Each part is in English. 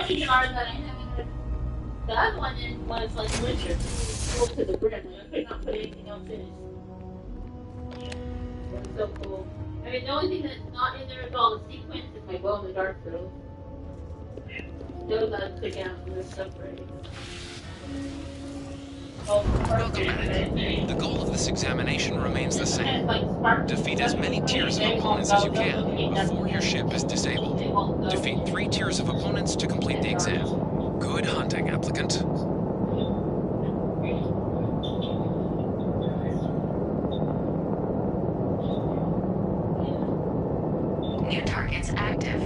only jar that I haven't. The other one was like literally full to the brim. Like, I could not put anything else in it. It was so cool. I mean, the only thing that's not in there is all the sequence is my glow in the dark girl. Those I took out and they're separated. Welcome back. The goal of this examination remains the same. Defeat as many tiers of opponents as you can before your ship is disabled. Defeat 3 tiers of opponents to complete the exam. Good hunting, applicant. New targets active.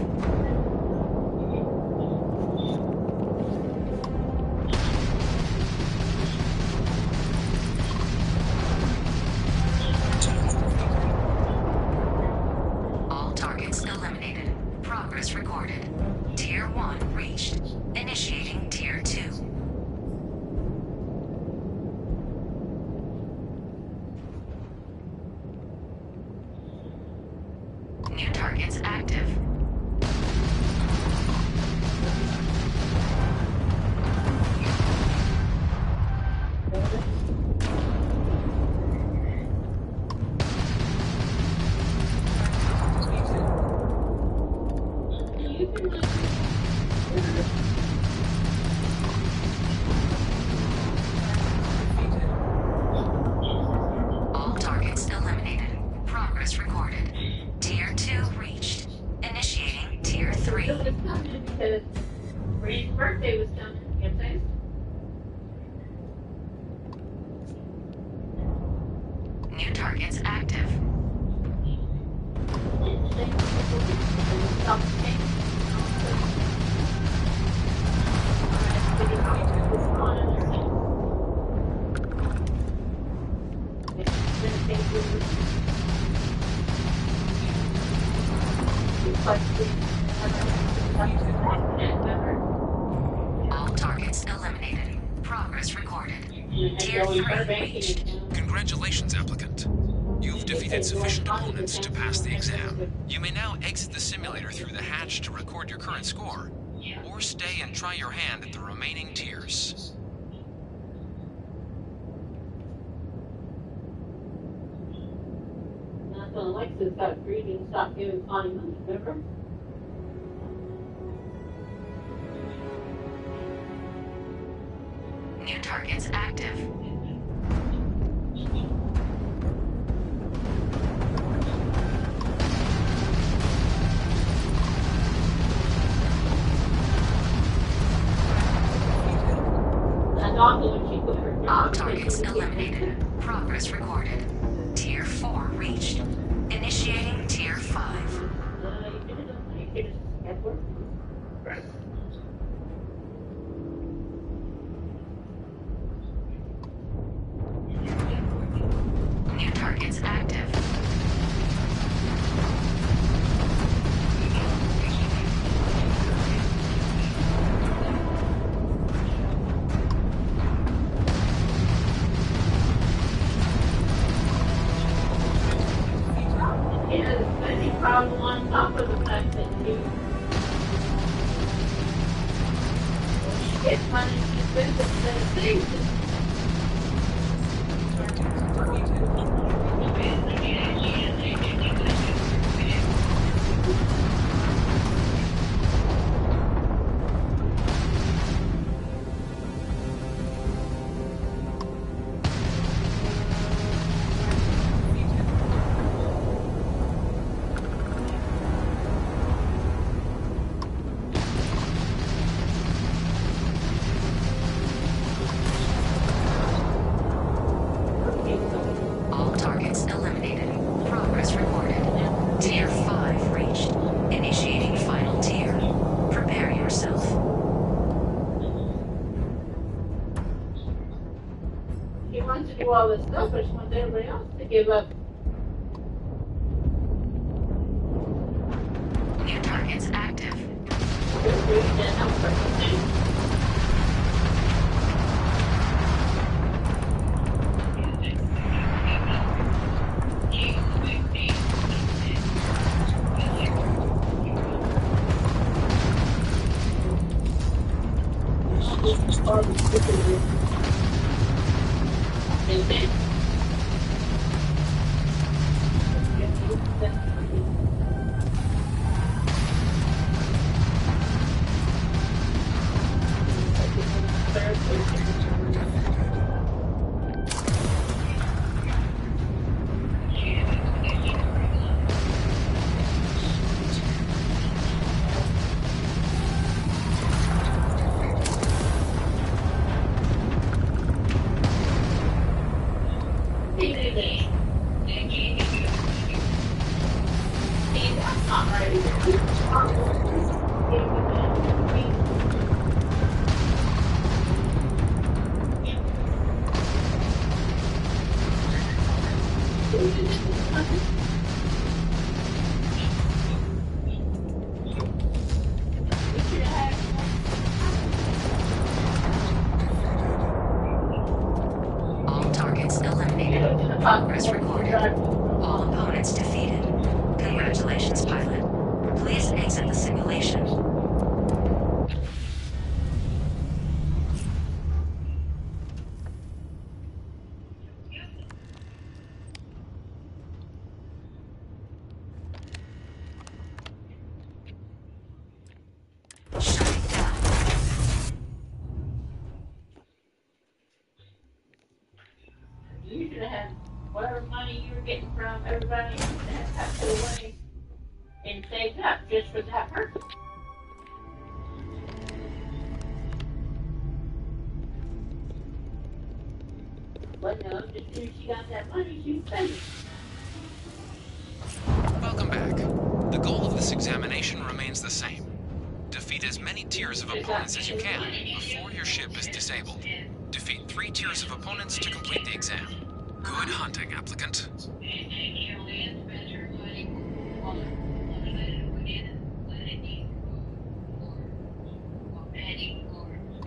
All targets eliminated. Progress recorded. Tier 1 reached. Initiating Tier 2. New targets active. All targets eliminated. Progress recorded. Tier 2 reached. Initiating Tier 3. It was coming because Ray's birthday was coming. You know what I'm saying? New targets active. All targets eliminated. Progress recorded. Tier 3 reached. Congratulations, applicant. You've defeated sufficient opponents to pass the exam. You may now exit the simulator through the hatch to record your current score, or stay and try your hand at the remaining tiers. That's when Alexa's got greedy and stopped giving Connie money, remember? New targets active. That dog when she put her All targets eliminated. Progress recorded. Tier 4 reached. Initiating Tier 5. You could have Edward. New targets active. Yeah, the spending problem on top of the fact that you get money to spend it instead of things. All targets eliminated. Progress recorded. Tier 5 reached. Initiating final tier. Prepare yourself. He wants to do all this stuff, but she wants everybody else to give up. New targets active. not right. All targets eliminated. Progress recorded. All opponents defeated. Congratulations, pilot. Please exit the simulation. Shutting down. You should have whatever money you were getting from everybody else that put away and saved up just for that purpose. But no, just as soon as she got that money, she spent it. Welcome back. The goal of this examination remains the same. Defeat as many tiers of opponents as you can before your ship is disabled. Defeat 3 tiers of opponents to complete the exam. Good hunting, applicant.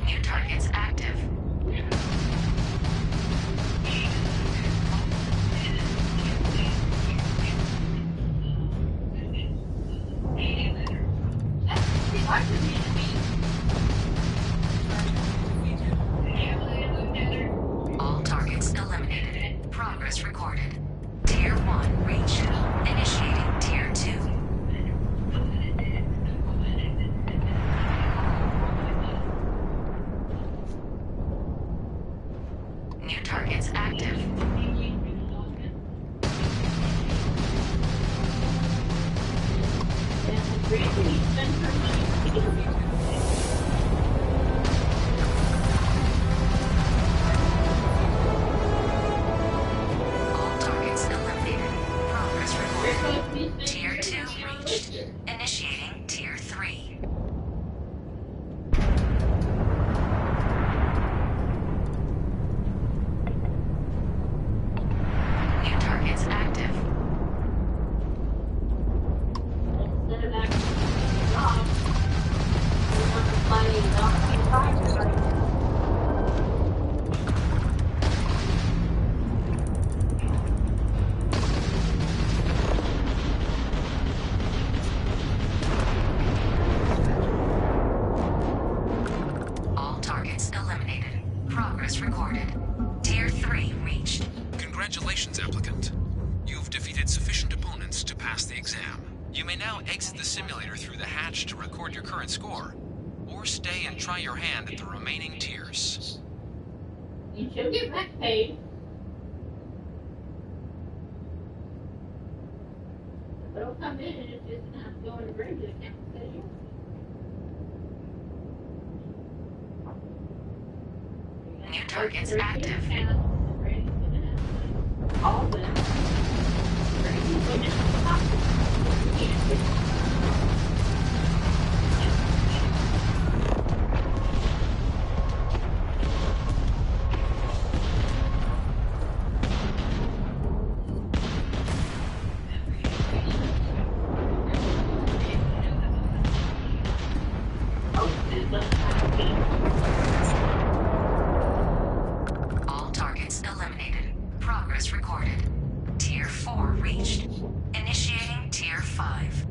New targets active. All targets eliminated. Progress recorded. Tier 1 reached. Initiating Tier 2. New targets active. All targets eliminated. Progress recorded. Tier 2 reached. Initiating Tier 3. New targets active. Instead of actually job, we want to play private right now. All targets eliminated. Progress recorded. Tier 3 reached. Congratulations, applicant. You've defeated sufficient opponents to pass the exam. You may now exit the simulator through the hatch to record your current score, or stay and try your hand at the remaining tiers. You should get back paid. But it'll come in and it's just gonna have to go in the bridge account. New targets active. All of them. All targets eliminated. Progress recorded. Tier 4 reached. Initiating Tier 5.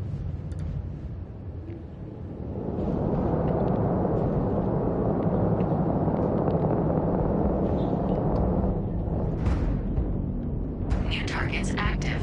New targets active.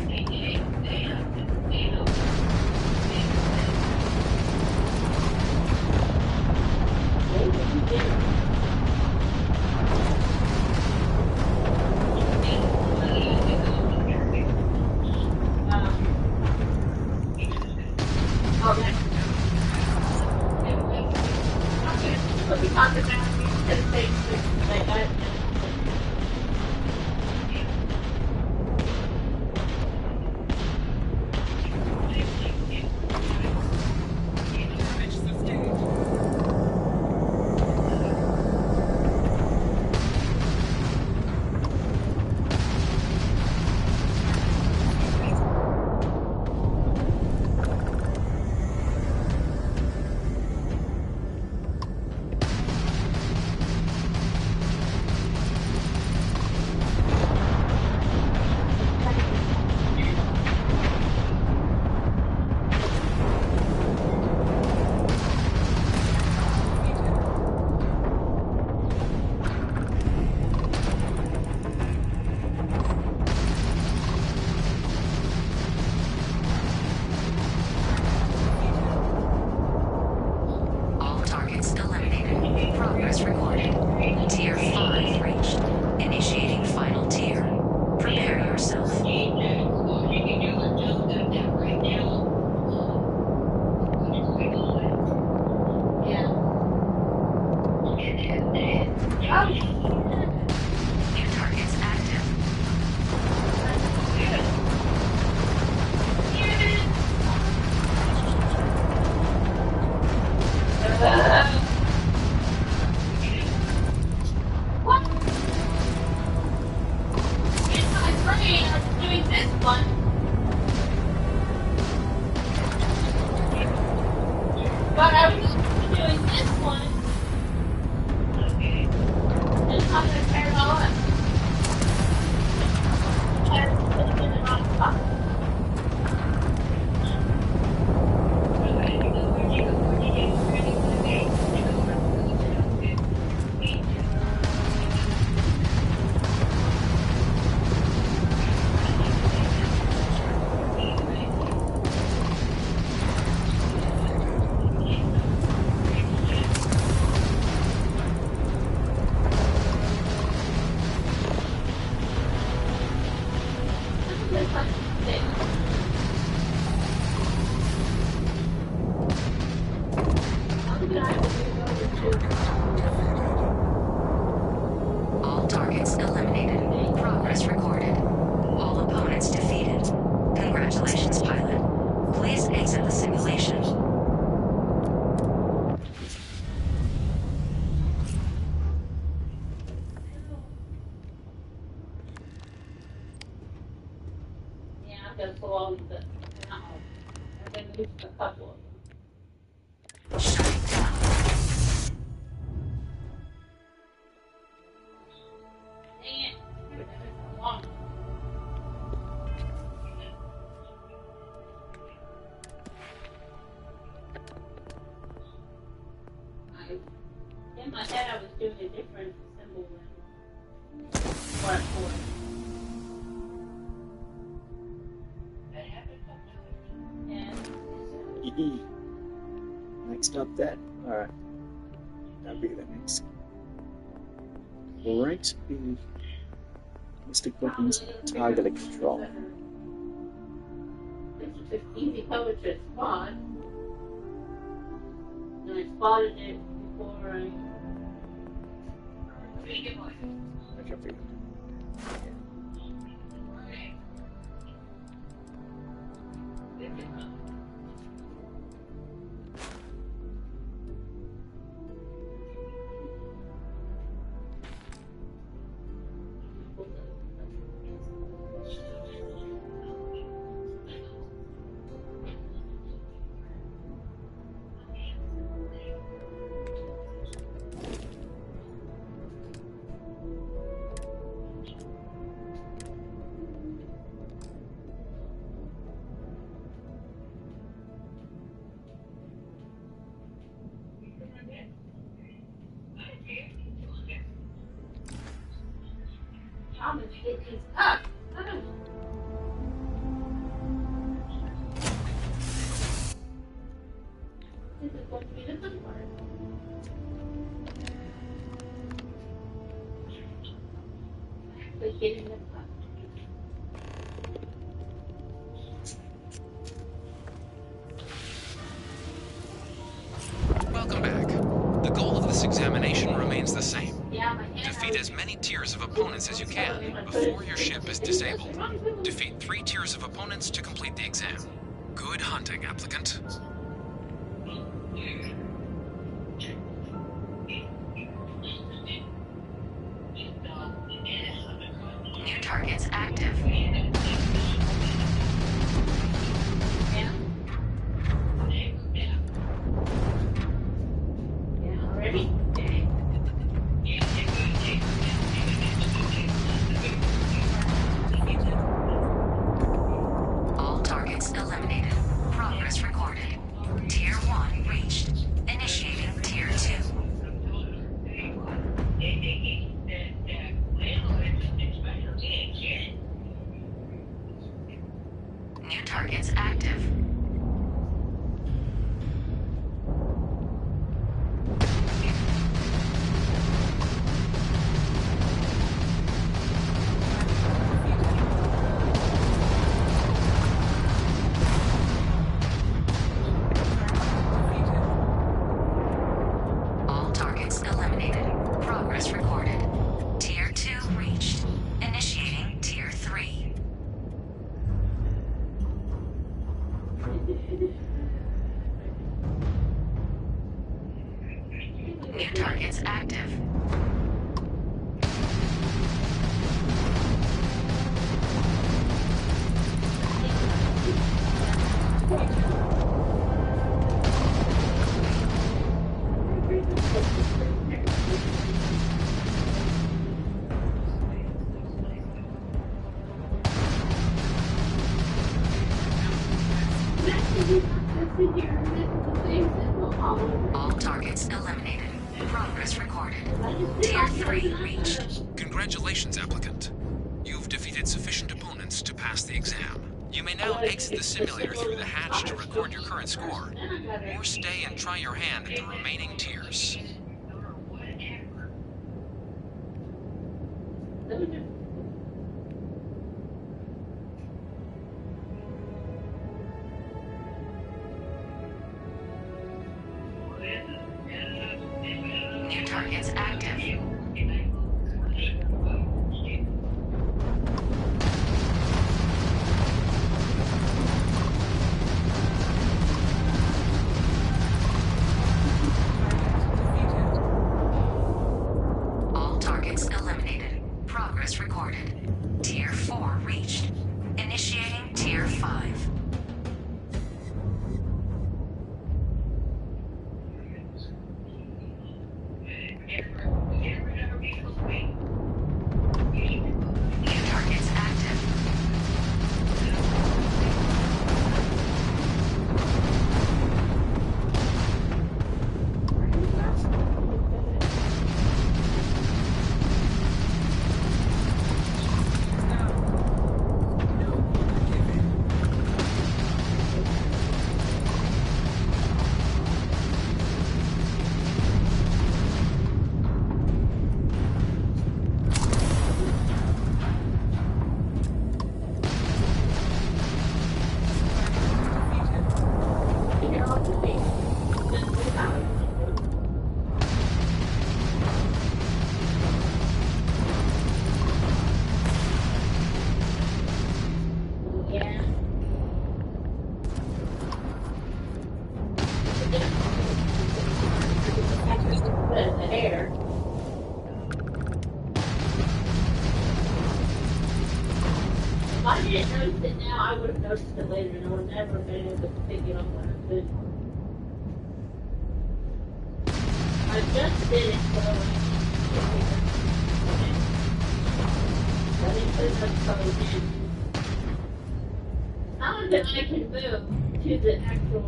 a couple of them. Shutting down. Dang it. It's so long. In my head, I was doing a different symbol than what I thought. EE. Next up, that. Alright. That'll be the next. Alright, the Mystic Weapons target control. It's just easy cover to spot. And I spotted it before I. Okay, for you. I'm gonna get these up. This is going to be the fun part. Actually getting them up. Welcome back. The goal of this examination remains the same. Yeah, my hand. Defeat as many tiers of opponents as you can before your ship is disabled. Defeat 3 tiers of opponents to complete the exam. Good hunting, applicant. New targets active. Yeah, already. All targets eliminated. Progress recorded. Tier 1 reached. Initiating Tier 2. New targets active. All targets eliminated. Progress recorded. Tier 2 reached. Initiating Tier 3. New targets active. All targets eliminated. Progress recorded. Tier 3 reached. Congratulations, applicant. You've defeated sufficient opponents to pass the exam. You may now exit the simulator through the hatch to record your current score, or stay and try your hand at the remaining tiers. New targets active. All targets eliminated. Progress recorded. Tier 4 reached. Initiating Tier 5. The hair. If I didn't notice it now, I would have noticed it later, and I would never have been able to pick it up when I could. I just did it, so I didn't put enough code in. How that I can move to the actual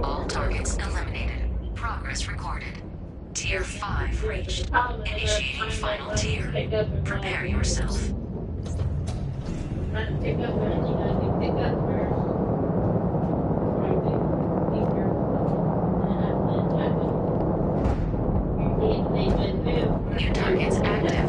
All targets eliminated. Progress recorded. Tier 5 reached. Initiating final tier. Prepare yourself. Trying to pick up everything I can pick up first. New targets active.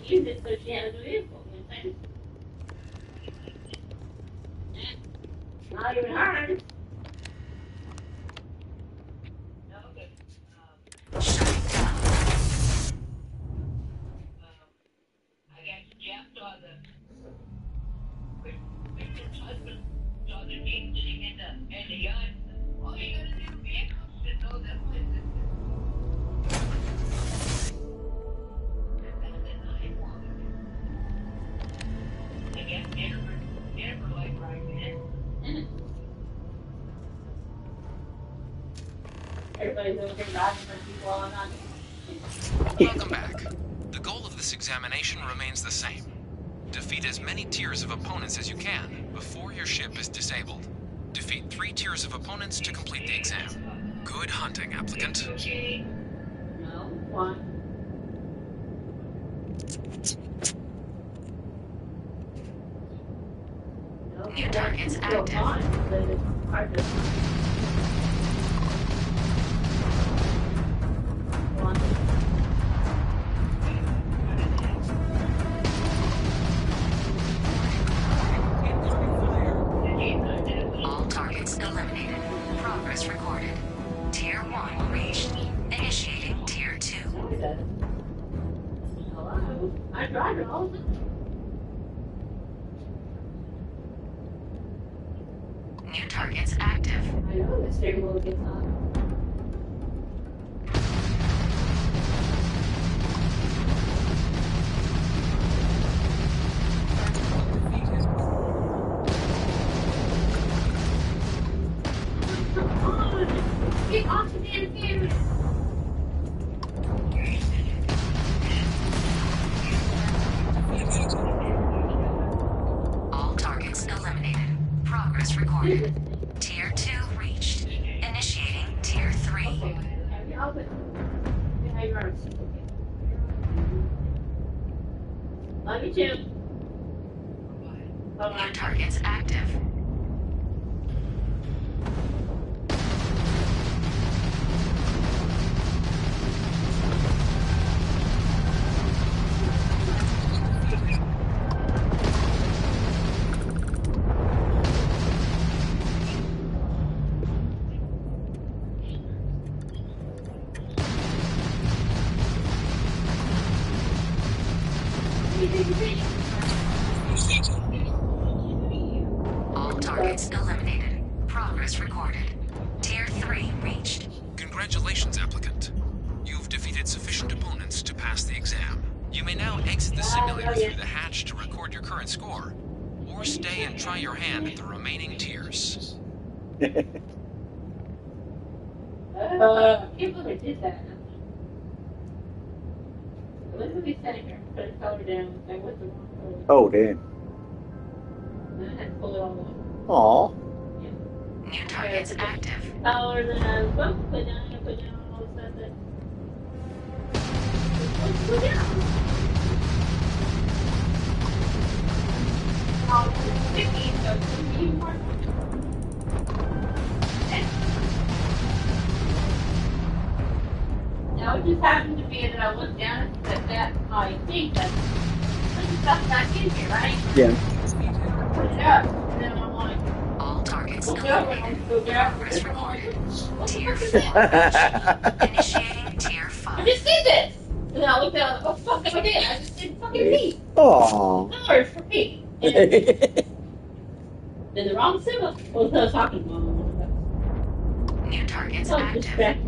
Use it so she has a vehicle, you know? Not even hard. I guess Jeff saw Richard's husband saw the Jeep sitting in the yard. All you gotta do vehicles to know that I guess Jennifer liked driving in. Everybody's over here driving for people while I'm not. Welcome back. The goal of this examination remains the same. Defeat as many tiers of opponents as you can before your ship is disabled. Defeat 3 tiers of opponents to complete the exam. Good hunting, applicant. No, why? New targets active. All targets eliminated. Progress recorded. Tier 1 reached. Initiating Tier 2. Hello? I drive it all the time. New targets active. I know this thing will get on. Get off the damn camera! All targets eliminated. Progress recorded. Tier 2 reached. Initiating Tier 3. Love you too. New Bye-bye. targets active. All targets eliminated. Progress recorded. Tier 3 reached. Congratulations, applicant. You've defeated sufficient opponents to pass the exam. You may now exit the simulator through the hatch to record your current score, or stay and try your hand at the remaining tiers. I can't believe I did that. Literally sitting here, put a color down, I went the wrong color. Oh, damn. And I had to pull it all off. Aw. New targets active. Color that I was supposed to put down, I put down all the stuff that was supposed to put down. Oh, 15, so it's going to be more. Now it just happened to be that I looked down at that, I think that put the stuff back in here, right? Yeah. Put it up, and then I'm like, All targets look over, eliminated. and go down. Progress recorded. What the Tier fuck is 4 that? reached. Initiating Tier I 5. just did this! And then I looked down, what the fuck did I do? I just did fucking pee. Aw. Colors for pee. And then the wrong symbol. What was I talking about? New targets So active. distracted.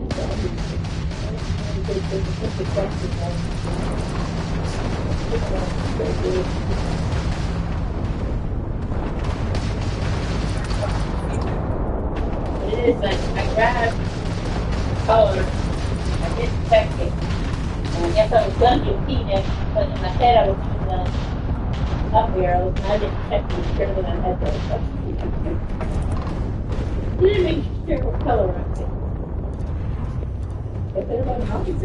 It is like I grabbed color, I didn't check it. And I guess I was done doing P next, but in my head I was doing the up arrows, and I didn't check to be sure that I had those. Didn't make sure what color I picked. If everybody else is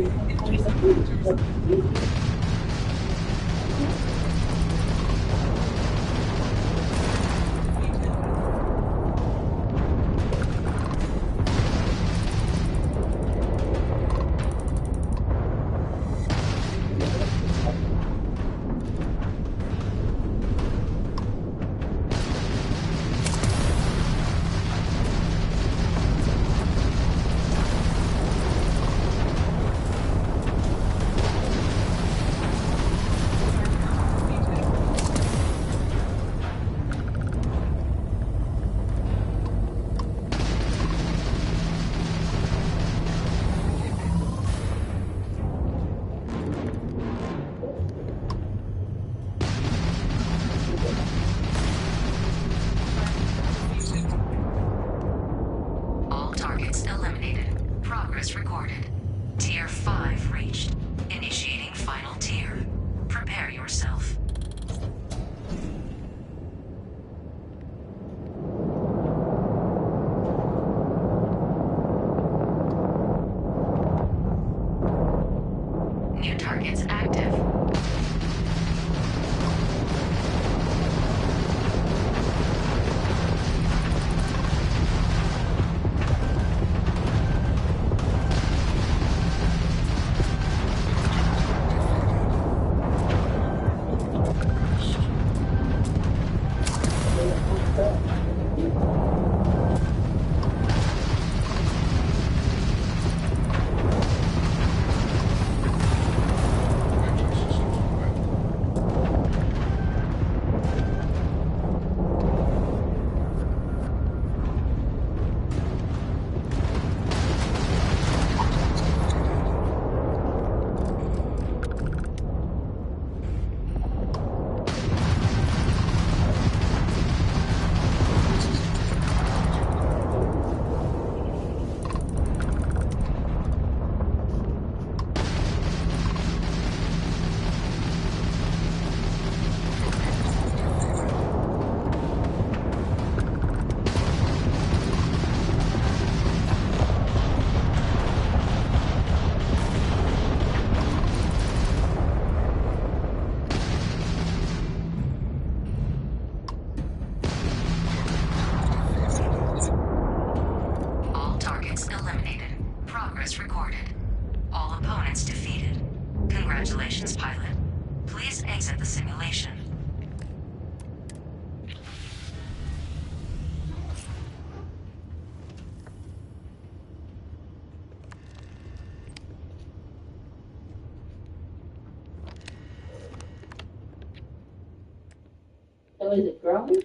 So is it growing?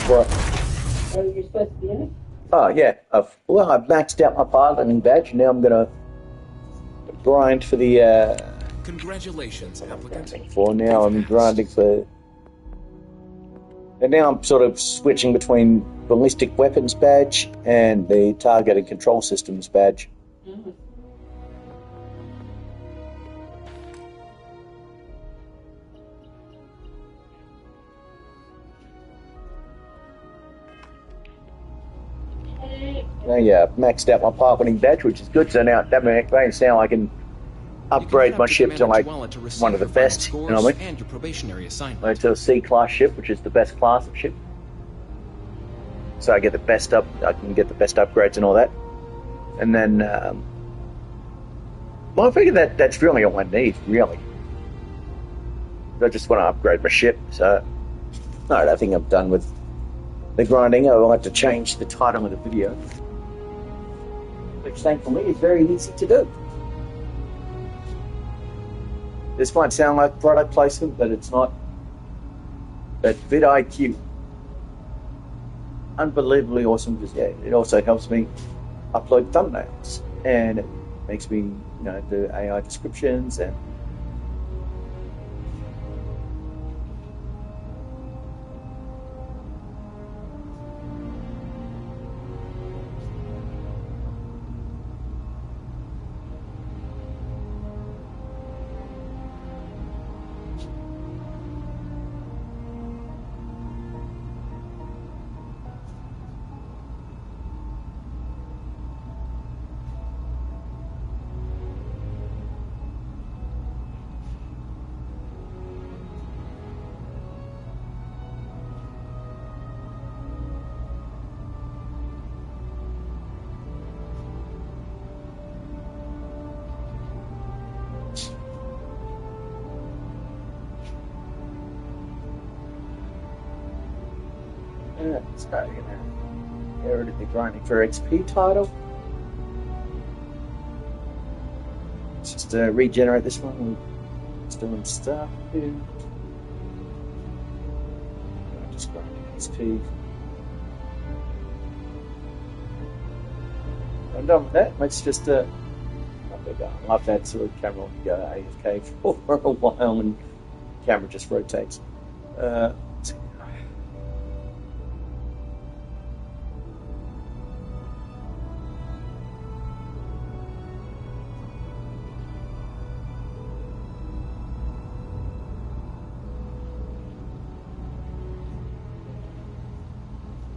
What? Or you're supposed to be in it? Oh, yeah. I've maxed out my piloting badge, and now I'm going to grind for the... Congratulations, applicant. For now, I'm grinding for... And now I'm sort of switching between ballistic weapons badge and the target and control systems badge. Mm-hmm. Now, yeah, I've maxed out my piloting badge, which is good. So now that means now I can upgrade my ship to like one of the best, you know what I mean? And your probationary assignment. Like to a C-class ship, which is the best class of ship. So I get the best I can get the best upgrades and all that. And then, well, I figure that's really all I need, really. I just want to upgrade my ship, so... Alright, I think I'm done with the grinding. I will have to change the title of the video, which thankfully is very easy to do. This might sound like product placement, but it's not. But vidIQ, unbelievably awesome, because yeah, it also helps me upload thumbnails, and it makes me, you know, do AI descriptions and starting to inherit the grinding for XP title. Let's just regenerate this one. We're still in Starfield. Just grinding XP. I'm done with that. Let's just I love that sort of camera when you go AFK for a while and the camera just rotates.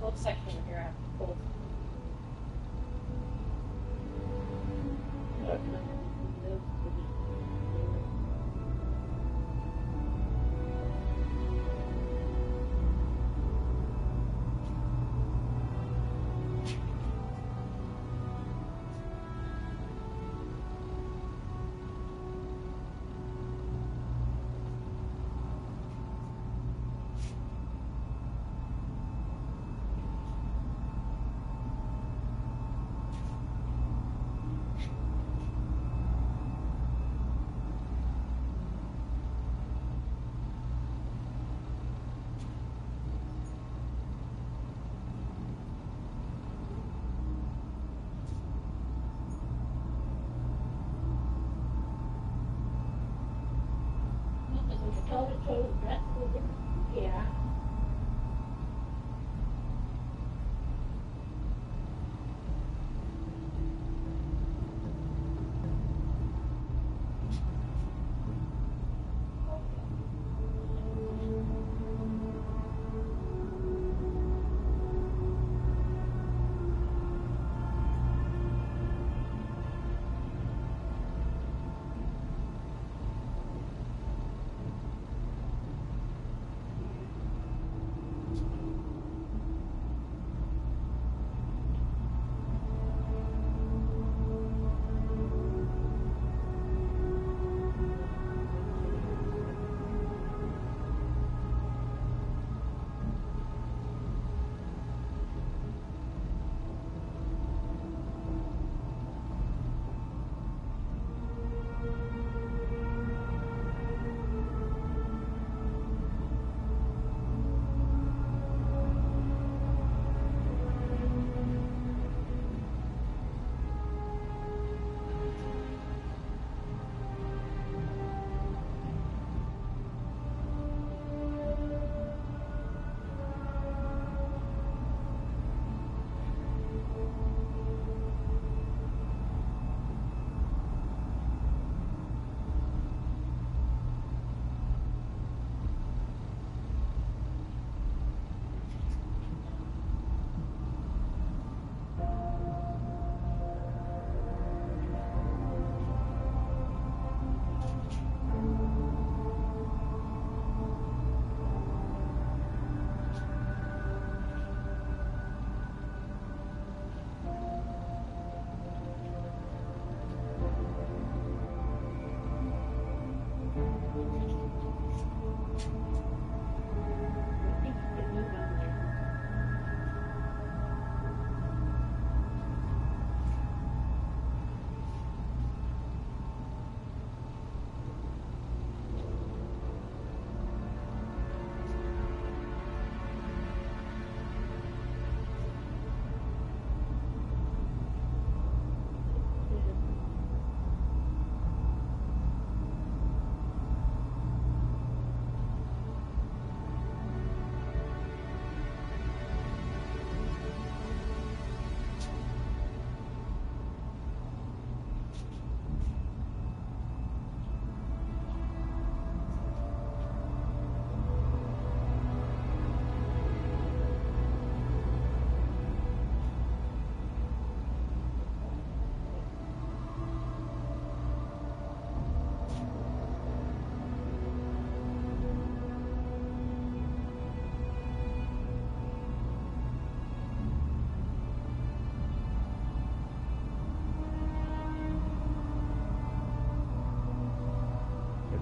What section of here I have to pull?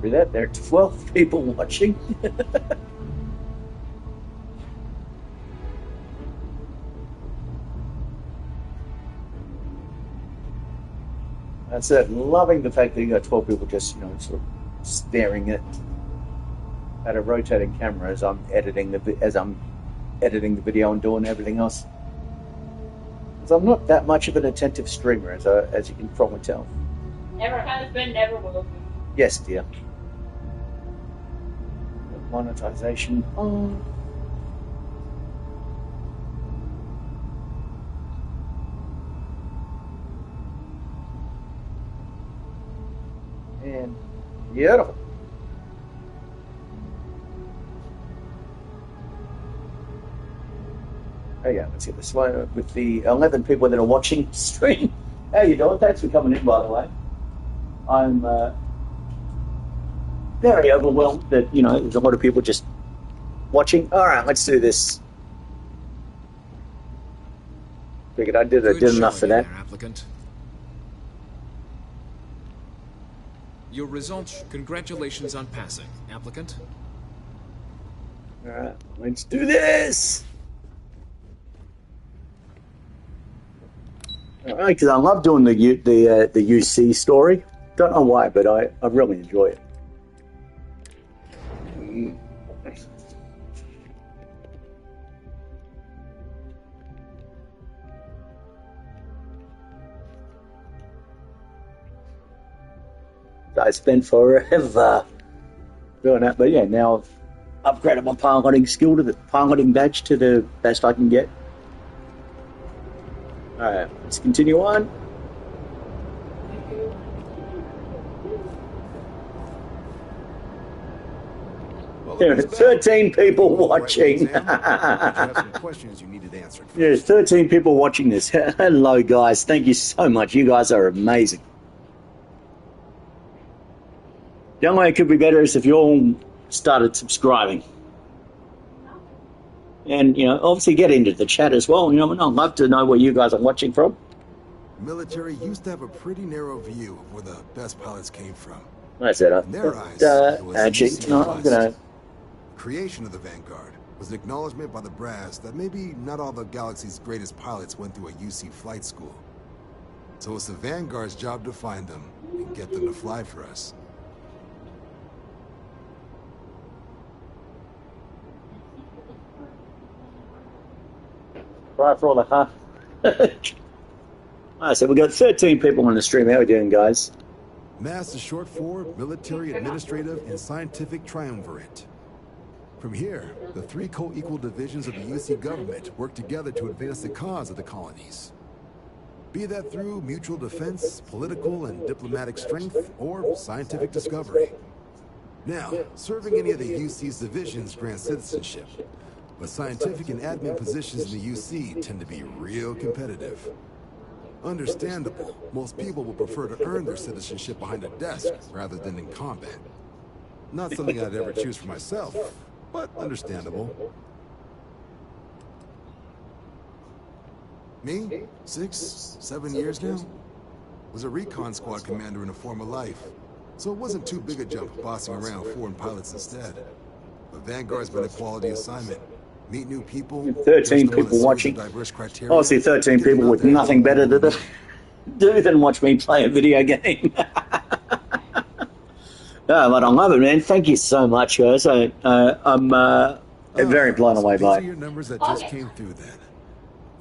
through that. There are 12 people watching. That's it. Loving the fact that you got 12 people just, sort of staring at a rotating camera as I'm editing the video and doing everything else. Because I'm not that much of an attentive streamer, as you can probably tell. Never has been, never will be. Yes, dear. Monetization on. And beautiful. Oh yeah, let's get this one with the 11 people that are watching the stream. How you doing? Thanks for coming in, by the way. I'm very overwhelmed that, there's a lot of people just watching. All right, let's do this. Figured I did enough for that. Applicant. Your results. Congratulations on passing, applicant. All right, let's do this. All right, because I love doing the UC story. Don't know why, but I really enjoy it. I spent forever doing that, but yeah, now I've upgraded my piloting skill to the piloting badge to the best I can get. Alright, let's continue on. There are 13 people watching. There's 13 people watching this. Hello, guys. Thank you so much. You guys are amazing. The only way it could be better is if you all started subscribing. And, obviously get into the chat as well. I'd love to know where you guys are watching from. Military used to have a pretty narrow view of where the best pilots came from. That's it. In their eyes, it was actually, easy no, to I'm bust. going to... Creation of the Vanguard was an acknowledgement by the brass that maybe not all the galaxy's greatest pilots went through a UC flight school. So it's the Vanguard's job to find them and get them to fly for us. Right for all the huh? Alright, so we've got 13 people on the stream. How are we doing, guys? MASS is short for Military Administrative and Scientific Triumvirate. From here, the three co-equal divisions of the UC government work together to advance the cause of the colonies. Be that through mutual defense, political and diplomatic strength, or scientific discovery. Now, serving any of the UC's divisions grants citizenship, but scientific and admin positions in the UC tend to be real competitive. Understandable, most people will prefer to earn their citizenship behind a desk rather than in combat. Not something I'd ever choose for myself, but understandable. Me? 6, 7 years now? Was a recon squad commander in a former life, so it wasn't too big a jump bossing around foreign pilots instead. But Vanguard's been a quality assignment. Meet new people. 13 people watching. Obviously 13 people with nothing better to do than watch me play a video game. No, but I love it, man. Thank you so much, guys. I'm very blown away by it. These are your numbers that just came through then.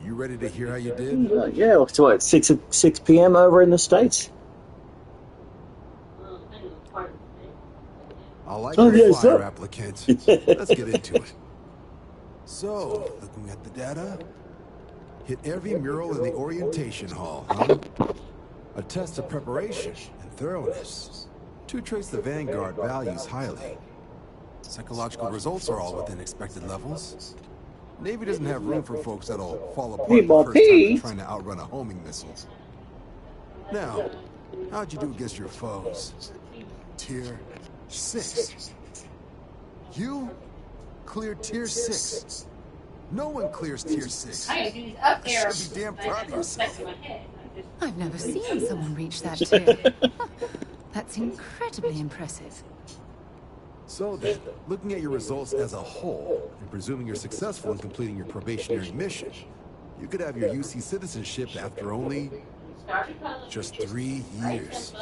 You ready to hear how you did? Yeah, it's what, 6 p.m. over in the States? I like Oh, the yes, fire, sir. applicant. Let's get into it. So, looking at the data, hit every mural in the orientation hall, huh? A test of preparation and thoroughness. Two traits the Vanguard values highly. Psychological results are all within expected levels. Navy doesn't have room for folks that'll fall apart the first time they're trying to outrun a homing missile. Now, how'd you do against your foes? Tier 6. You cleared Tier 6. No one clears Tier 6. I gotta do these up there. Should be damn proud of yourself. I've never seen someone reach that tier. That's incredibly impressive. So then, looking at your results as a whole, and presuming you're successful in completing your probationary mission, you could have your UC citizenship after only just 3 years.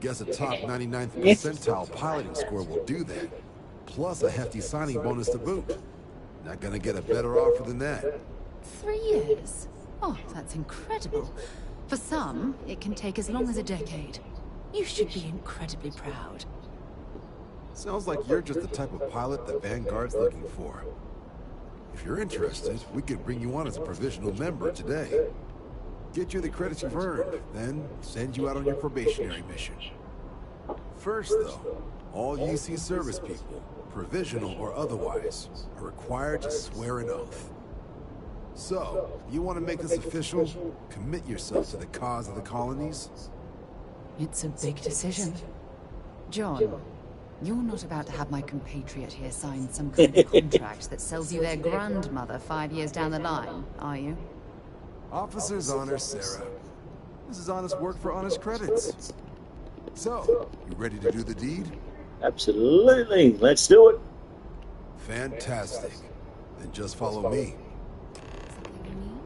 Guess a top 99th percentile piloting score will do that, plus a hefty signing bonus to boot. Not gonna get a better offer than that. 3 years? Oh, that's incredible. For some, it can take as long as a decade. You should be incredibly proud. Sounds like you're just the type of pilot the Vanguard's looking for. If you're interested, we could bring you on as a provisional member today. Get you the credits you've earned, then send you out on your probationary mission. First, though, all UC service people, provisional or otherwise, are required to swear an oath. So, you want to make this official? Commit yourself to the cause of the colonies? It's a big decision. John, you're not about to have my compatriot here sign some kind of contract that sells you their grandmother 5 years down the line, are you? Officer's honor, Sarah. This is honest work for honest credits. So, you ready to do the deed? Absolutely. Let's do it. Fantastic. Then just follow me. Something you need?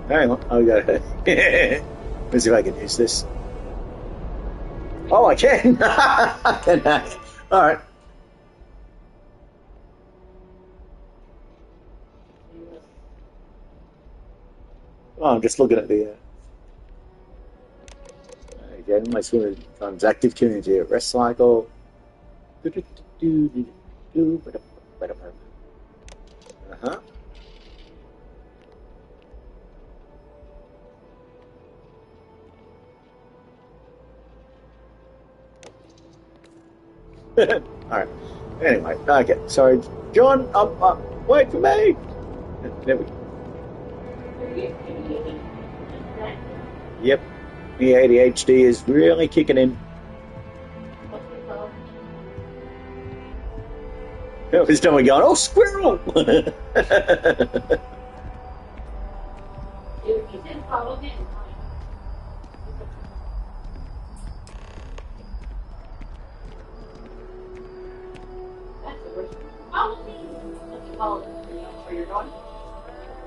Hang on. I got it. Let's see if I can use this. Oh, I can. I can. All right. Oh, I'm just looking at the. Again, my swimmer becomes active tuning to rest cycle. Uh-huh. Alright. Anyway, okay. Sorry, John, wait for me. There we go. Yep. The ADHD is really kicking in. Every time we go, oh, squirrel!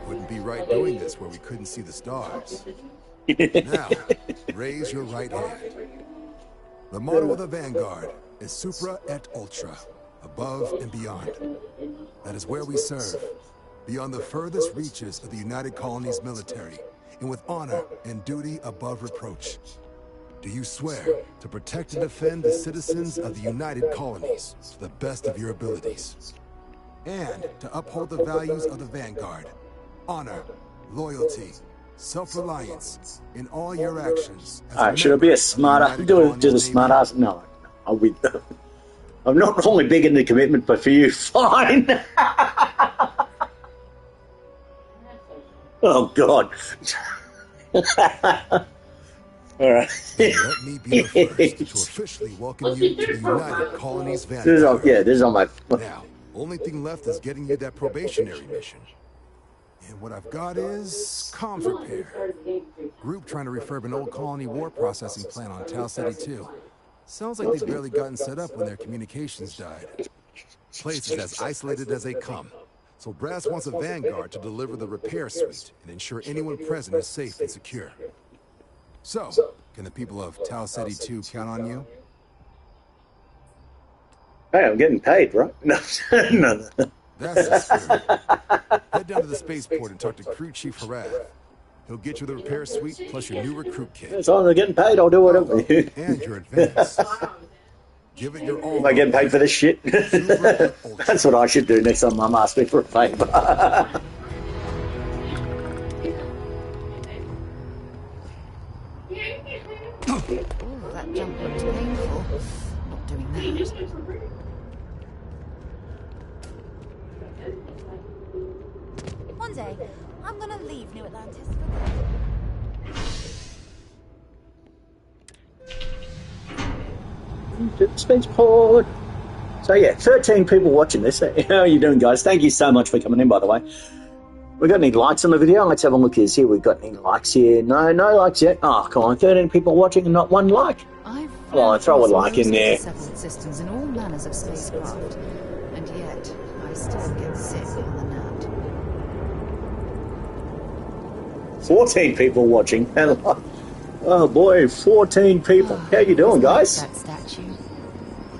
Wouldn't be right doing this where we couldn't see the stars. Now, raise your right hand. The motto of the Vanguard is Supra et Ultra, above and beyond. That is where we serve, beyond the furthest reaches of the United Colonies military, and with honor and duty above reproach. Do you swear to protect and defend the citizens of the United Colonies to the best of your abilities? And to uphold the values of the Vanguard, honor, loyalty, self-reliance in all your actions. Alright, should I be a smart ass? Do the smart ass? No, I'll be. I'm not only big into commitment, but for you, fine. Oh God. Alright. Let me be the first to officially welcome you to the United Colonies Vanguard. This is on my. Now, only thing left is getting you that probationary mission. And what I've got is comms repair. Group trying to refurb an old colony war processing plant on Tau Ceti 2. Sounds like they've barely gotten set up when their communications died. Place is as isolated as they come. So Brass wants a Vanguard to deliver the repair suite and ensure anyone present is safe and secure. So, can the people of Tau Ceti 2 count on you? Hey, I'm getting paid, right? No, no. That's the spirit. Head down to the spaceport and talk to Crew Chief Harath. He'll get you the repair suite plus your new recruit kit. As long as I'm getting paid, I'll do whatever. And your advance. Give it your all. Am I getting paid for this shit? That's what I should do next time Mum asks me for a favour. Oh, that jump looked painful. Not doing that. One day, I'm gonna leave New Atlantis for To the spaceport. So yeah, 13 people watching this. How are you doing, guys? Thank you so much for coming in, by the way. We got any likes on the video? Let's have a look here. See, we got any likes here? No likes yet. Oh, come on, 13 people watching and not one like. Oh, throw a like in there. Settled systems in all manners of spacecraft, and yet I still get sick on the nut. 14 people watching. Oh boy, 14 people. How you doing, guys? That statue.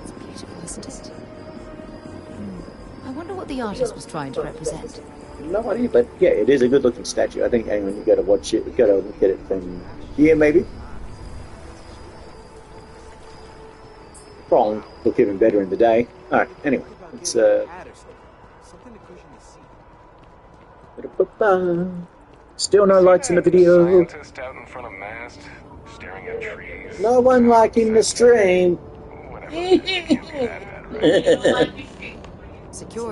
It's beautiful, isn't it? I wonder what the artist was trying to represent. No idea, but yeah, it is a good-looking statue. I think anyone you got to watch it, you got to look at it from here, maybe. Probably look even better in the day. All right. Anyway, it's still no likes in the video. Scientist out in front of mast, staring at trees. No one liking the stream.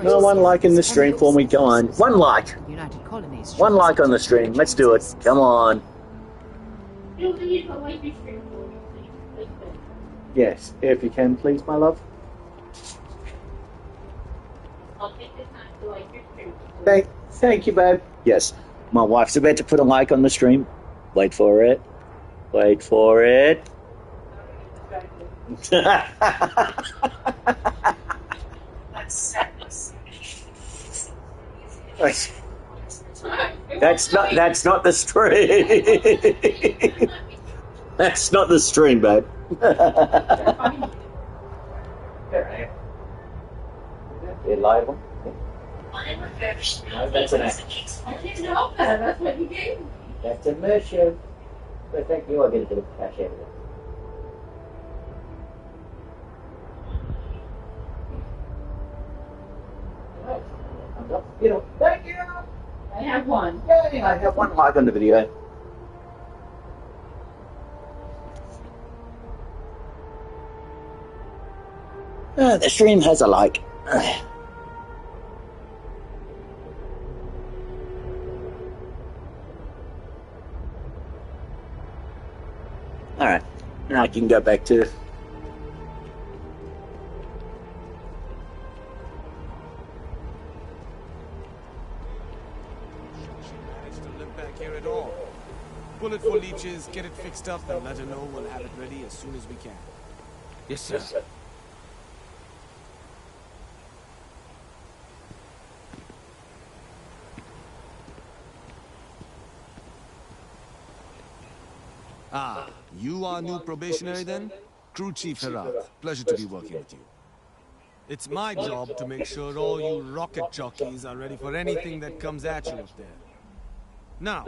No one liking the stream for me. Come on. One like. United Colonies. One like on the stream. Let's do it. Come on. Yes, if you can, please, my love. Thank you, babe. Yes, my wife's about to put a like on the stream. Wait for it. Wait for it. That's not the stream. That's not the stream, babe. They're live on? No, that's an act. I didn't know that. That's what you gave me. That's a merchant. But thank you, I'll get a bit of cash out of it. Thank you. I have one. Yay, I have one like on the video. The stream has a like. Alright, now I can go back to... Here at all. Bullet for leeches, get it fixed up, and let her know we'll have it ready as soon as we can. Yes, sir. Yes, sir. Ah, you are new probationary then? Crew Chief Herat, pleasure to be working with you. It's my job to make sure all you rocket jockeys are ready for anything that comes at you up there. Now,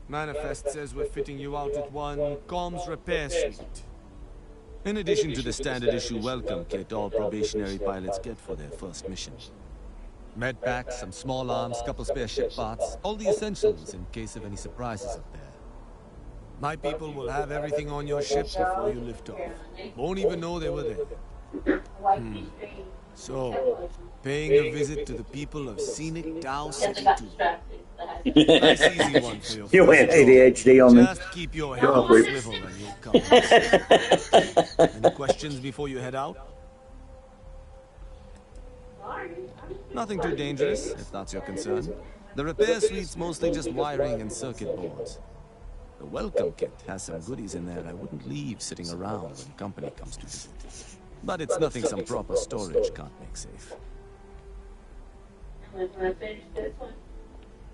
Manifest says we're fitting you out with one comms repair suite. In addition to the standard issue welcome kit all probationary pilots get for their first mission. Med packs, some small arms, couple spare ship parts, all the essentials in case of any surprises up there. My people will have everything on your ship before you lift off. Won't even know they were there. So, paying a visit to the people of scenic Tau City 2. Nice easy one for your you went ADHD on me. Just keep your head on swivel and you'll come. Any questions before you head out? Nothing too dangerous, if that's your concern. The repair suite's mostly just wiring and circuit boards. The welcome kit has some goodies in there I wouldn't leave sitting around when company comes to visit. But it's nothing some proper storage can't make safe.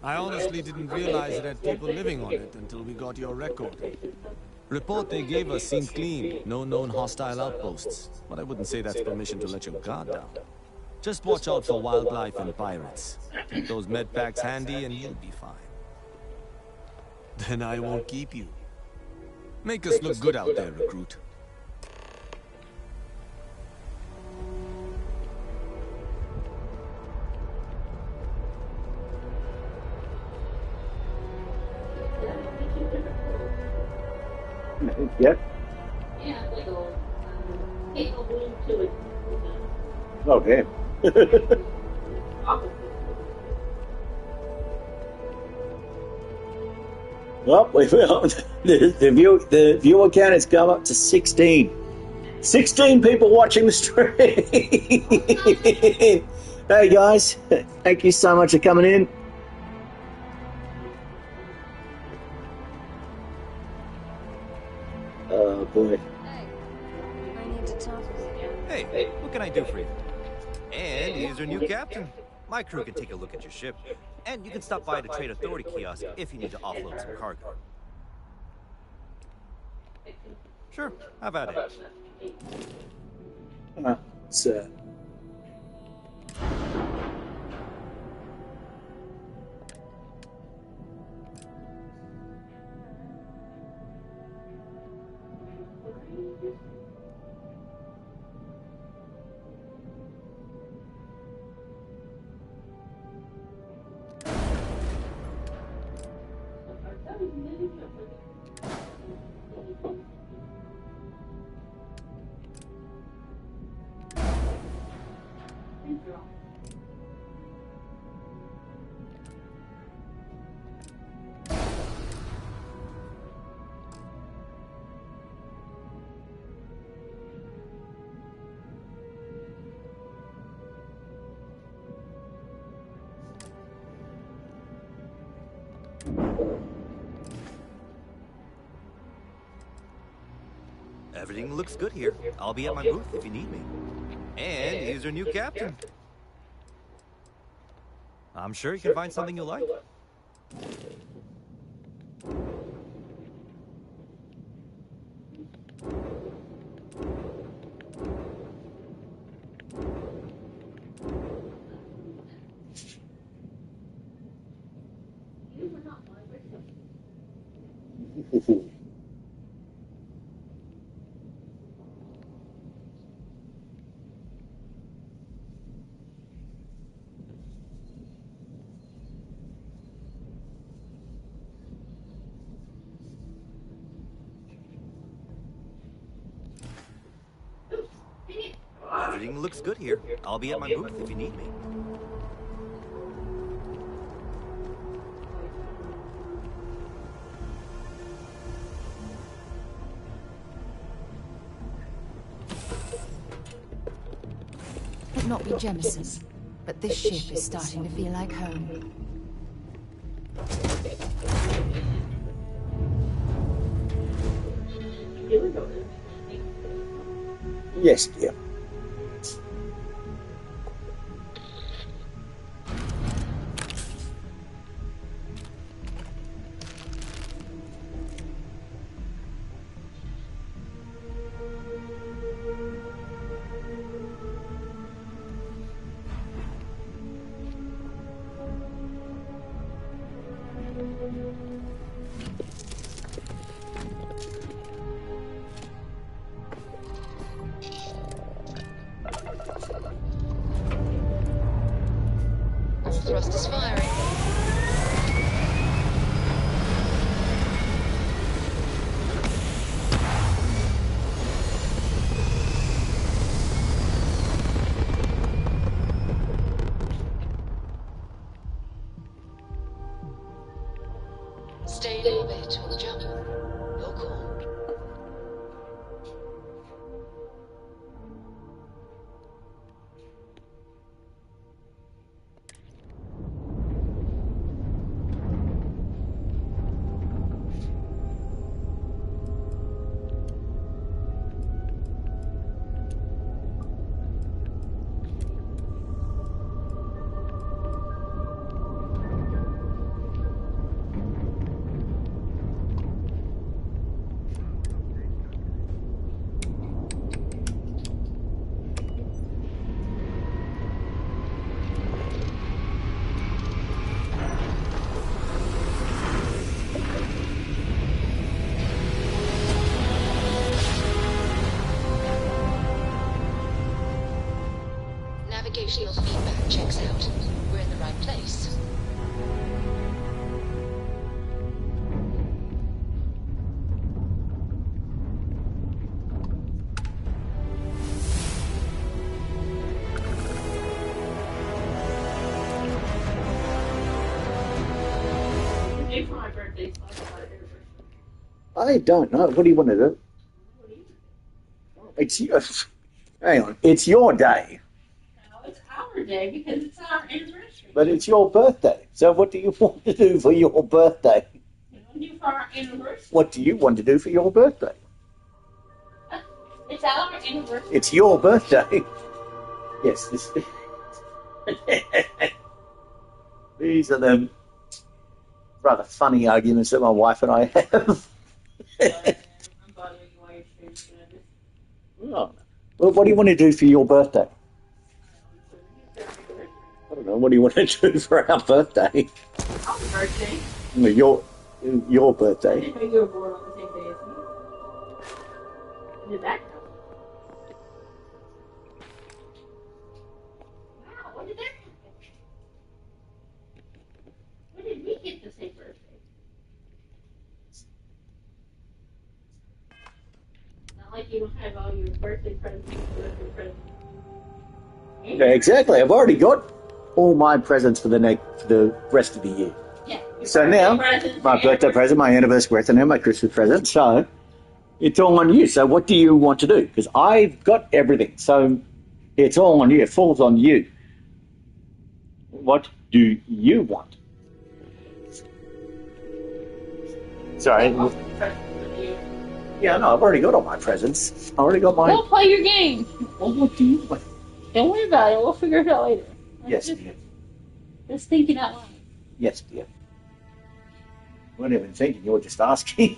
I honestly didn't realize it had people living on it until we got your record. Report they gave us seemed clean, no known hostile outposts. But I wouldn't say that's permission to let your guard down. Just watch out for wildlife and pirates. Keep those med packs handy and you'll be fine. Then I won't keep you. Make us look good out there, recruit. Yep. Yeah, like a paper balloon to it. Okay. Well, we found the viewer count has come up to 16. 16 people watching the stream. Hey guys, thank you so much for coming in. Oh boy. Hey, I need to talk with you. Hey, what can I do for you? And here's your new captain. My crew can take a look at your ship. And you can stop by the Trade Authority kiosk if you need to offload some cargo. Sure, have at it. Sir. Everything looks good here. I'll be at my booth if you need me. And here's your new captain. I'm sure you can find something you like. Everything looks good here. I'll be at my booth if you need me. It not be Jemison, but this ship is starting to feel like home. Yes, dear. Thrust is firing. Stay in orbit or jump. Your call. Navigational feedback checks out. We're in the right place. I don't know. What do you want to do? It's your. Hang on. It's your day. No, it's our day because it's our anniversary. But it's your birthday. So what do you want to do for your birthday? What do we do for our anniversary? What do you want to do for your birthday? It's our anniversary. It's your birthday. Yes. These are the rather funny arguments that my wife and I have. Oh. Well, what do you want to do for your birthday? I don't know. What do you want to do for our birthday? Our birthday? Your birthday. I didn't know you were born on the same day as me. When did that come? Wow, when did that happen? When did we get the same birthday? Not like you don't have all your birthday presents, birthday presents. Yeah, exactly. I've already got all my presents for the rest of the year. Yeah. So now, my birthday present, my anniversary present, and my Christmas present. So it's all on you. So what do you want to do? Because I've got everything. So it's all on you. It falls on you. What do you want? Sorry. Yeah, no, I've already got all my presents. I already got mine. Go play your game. Well, what do you want? Don't worry about it. We'll figure it out later. Yes, dear. Just thinking out loud. Yes, dear. You weren't even thinking, you were just asking.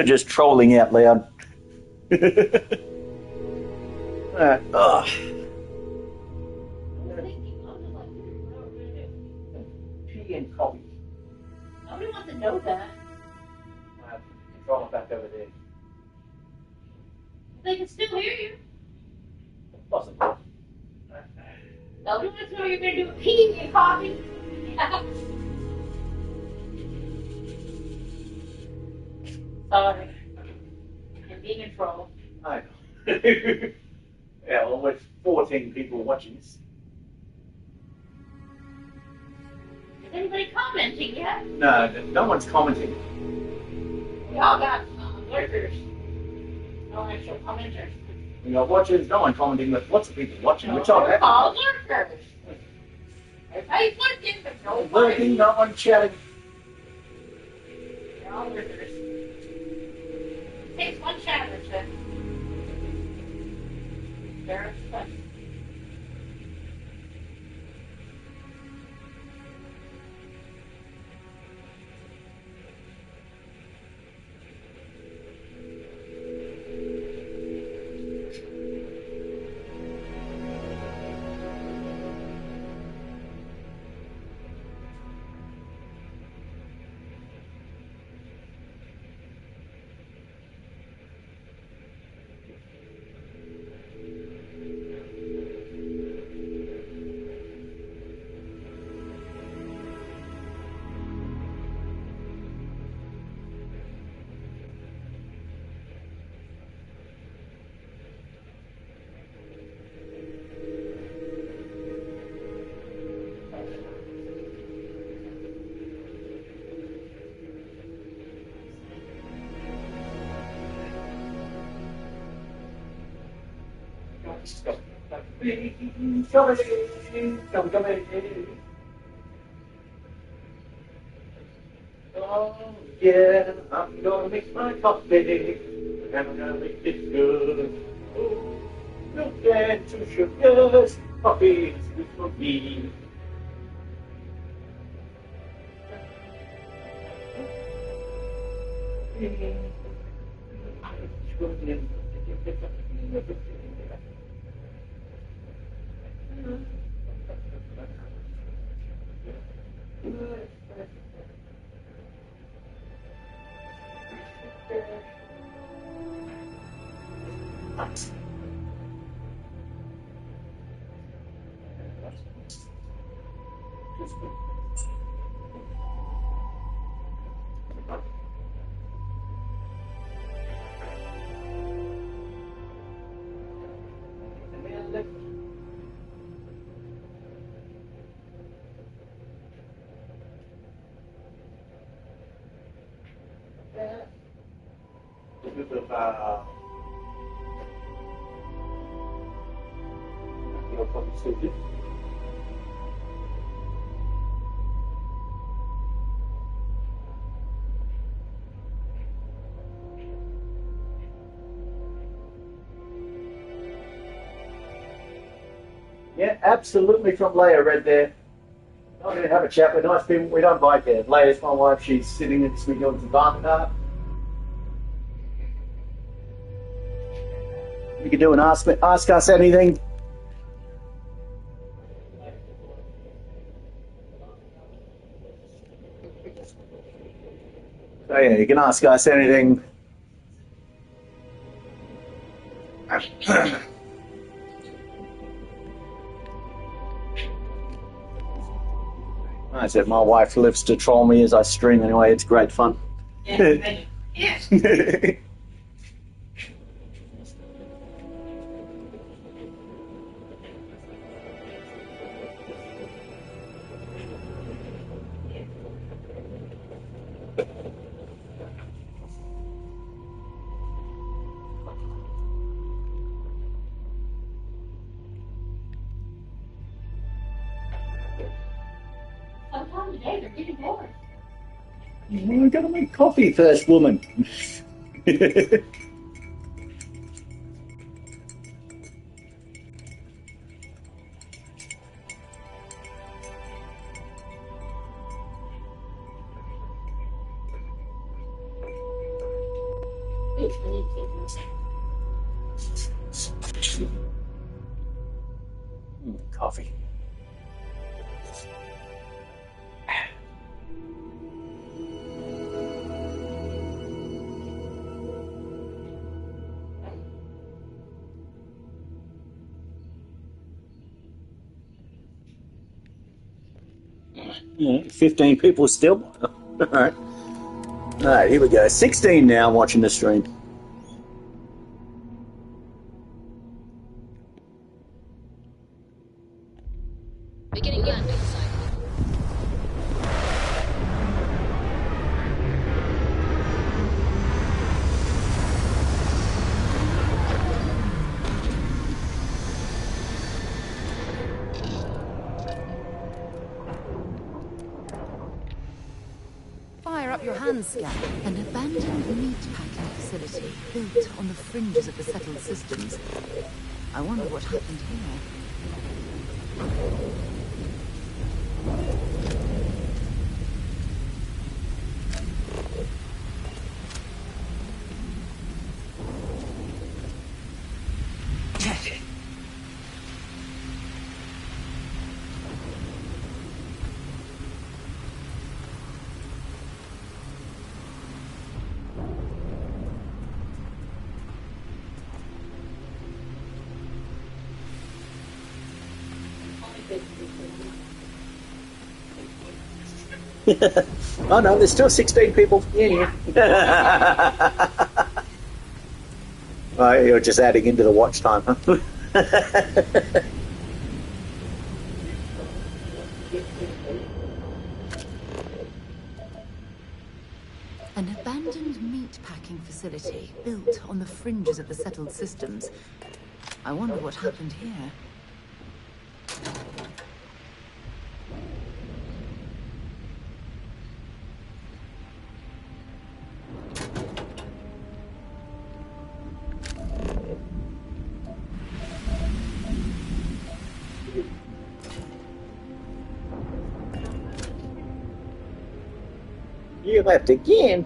Just trolling out loud. Oh. Tea and coffee. Nobody wants to know that. Control it back over there. They can still hear you. Possibly. Nobody wants to know you're going to do tea and coffee. Sorry. I'm being a troll. I know. Yeah, well, with 14 people watching this. Is anybody commenting yet? No, no one's commenting. We all got lurkers. No actual commenters. We got watchers, no one commenting, but lots of people watching, which I'm happy. All lurkers. Everybody's lurking, but nobody's lurking, no one chatting. They're all lurkers. It takes one chatter to verify. Oh, yeah, I'm gonna make my coffee, and I'm gonna make it good. Oh, milk and 2 sugars, coffee is good for me. probably still do. Yeah, absolutely from Leia read there. I'm going to have a chat with nice people. We don't bite there. Leia's my wife. She's sitting next to me doing some barking. You can do an ask us anything. So yeah, you can ask us anything. I said my wife lives to troll me as I stream anyway. It's great fun. Yes. Sometimes today they're getting bored. We're going to make coffee first, woman. Coffee. Yeah, 15 people still. All right. All right, here we go. 16 now watching the stream. Beginning landing cycle. Fire up your hands, Scout. An abandoned meat-packing facility built on the fringes of the settled systems. I wonder what happened here. Oh no, there's still 16 people in here. Oh, you're just adding into the watch time, huh? An abandoned meat-packing facility built on the fringes of the settled systems. I wonder what happened here. You left again.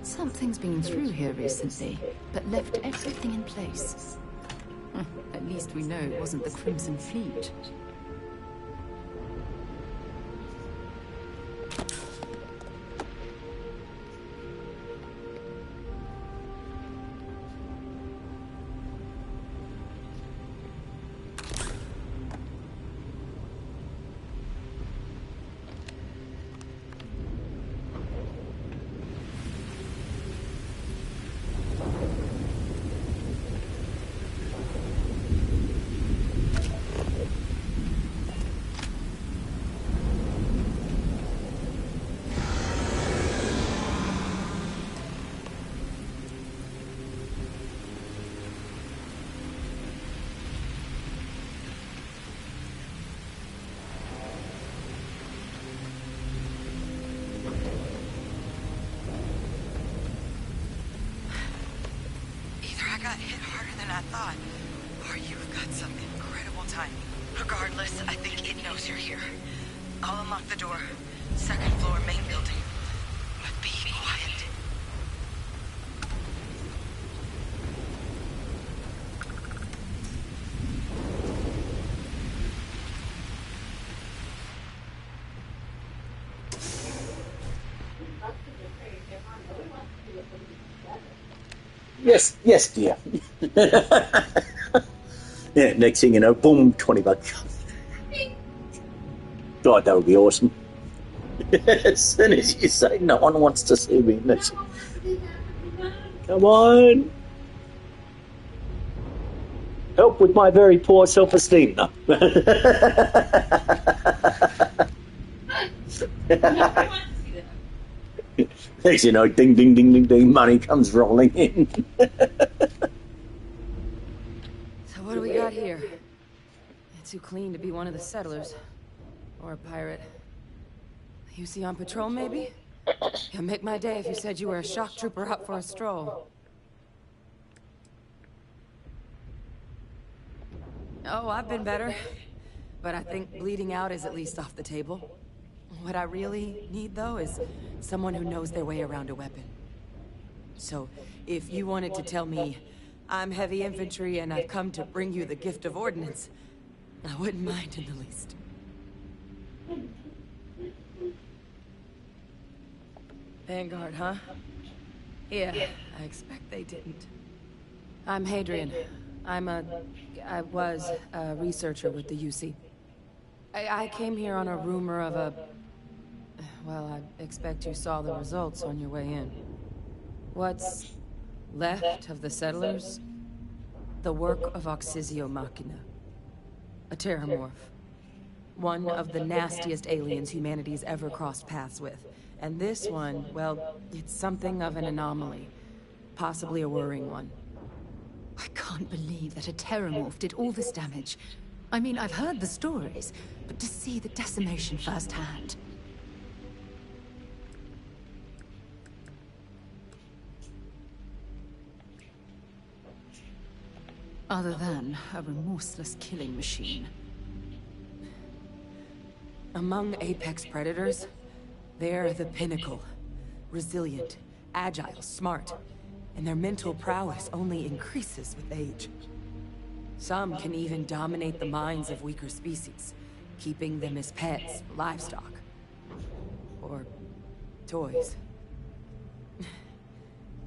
Something's been through here recently, but left everything in place. At least we know it wasn't the Crimson Fleet. got hit harder than I thought. Or you've got some incredible timing. Regardless, I think it knows you're here. I'll unlock the door. Second floor, main building. But be quiet. Yes, dear. Yeah, next thing you know, boom, $20. God, that would be awesome. As soon as you say no one wants to see me, come on. Help with my very poor self-esteem. No. As you know, ding, ding, ding, ding, ding, money comes rolling in. So what do we got here? It's too clean to be one of the settlers. Or a pirate. You see on patrol, maybe? You'll make my day if you said you were a shock trooper out for a stroll. Oh, I've been better. But I think bleeding out is at least off the table. What I really need, though, is someone who knows their way around a weapon. So, if you wanted to tell me, I'm heavy infantry and I've come to bring you the gift of ordnance, I wouldn't mind in the least. Vanguard, huh? Yeah, I expect they didn't. I'm Hadrian. I was a researcher with the UC. I came here on a rumor of a... Well, I expect you saw the results on your way in. What's left of the settlers? The work of Oxysio Machina. A Terrormorph. One of the nastiest aliens humanity's ever crossed paths with. And this one, well, it's something of an anomaly. Possibly a worrying one. I can't believe that a Terrormorph did all this damage. I mean, I've heard the stories, but to see the decimation firsthand... Other than a remorseless killing machine. Among apex predators, they're the pinnacle. Resilient, agile, smart. And their mental prowess only increases with age. Some can even dominate the minds of weaker species, keeping them as pets, livestock, or toys.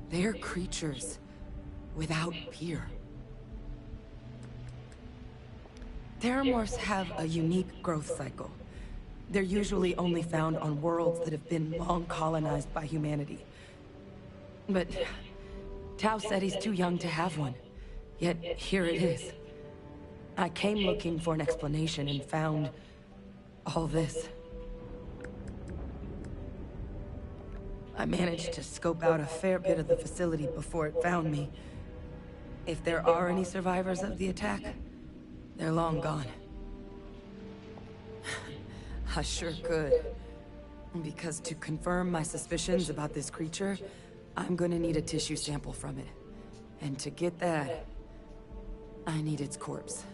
They're creatures without peer. Terrormorphs have a unique growth cycle. They're usually only found on worlds that have been long colonized by humanity. But Tao said he's too young to have one. Yet here it is. I came looking for an explanation and found all this. I managed to scope out a fair bit of the facility before it found me. If there are any survivors of the attack, they're long gone. I sure could. Because to confirm my suspicions about this creature, I'm gonna need a tissue sample from it. And to get that, I need its corpse.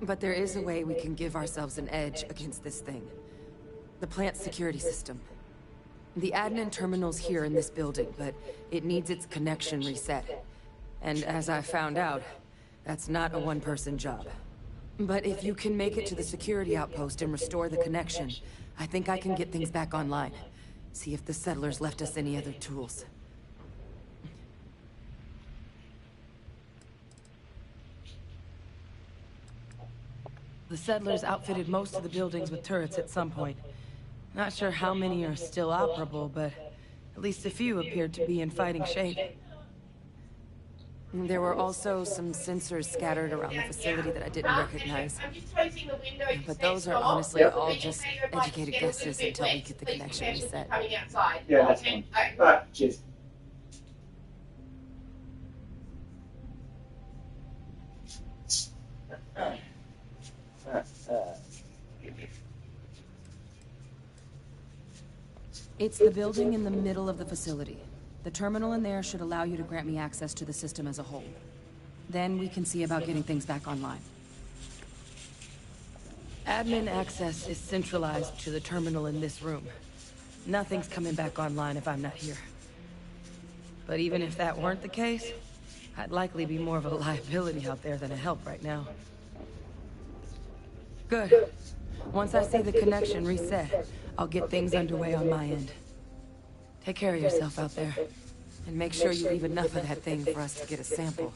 But there is a way we can give ourselves an edge against this thing. The plant's security system. The admin terminal's here in this building, but it needs its connection reset. And as I found out, that's not a one-person job. But if you can make it to the security outpost and restore the connection, I think I can get things back online. See if the settlers left us any other tools. The settlers outfitted most of the buildings with turrets at some point. Not sure how many are still operable, but at least a few appeared to be in fighting shape. There were also some sensors scattered around the facility that I didn't recognize. But those are honestly all just educated guesses until we get the connection reset. Yeah, that's fine. Alright, cheers. It's the building in the middle of the facility. The terminal in there should allow you to grant me access to the system as a whole. Then we can see about getting things back online. Admin access is centralized to the terminal in this room. Nothing's coming back online if I'm not here. But even if that weren't the case, I'd likely be more of a liability out there than a help right now. Good. Once I see the connection reset, I'll get things underway on my end. Take care of yourself out there. And make sure you leave enough of that thing for us to get a sample.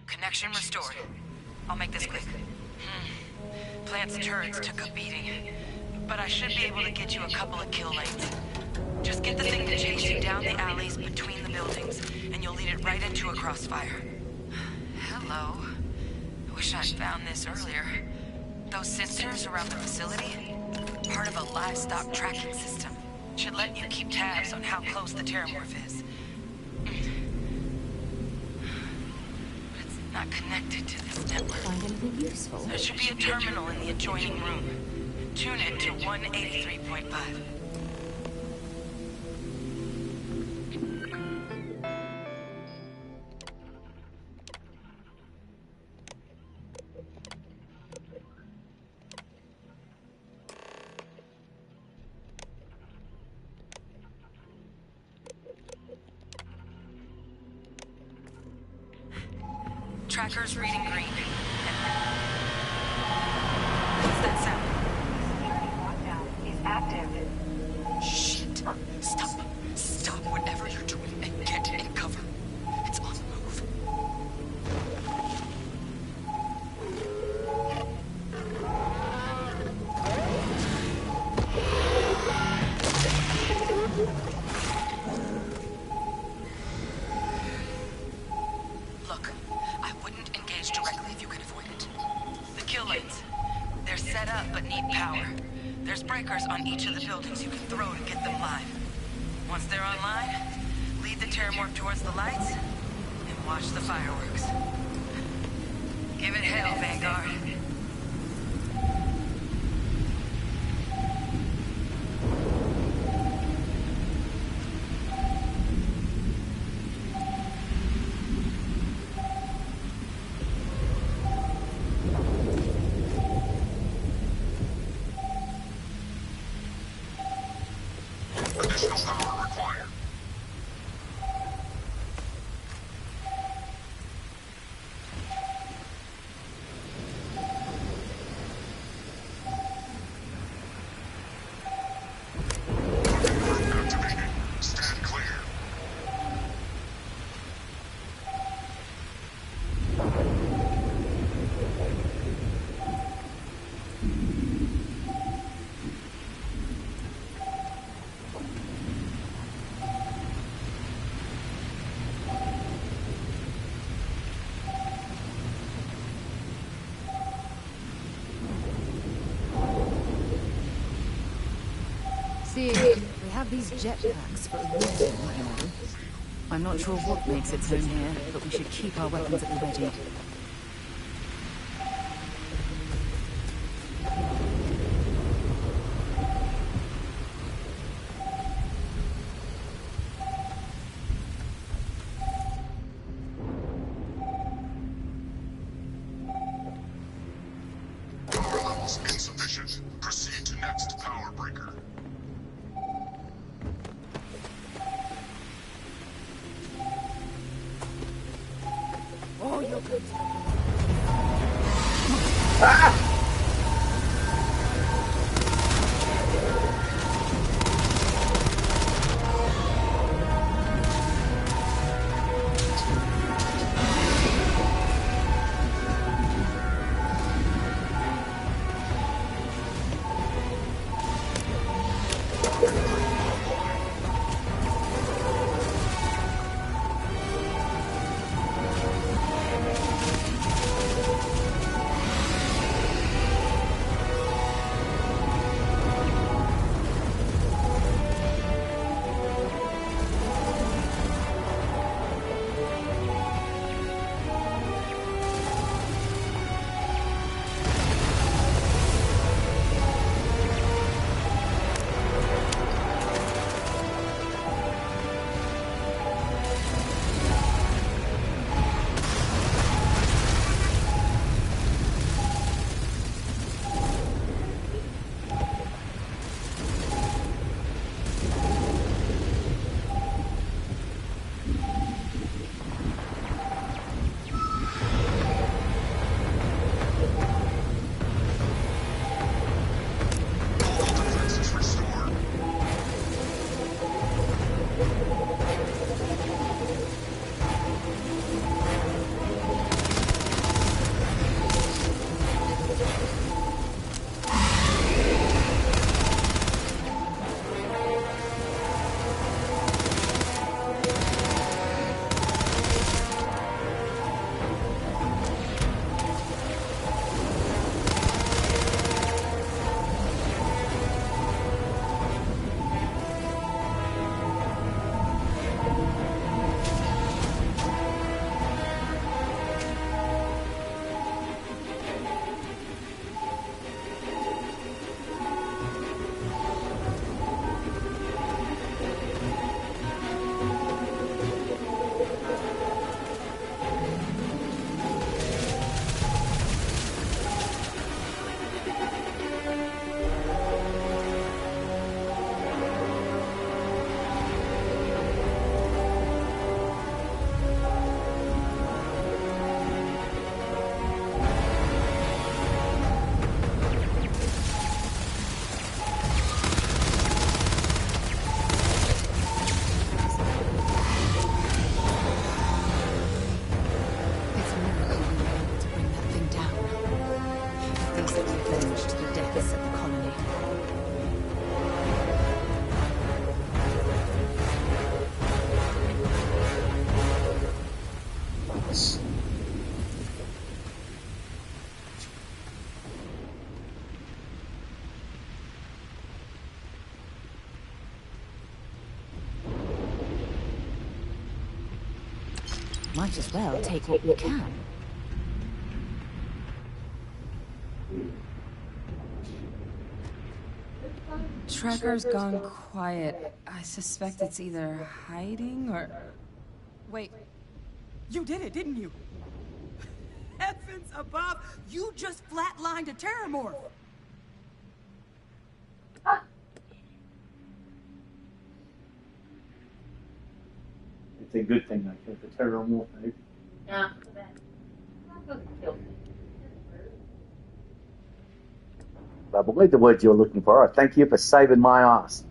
Connection restored. I'll make this quick. Plant's turrets took a beating, but I should be able to get you a couple of kill lanes. Just get the thing to chase you down the alleys between the buildings, and you'll lead it right into a crossfire. Hello. I wish I'd found this earlier. Those sensors around the facility? Part of a livestock tracking system. Should let you keep tabs on how close the Terrormorph is. Not connected to this network. Find anything useful? There should be a terminal in the adjoining room. Tune it to 183.5. Tracker's reading green. What's that sound? He's active. Shit. Stop. Stop whatever you're doing and get in cover. It's on the move. Look, I wouldn't engage directly if you can avoid it. The kill lanes. They're set up but need power. There's breakers on each of the buildings you can throw to get them live. Once they're online, lead the Terrormorph towards the lights and watch the fireworks. Give it hell, Vanguard. Additional power required. See, we have these jetpacks for a reason, you know. I'm not sure what makes its home here, but we should keep our weapons at the ready. Power levels insufficient. Proceed to next power breaker. Oh, you're good. Might as well take what we can. Tracker's gone quiet. I suspect it's either hiding or... Wait. You did it, didn't you? Heavens above! You just flatlined a Terrormorph! It's a good thing I killed the Terrormorph, maybe. Yeah, that doesn't kill me. I believe the words you're looking for. I thank you for saving my ass.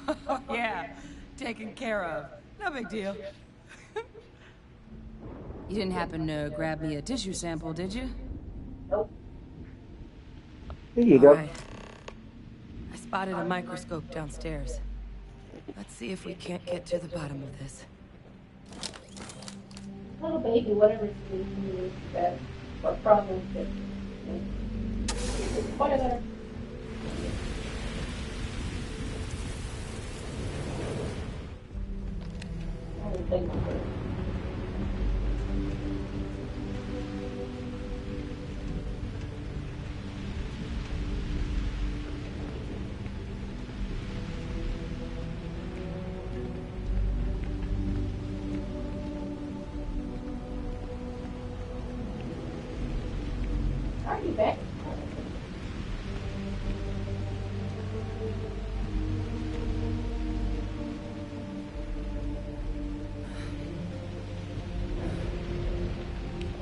Oh, yeah. Taken care of. No big deal. You didn't happen to grab me a tissue sample, did you? Nope. Here you go. Right. I spotted a microscope downstairs. Let's see if we can't get to the bottom of this. Little baby, whatever it is, that or problems that whatever. Are you back?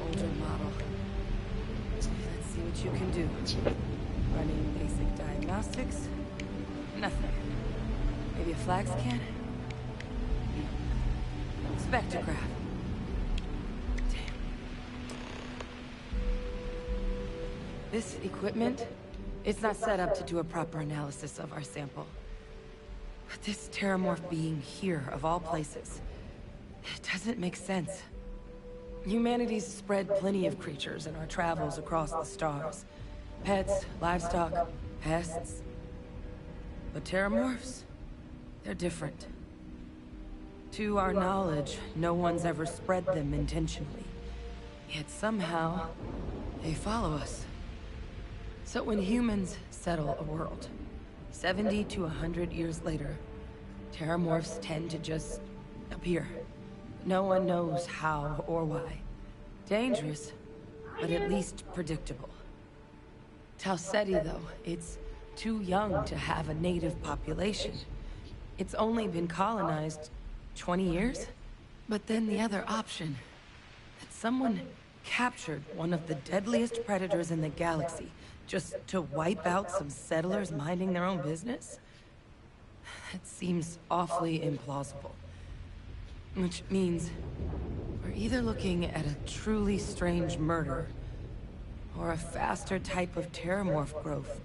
Older model. Let's see what you can do. Running basic diagnostics. Nothing. Maybe a flag scan? Spectrograph. Damn. This equipment, it's not set up to do a proper analysis of our sample. But this Terrormorph being here, of all places, it doesn't make sense. Humanity's spread plenty of creatures in our travels across the stars. Pets, livestock, pests. But Terrormorphs? They're different. To our knowledge, no one's ever spread them intentionally. Yet somehow, they follow us. So when humans settle a world, 70 to 100 years later, Terrormorphs tend to just appear. No one knows how or why. Dangerous, but at least predictable. Talseti, though, it's too young to have a native population. It's only been colonized 20 years? But then the other option, that someone captured one of the deadliest predators in the galaxy just to wipe out some settlers minding their own business? That seems awfully implausible. Which means we're either looking at a truly strange murder or a faster type of Terrormorph growth,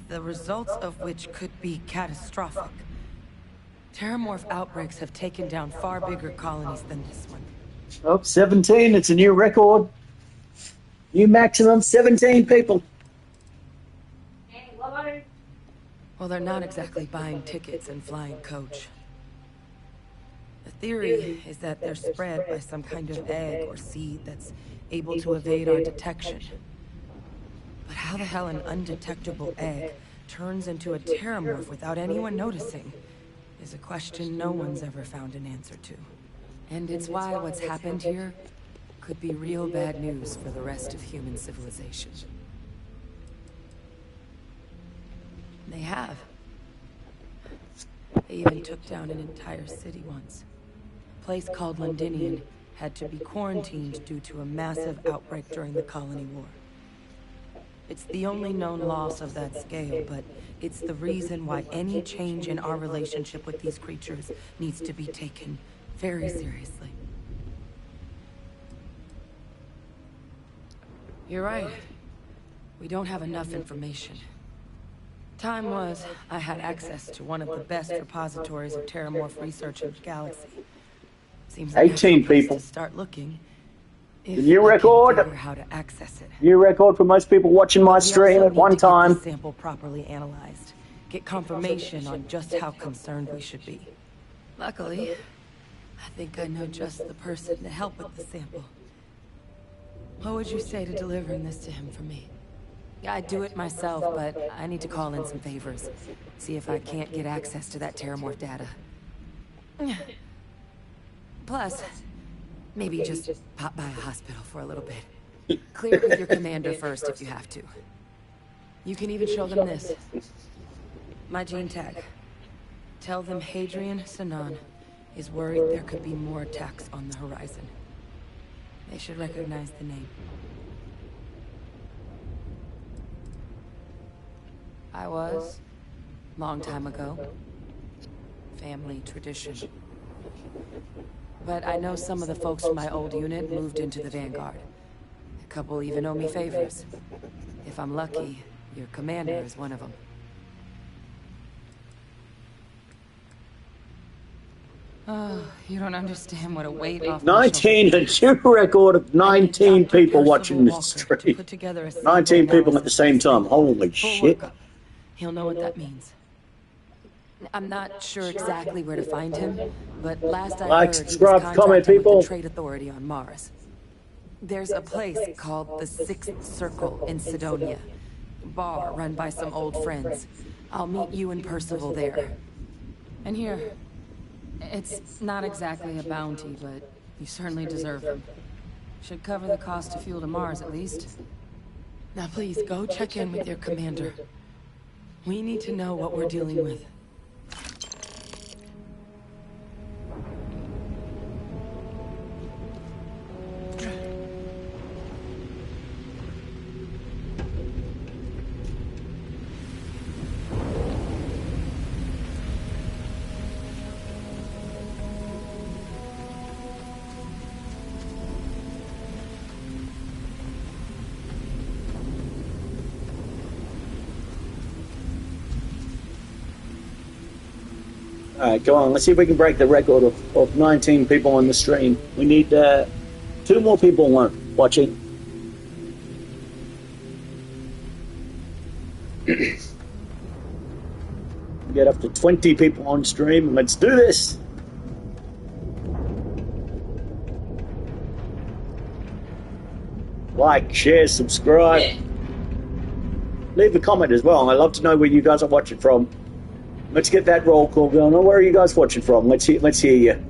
the results of which could be catastrophic. Terrormorph outbreaks have taken down far bigger colonies than this one. Oh, 17, it's a new record. New maximum, 17 people. Well, they're not exactly buying tickets and flying coach. The theory is that they're spread by some kind of egg or seed that's able to evade our detection. But how the hell an undetectable egg turns into a Terrormorph without anyone noticing is a question no one's ever found an answer to. And it's why what's happened here could be real bad news for the rest of human civilization. They have. They even took down an entire city once. A place called Londinian had to be quarantined due to a massive outbreak during the Colony War. It's the only known loss of that scale, but it's the reason why any change in our relationship with these creatures needs to be taken very seriously. You're right. We don't have enough information. Time was, I had access to one of the best repositories of Terrormorph research in the galaxy. Seems like 18 people. To start looking. The new record. How to access it. New record for most people watching my stream at one time. Get the sample properly analyzed. Get confirmation on just how concerned we should be. Luckily, I think I know just the person to help with the sample. What would you say to delivering this to him for me? I'd do it myself, but I need to call in some favors. See if I can't get access to that Terrormorph data. Plus, maybe just pop by a hospital for a little bit. Clear it with your commander first if you have to. You can even show them this. My gene tag. Tell them Hadrian Sanan is worried there could be more attacks on the horizon. They should recognize the name. I was, long time ago. Family tradition. But I know some of the folks from my old unit moved into the Vanguard. A couple even owe me favors. If I'm lucky, your commander is one of them. Oh, you don't understand what a weight off 19, a new record of 19 people watching this stream. 19 people at the same time. Holy shit. He'll know what that means. I'm not sure exactly where to find him, but last I Like, heard, he was subscribe, comment, contracting with people. the Trade Authority on Mars. There's a place called the Sixth Circle in Sidonia. Bar run by some old friends. I'll meet you and Percival there. And here, it's not exactly a bounty, but you certainly deserve them. Should cover the cost of fuel to Mars, at least. Now please, go check in with your commander. We need to know what we're dealing with. Alright, go on. Let's see if we can break the record of 19 people on the stream. We need 2 more people watching. Get up to 20 people on stream. Let's do this. Like, share, subscribe. Leave a comment as well. I'd love to know where you guys are watching from. Let's get that roll call going. Where are you guys watching from? Let's hear you.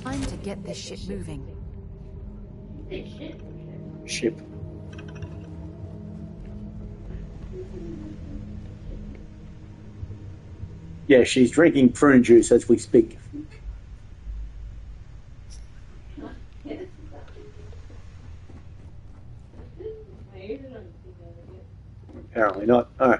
Time to get this ship moving. Ship. Yeah, she's drinking prune juice as we speak. Apparently not. All right.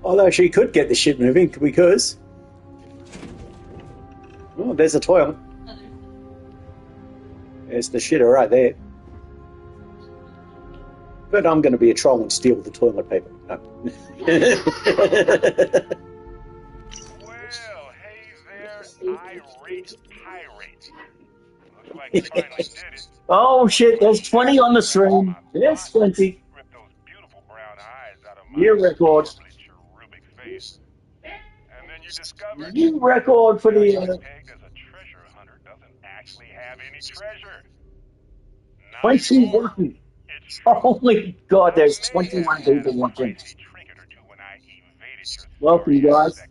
Although she could get the ship moving because Oh, there's a toilet. There's the shitter right there. But I'm going to be a troll and steal the toilet paper. No. Well, hey there, irate pirate. Looks like you finally did it. Oh shit, there's 20 on the stream. There's 20. Rip those beautiful brown eyes out of New record. cherubic face. And then you discovered New record for the... pegged as a treasure hunter doesn't actually have any treasure. 21. Holy God, there's 21 people watching. Welcome, guys.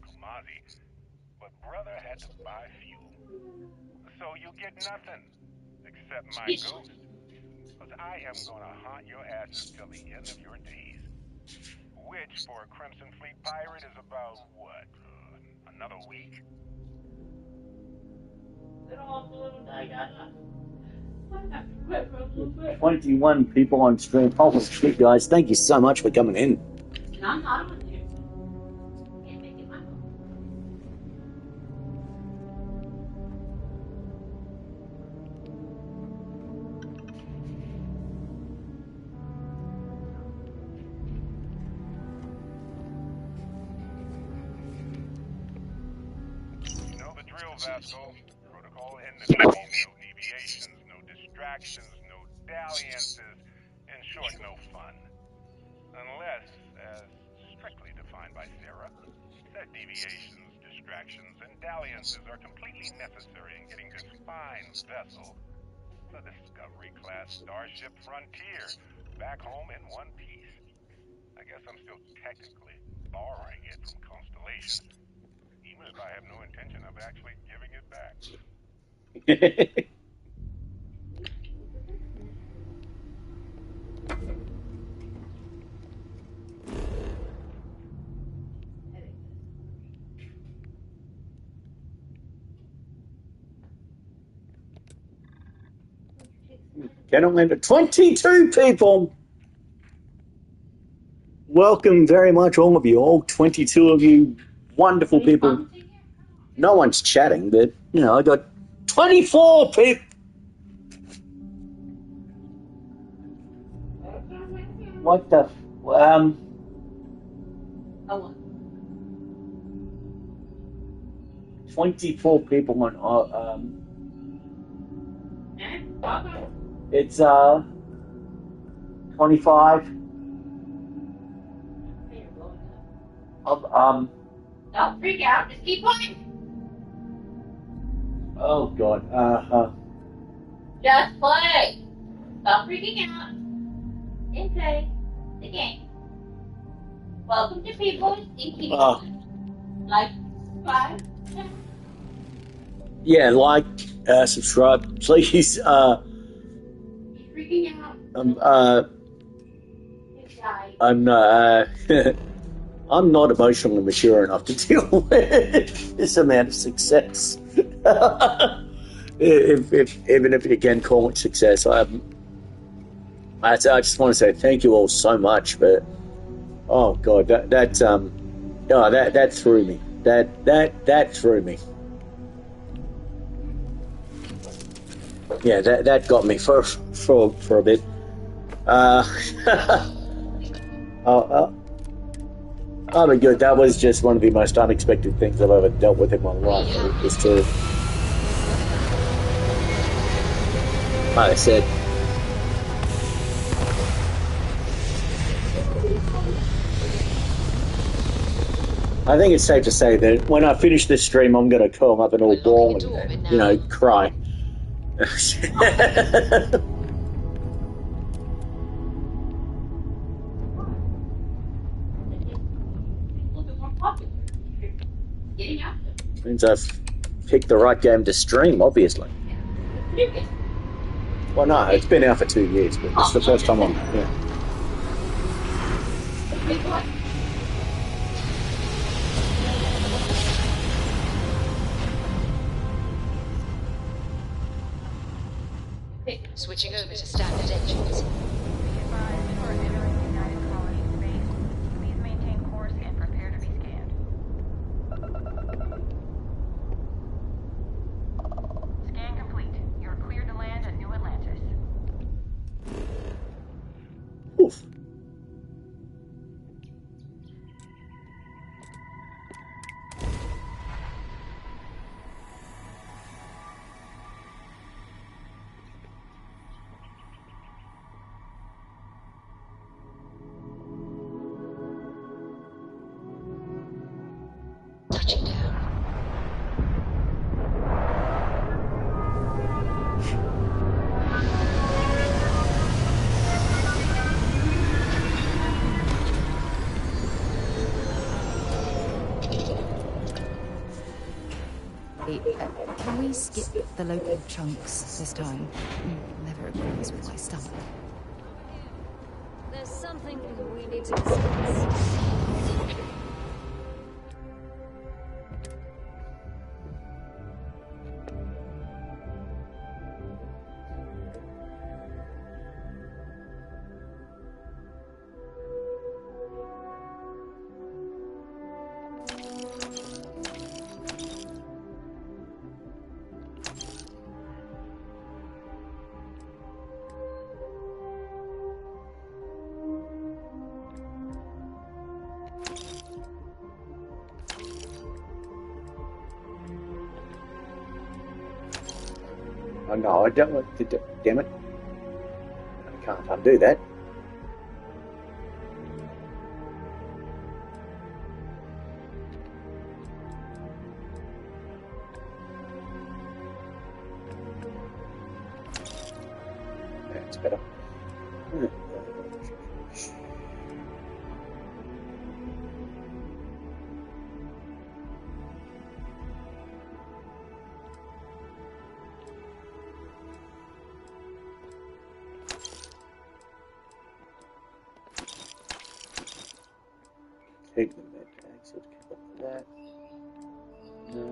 But brother had to buy fuel. So you get nothing except my ghost. Because I am going to haunt your asses till the end of your days. Which, for a Crimson Fleet pirate, is about, what, another week? 21 people on stream. Holy shit, guys. Thank you so much for coming in. I'm not on there. Can't make it my own. You know the drill, Vasco. Protocol enmity, no deviations, no distractions, no dalliances, in short, no fun. Unless, as strictly defined by Sarah, that deviations, distractions, and dalliances are completely necessary in getting this fine vessel, the Discovery-class Starship Frontier, back home in one piece. I guess I'm still technically borrowing it from Constellation, even if I have no intention of actually giving it back. Get on into 22 people. Welcome very much, all of you, all 22 of you wonderful people. No one's chatting, but, you know, I got 24 people. What the... 24 people on... It's 25. Don't freak out, just keep playing. Oh God. Just play. Stop freaking out. And play the game. Welcome to people and keep like 5, 10. Yeah, like, subscribe, please. Freaking out. I'm not emotionally mature enough to deal with this amount of success. Even if you can call it success, I just want to say thank you all so much. But oh God, that threw me. That threw me. Yeah, that got me for a bit. I mean, good. That was just one of the most unexpected things I've ever dealt with in my life. It was true. Like I said, I think it's safe to say that when I finish this stream, I'm going to curl up in all ball and, you know, cry. Means I've picked the right game to stream, obviously. Well, no, it's been out for 2 years, but it's the first time I'm... Yeah. Switching over to standard engines. Be advised for entering United Colonies base. Please maintain course and prepare to be scanned. Oof. Touching down. Can we skip the local chunks this time? Never agrees with my stomach. There's something we need to discuss. Oh no, I don't want to. Damn it! I can't undo that. That's better. Take the med tags, let's keep up with that. No,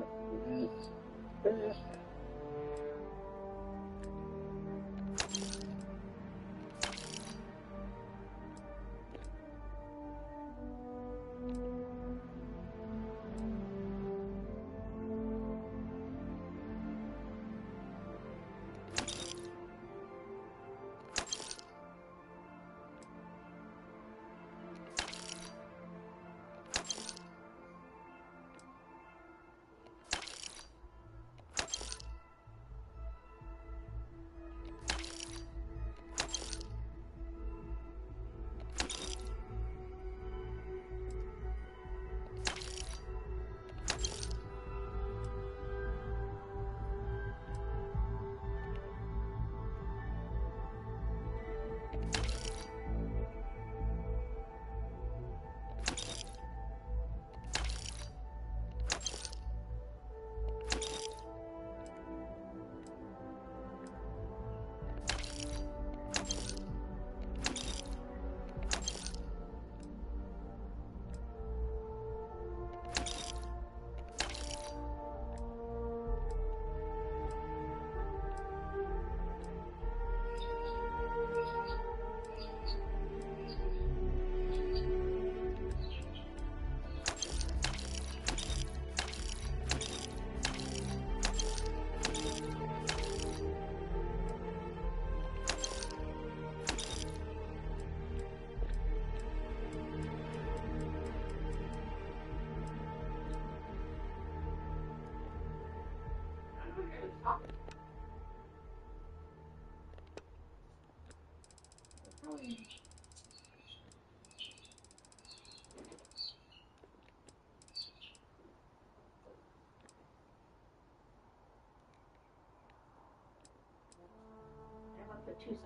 I want to put two songs.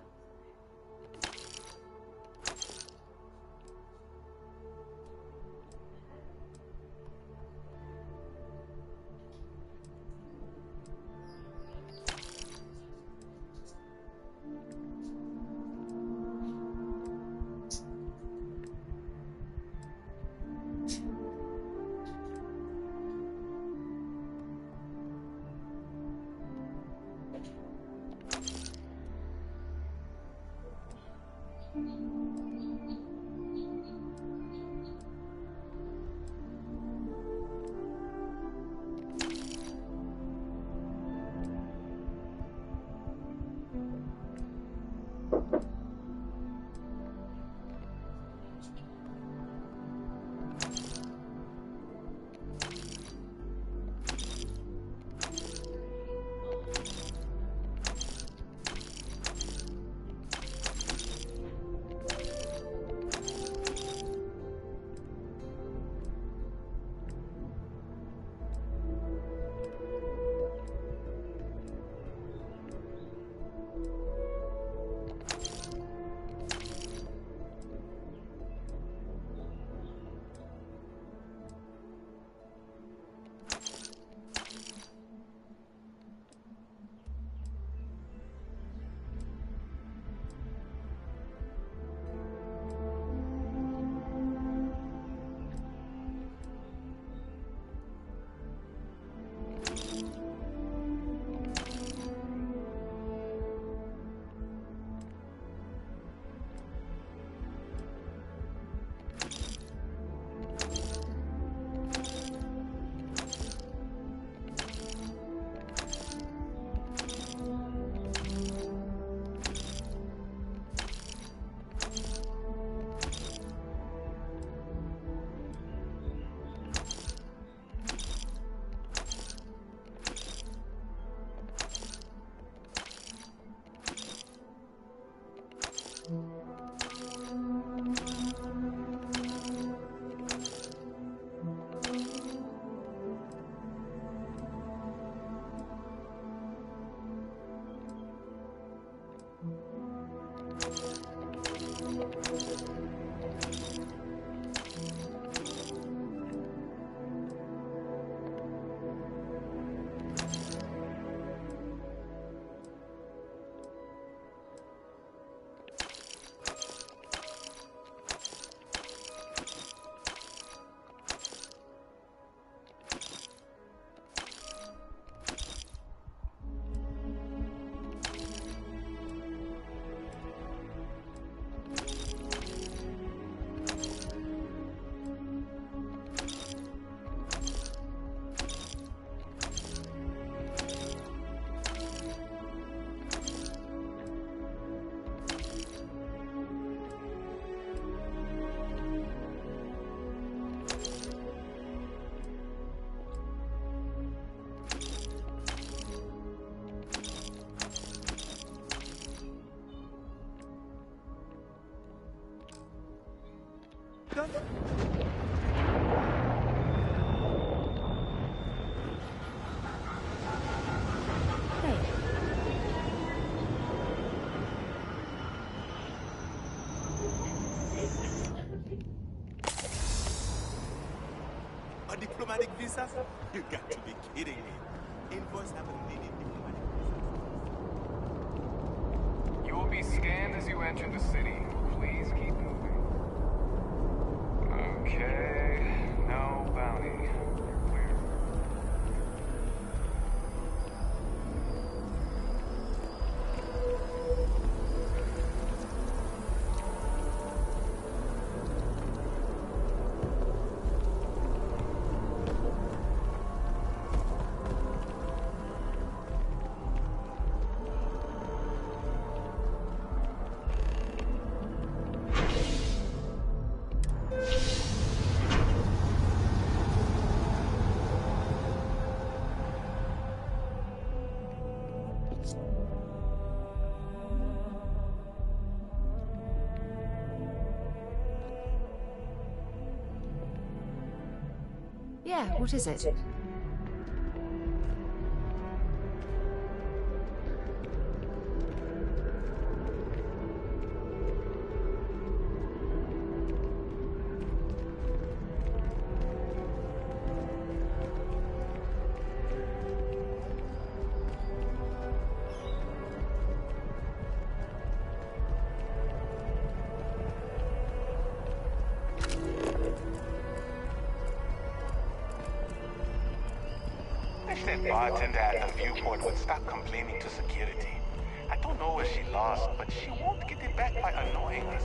Done. A diplomatic visa? You got to be kidding me. Invoice haven't needed diplomatic visas. You will be scanned as you enter the city. Please keep moving. Okay, no bounty. You're clear. Yeah, what is it? That bartender at the viewport would stop complaining to security. I don't know where she lost, but she won't get it back by annoying us.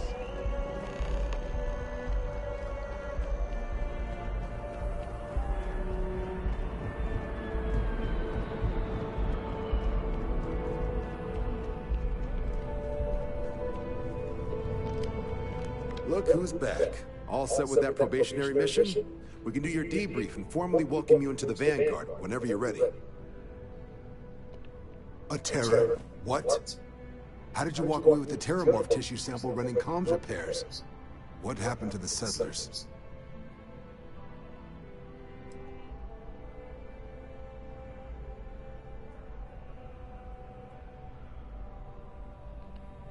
Look who's back. All set with that probationary mission? We can do your debrief and formally welcome you into the Vanguard whenever you're ready. A terror? What? How did you walk away with the Terrormorph tissue sample running comms repairs? What happened to the settlers?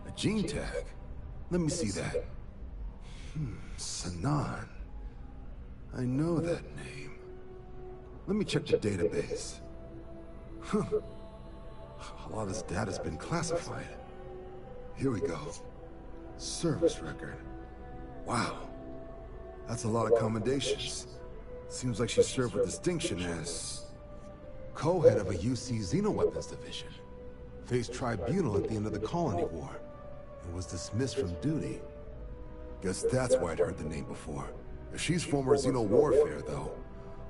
A gene tag? Let me see that. Sanan. I know that name. Let me check the database. Huh. A lot of this data's been classified. Here we go. Service record. Wow. That's a lot of commendations. Seems like she served with distinction as co-head of a UC Xenoweapons division. Faced tribunal at the end of the Colony War and was dismissed from duty. Guess that's why I'd heard the name before. If she's former Xeno warfare, though,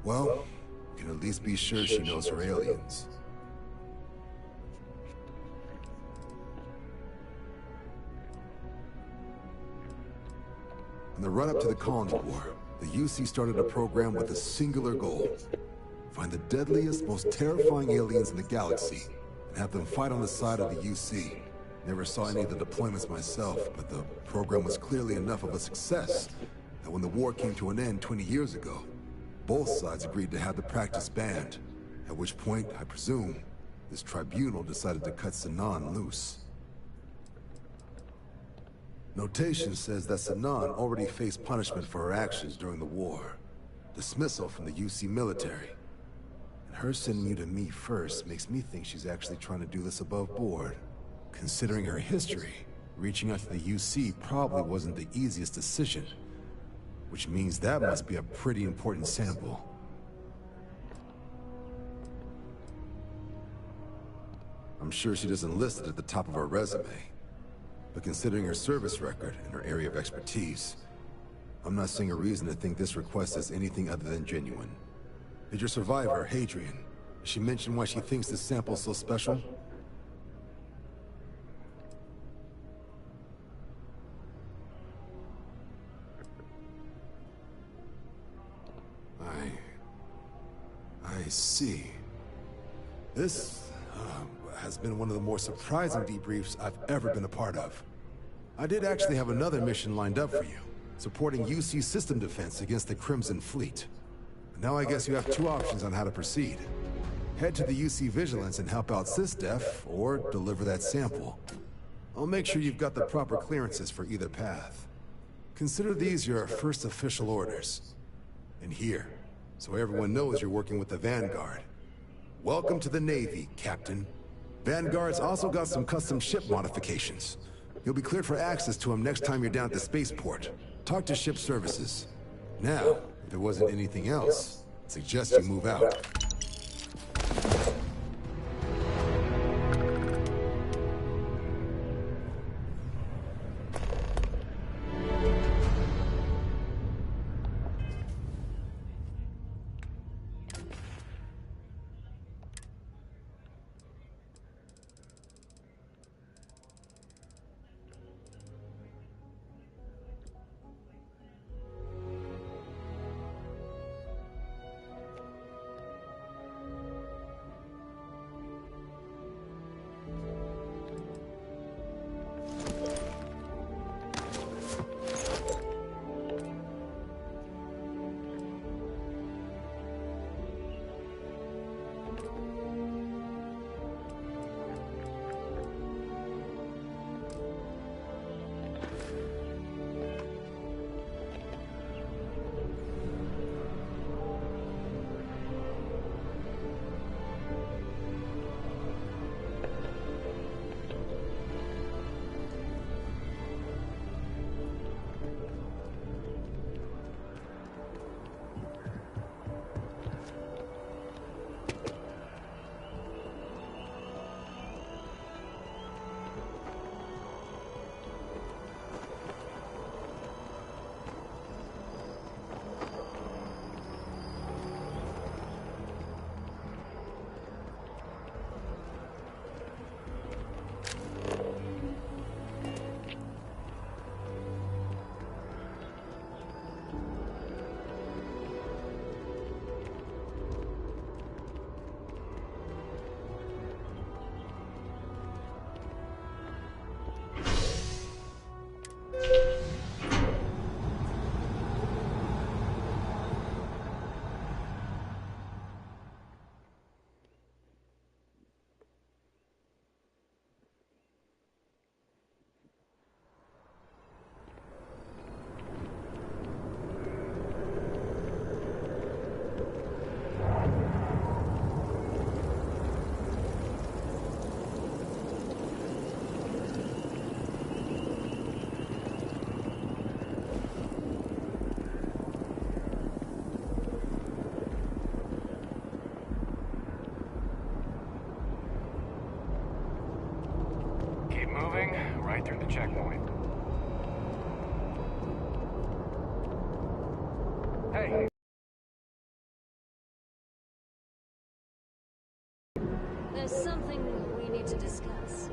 well, we can at least be sure she knows her aliens. In the run-up to the Colony War, the UC started a program with a singular goal. Find the deadliest, most terrifying aliens in the galaxy, and have them fight on the side of the UC. Never saw any of the deployments myself, but the program was clearly enough of a success that when the war came to an end 20 years ago, both sides agreed to have the practice banned, at which point, I presume, this tribunal decided to cut Sanan loose. Notation says that Sanan already faced punishment for her actions during the war. Dismissal from the UC military. And her sending you to me first makes me think she's actually trying to do this above board. Considering her history, reaching out to the UC probably wasn't the easiest decision. Which means that must be a pretty important sample. I'm sure she doesn't list it at the top of her resume. But considering her service record and her area of expertise, I'm not seeing a reason to think this request is anything other than genuine. Did your survivor, Hadrian, did she mention why she thinks this sample's so special? I see. This has been one of the more surprising debriefs I've ever been a part of. I did actually have another mission lined up for you, supporting UC system defense against the Crimson Fleet. Now I guess you have two options on how to proceed. Head to the UC Vigilance and help out SysDef, or deliver that sample. I'll make sure you've got the proper clearances for either path. Consider these your first official orders. And here, so everyone knows you're working with the Vanguard. Welcome to the Navy, Captain. Vanguard's also got some custom ship modifications. You'll be cleared for access to them next time you're down at the spaceport. Talk to ship services. Now, if there wasn't anything else, I'd suggest you move out. Right through the checkpoint. Hey. There's something we need to discuss.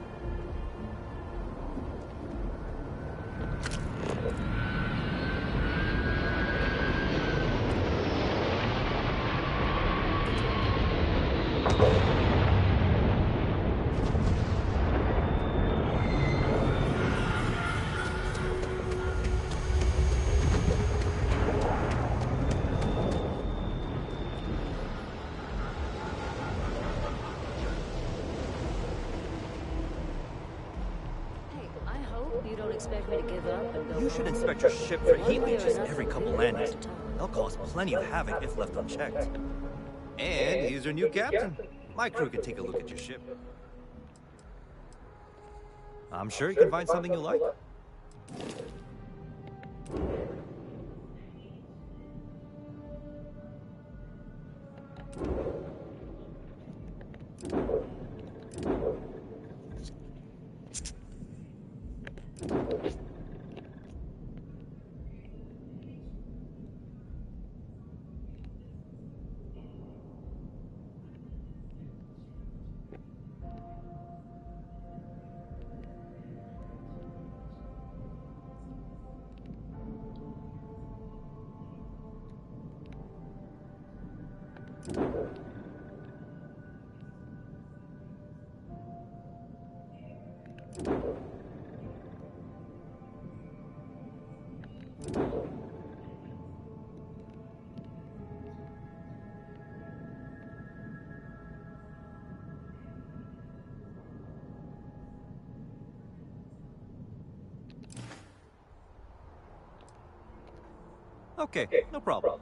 You don't expect me to give up and go. You should inspect your ship for heat leeches every couple landings. They'll cause plenty of havoc if left unchecked. And he's your new captain. My crew can take a look at your ship. I'm sure you can find something you like. Okay, no problem.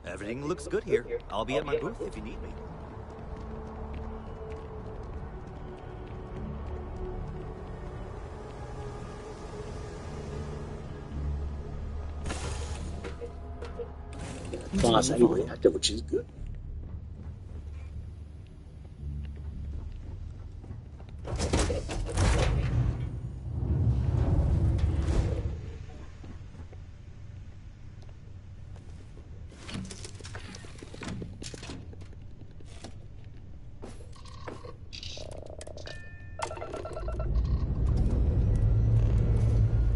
Everything looks good here. I'll be at my booth if you need me. Class A reactor, which is good.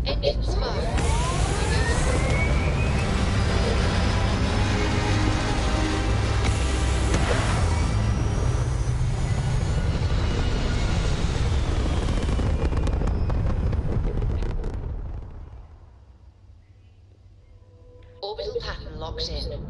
Engines fire. Orbital pattern locked in.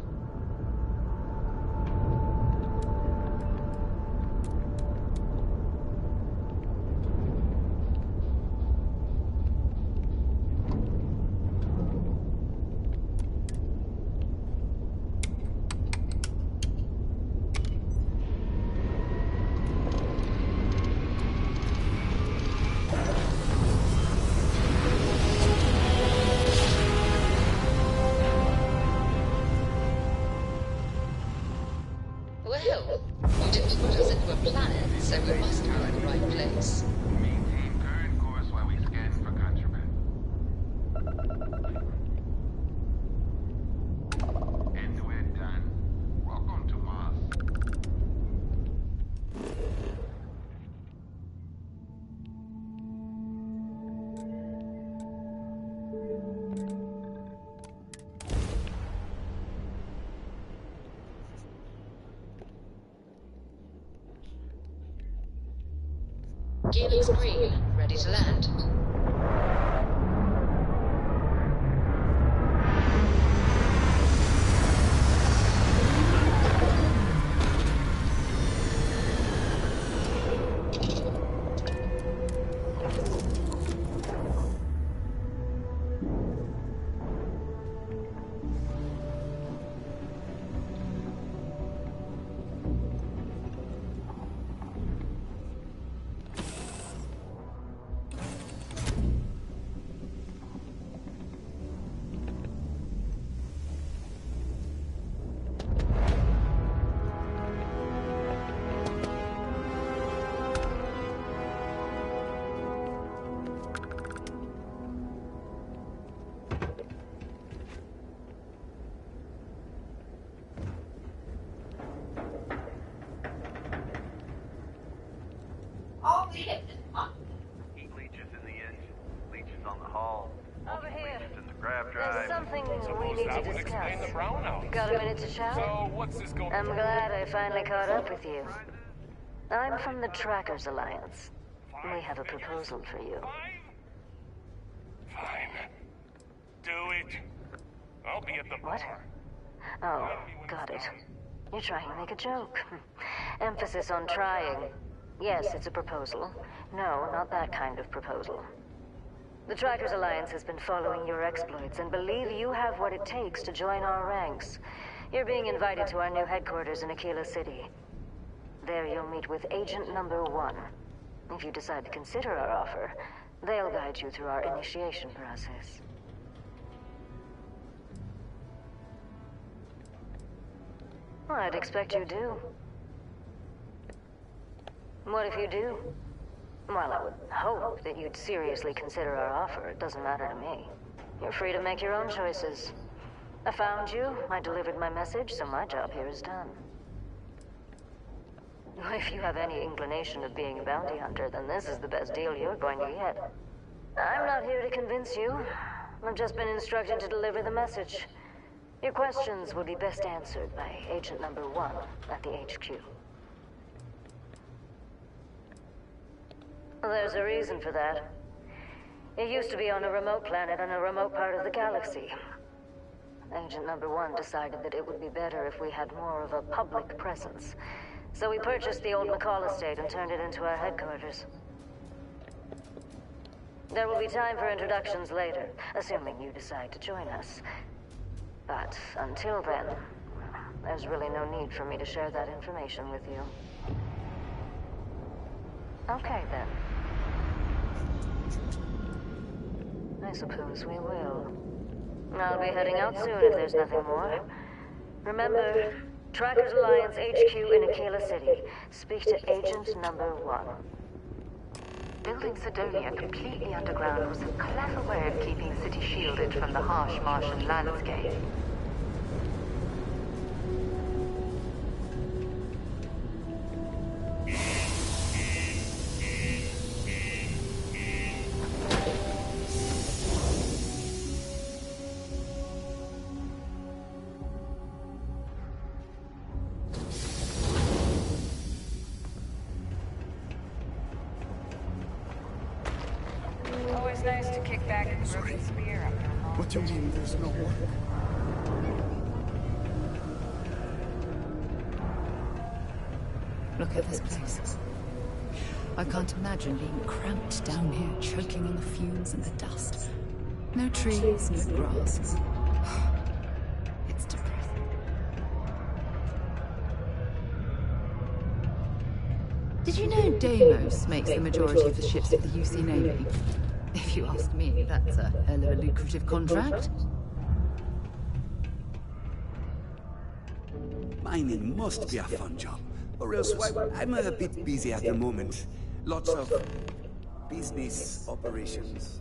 Well, you didn't put us into a planet, so we must be in the right place. Maintain current course while we scan for contraband. And we're done. Welcome to Mars. Gear looks green, ready to land. Heat leeches in the engine, leeches on the hull, Over here. leeches in the grav There's drive. something Suppose we need that to would explain the discuss. brownouts. Got a minute to chat? So, what's this going I'm glad I finally caught up with you. I'm from the Trackers Alliance. We have a proposal for you. Fine. Do it. I'll be at the What? Oh, got it. You're trying to make a joke. Emphasis on trying. Yes, it's a proposal. No, not that kind of proposal. The Trackers Alliance has been following your exploits and believe you have what it takes to join our ranks. You're being invited to our new headquarters in Aquila City. There you'll meet with Agent Number 1. If you decide to consider our offer, they'll guide you through our initiation process. Well, I'd expect you do. What if you do? Well, I would hope that you'd seriously consider our offer. It doesn't matter to me. You're free to make your own choices. I found you, I delivered my message, so my job here is done. If you have any inclination of being a bounty hunter, then this is the best deal you're going to get. I'm not here to convince you. I've just been instructed to deliver the message. Your questions will be best answered by Agent Number 1 at the HQ. Well, there's a reason for that. It used to be on a remote planet in a remote part of the galaxy. Agent Number 1 decided that it would be better if we had more of a public presence. So we purchased the old McCall estate and turned it into our headquarters. There will be time for introductions later, assuming you decide to join us. But until then, there's really no need for me to share that information with you. Okay, then. I suppose we will. I'll be heading out soon if there's nothing more. Remember, Trackers Alliance HQ in Aquila City. Speak to Agent Number 1. Building Sidonia completely underground was a clever way of keeping the city shielded from the harsh Martian landscape. Always nice to kick back and throw the spear after a long What do you mean there's no more? Look at this place. I can't imagine being cramped down here, choking on the fumes and the dust. No trees, no grass. It's depressing. Did you know Deimos makes the majority of the ships of the UC Navy? If you ask me, that's a hell of a lucrative contract. Mining must be a fun job, or else I'm a bit busy at the moment. Lots of business operations.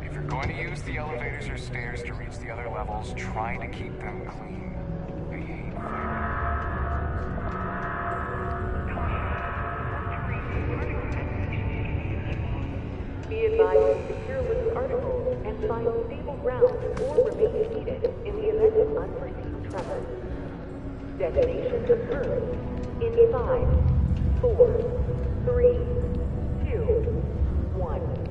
If you're going to use the elevators or stairs to reach the other levels, try to keep them clean. Behave. Be advised to secure with articles and find stable ground or remain seated in the event of unforeseen tremors. Detonation confirmed in 5, 4, 3, 2, 1.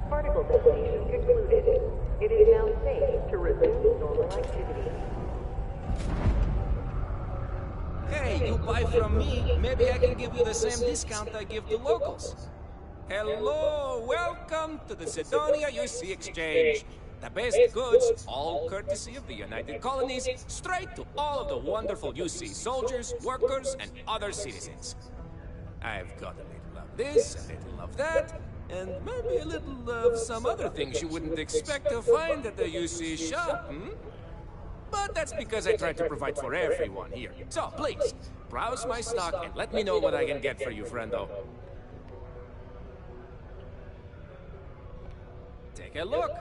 Particle detonation concluded. It is now safe to resume normal activity. Hey, you buy from me, maybe I can give you the same discount I give to locals. Hello, welcome to the Sidonia UC Exchange. The best goods, all courtesy of the United Colonies, straight to all of the wonderful UC soldiers, workers, and other citizens. I've got a little of this, a little of that, and maybe a little of some other things you wouldn't expect to find at the UC shop, But that's because I try to provide for everyone here. So, please, browse my stock and let me know what I can get for you, friendo. Take a look.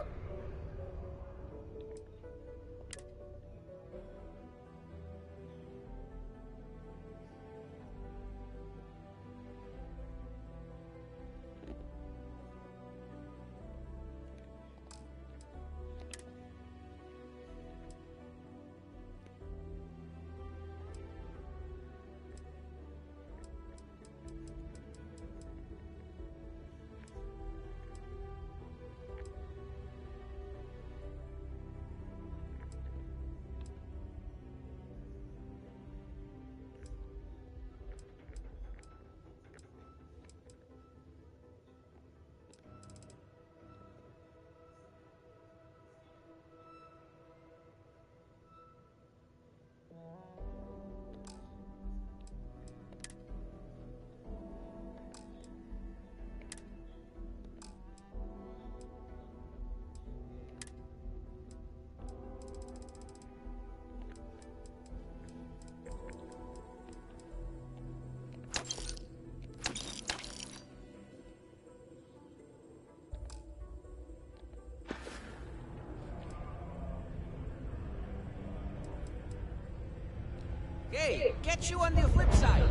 Hey, catch you on the flip side.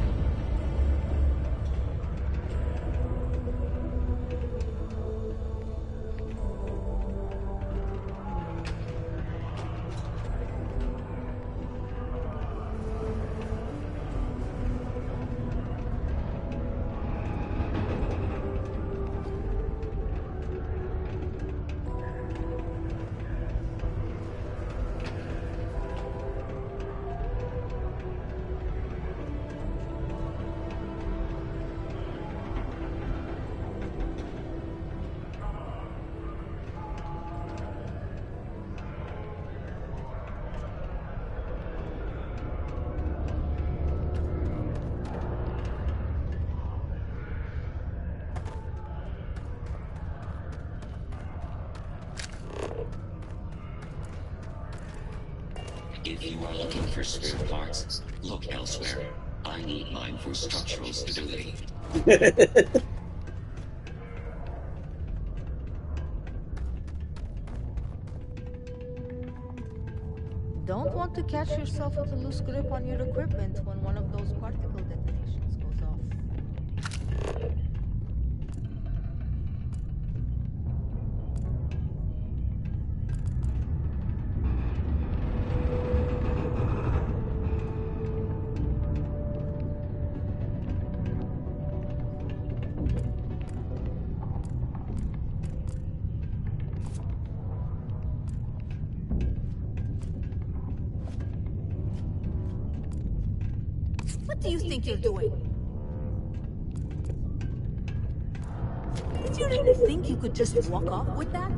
If you are looking for spare parts, look elsewhere. I need mine for structural stability. Don't want to catch yourself with a loose grip on your equipment when one of those particle detonations goes off. What do you think you're doing? Did you really think you could just walk off with that?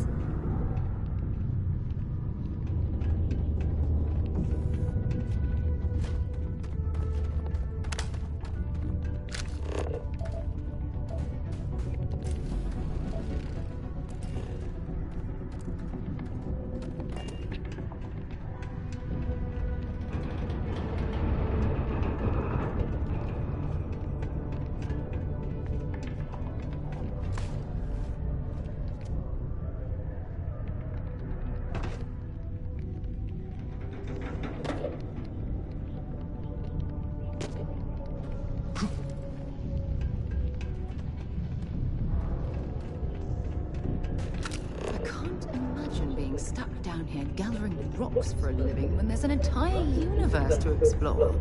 Stuck down here gathering rocks for a living when there's an entire universe to explore.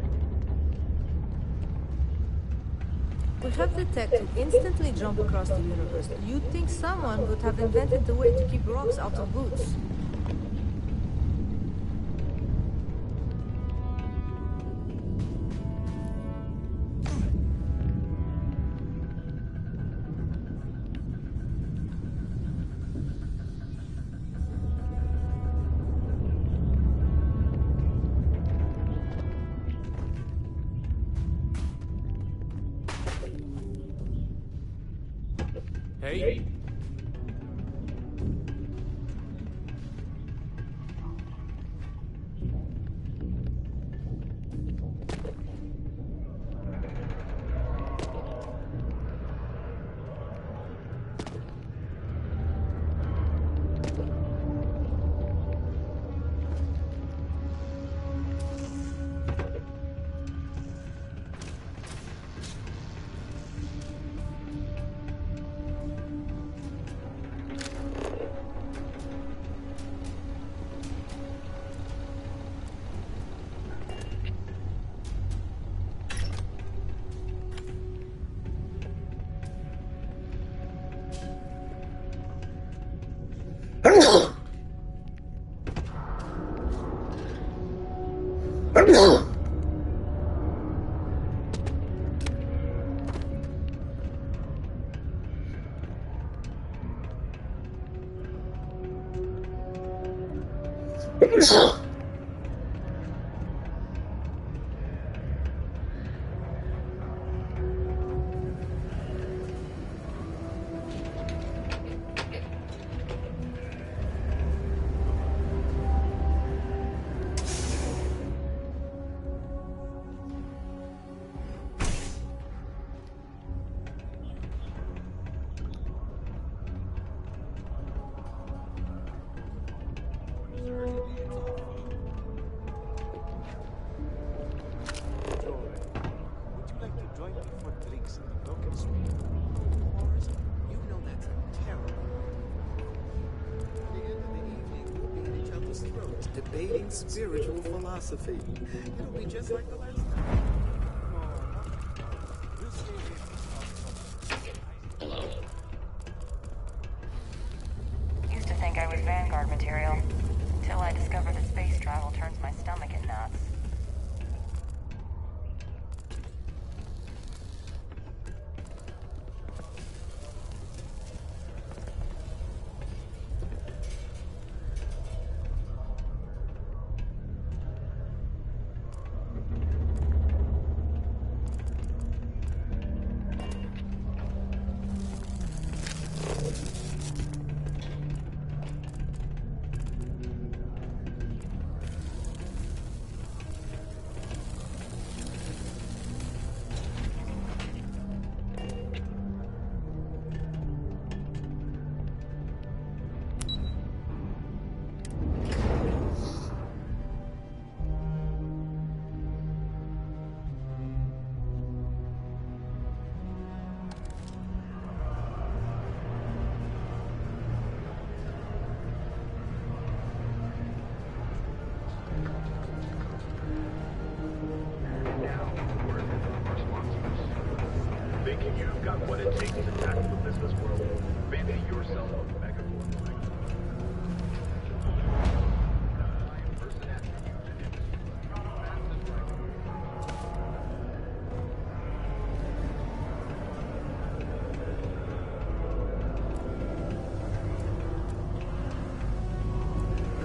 We have the tech to instantly jump across the universe. You'd think someone would have invented the way to keep rocks out of boots. Hey. Debating spiritual philosophy. It'll be just like the last time. Hello. Used to think I was Vanguard material, until I discovered that space travel turns my stomach in knots. Thinking you've got what it takes to tackle the business world? Fancy yourself a megaforce.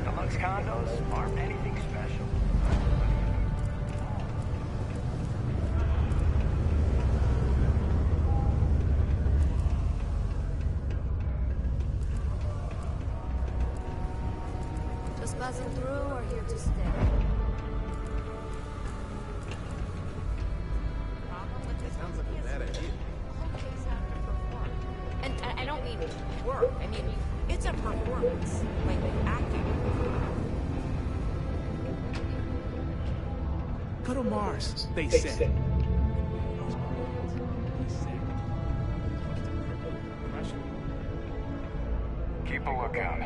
Deluxe condos aren't anything special. Just passing through or here to stay? Sounds like a bad idea. And I don't mean work. I mean, it's a performance. Like acting. Go to Mars, they said. Keep a lookout.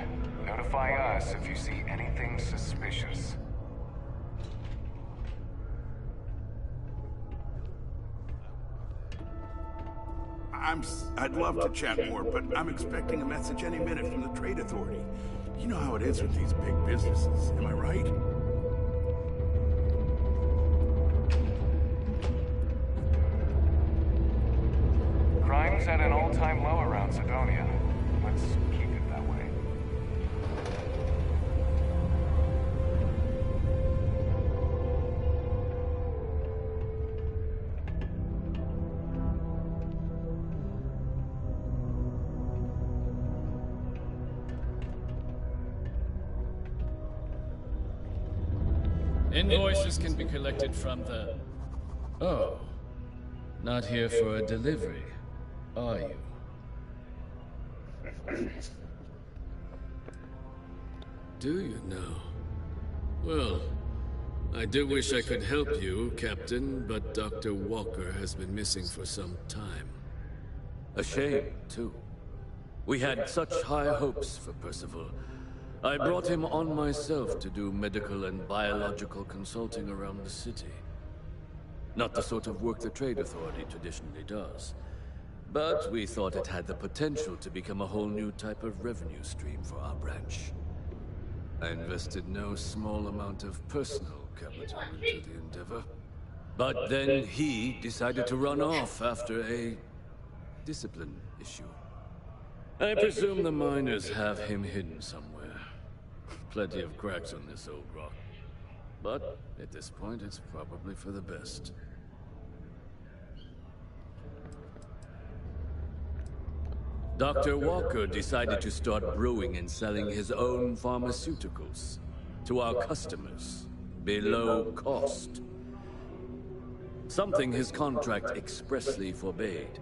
Notify us if you see anything suspicious. I'd love to chat more, but I'm expecting a message any minute from the Trade Authority. You know how it is with these big businesses, am I right? Crime's at an all-time low around Sidonia. Let's keep it that way. Invoices can be collected from the... Oh. Not here for a delivery, are you? Do you know? Well, I do wish I could help you, Captain, but Dr. Walker has been missing for some time. A shame, too. We had such high hopes for Percival. I brought him on myself to do medical and biological consulting around the city. Not the sort of work the Trade Authority traditionally does. But we thought it had the potential to become a whole new type of revenue stream for our branch. I invested no small amount of personal capital into the endeavor. But then he decided to run off after a discipline issue. I presume the miners have him hidden somewhere. Plenty of cracks on this old rock. But at this point, it's probably for the best. Dr. Walker decided to start brewing and selling his own pharmaceuticals to our customers below cost. Something his contract expressly forbade.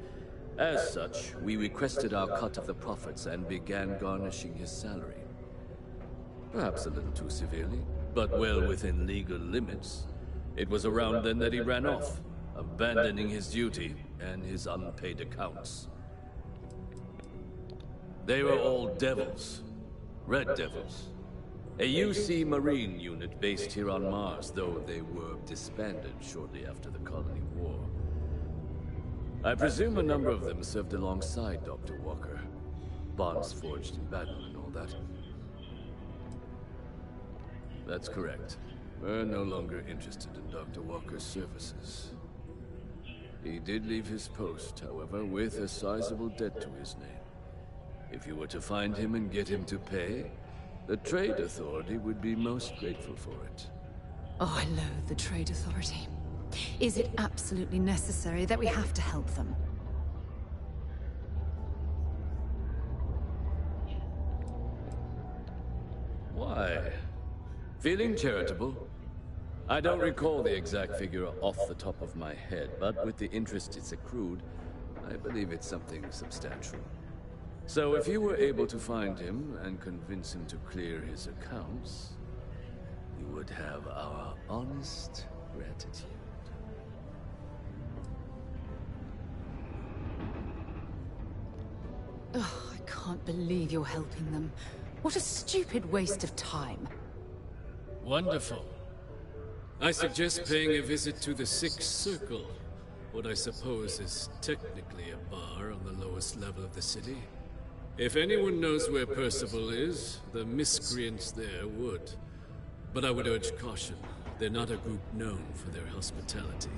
As such, we requested our cut of the profits and began garnishing his salary. Perhaps a little too severely, but well within legal limits. It was around then that he ran off, abandoning his duty and his unpaid accounts. They were all devils. Red Devils. A UC Marine unit based here on Mars, though they were disbanded shortly after the Colony War. I presume a number of them served alongside Dr. Walker. Bonds forged in battle and all that. That's correct. We're no longer interested in Dr. Walker's services. He did leave his post, however, with a sizable debt to his name. If you were to find him and get him to pay, the Trade Authority would be most grateful for it. Oh, I loathe the Trade Authority. Is it absolutely necessary that we have to help them? Why? Feeling charitable? I don't recall the exact figure off the top of my head, but with the interest it's accrued, I believe it's something substantial. So if you were able to find him and convince him to clear his accounts, you would have our honest gratitude. Oh, I can't believe you're helping them. What a stupid waste of time. Wonderful. I suggest paying a visit to the Sixth Circle, what I suppose is technically a bar on the lowest level of the city. If anyone knows where Percival is, the miscreants there would. But I would urge caution. They're not a group known for their hospitality.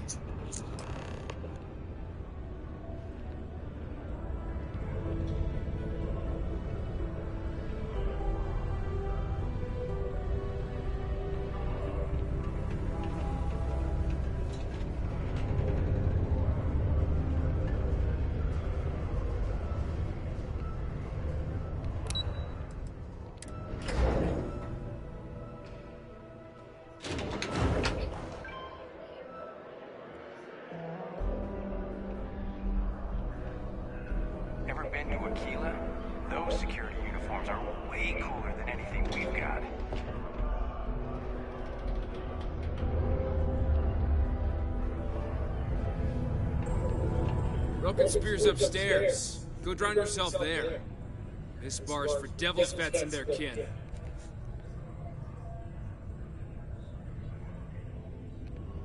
Broken Spear's upstairs. Go drown yourself there. This bar's for devil's vets and their kin.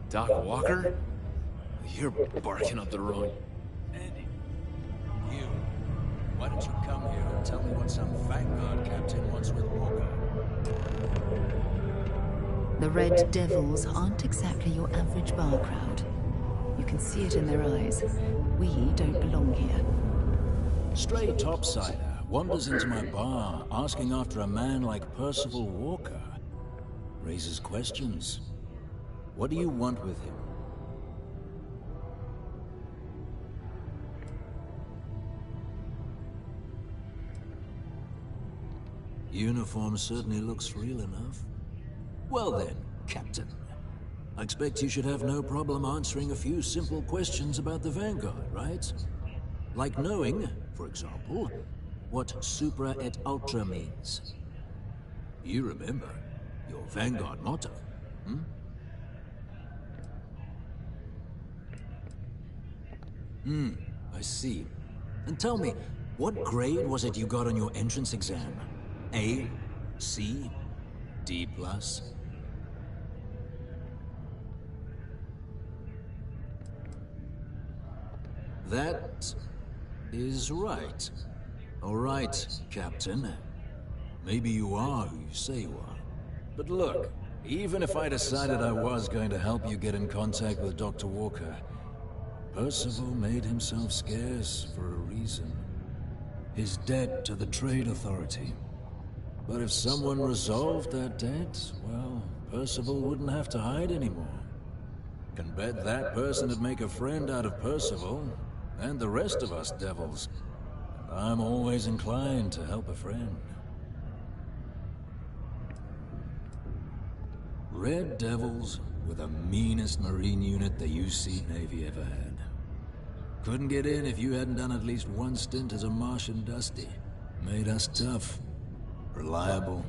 Doc Walker? You're barking up the wrong... Andy, you. Why don't you come here and tell me what some Vanguard captain wants with Walker? The Red Devils aren't exactly your average bar crowd. You can see it in their eyes. We don't belong here. Stray topsider wanders into my bar asking after a man like Percival Walker. Raises questions. What do you want with him? Uniform certainly looks real enough. Well then, Captain, I expect you should have no problem answering a few simple questions about the Vanguard, right? Like knowing, for example, what supra et ultra means. You remember your Vanguard motto, hmm? I see. And tell me, what grade was it you got on your entrance exam? A? C? D+? That is right. All right, Captain. Maybe you are who you say you are. But look, even if I decided I was going to help you get in contact with Dr. Walker, Percival made himself scarce for a reason. His debt to the Trade Authority. But if someone resolved that debt, well, Percival wouldn't have to hide anymore. Can bet that person would make a friend out of Percival, and the rest of us devils. And I'm always inclined to help a friend. Red Devils were the meanest Marine unit the UC Navy ever had. Couldn't get in if you hadn't done at least one stint as a Martian Dusty. Made us tough. Reliable.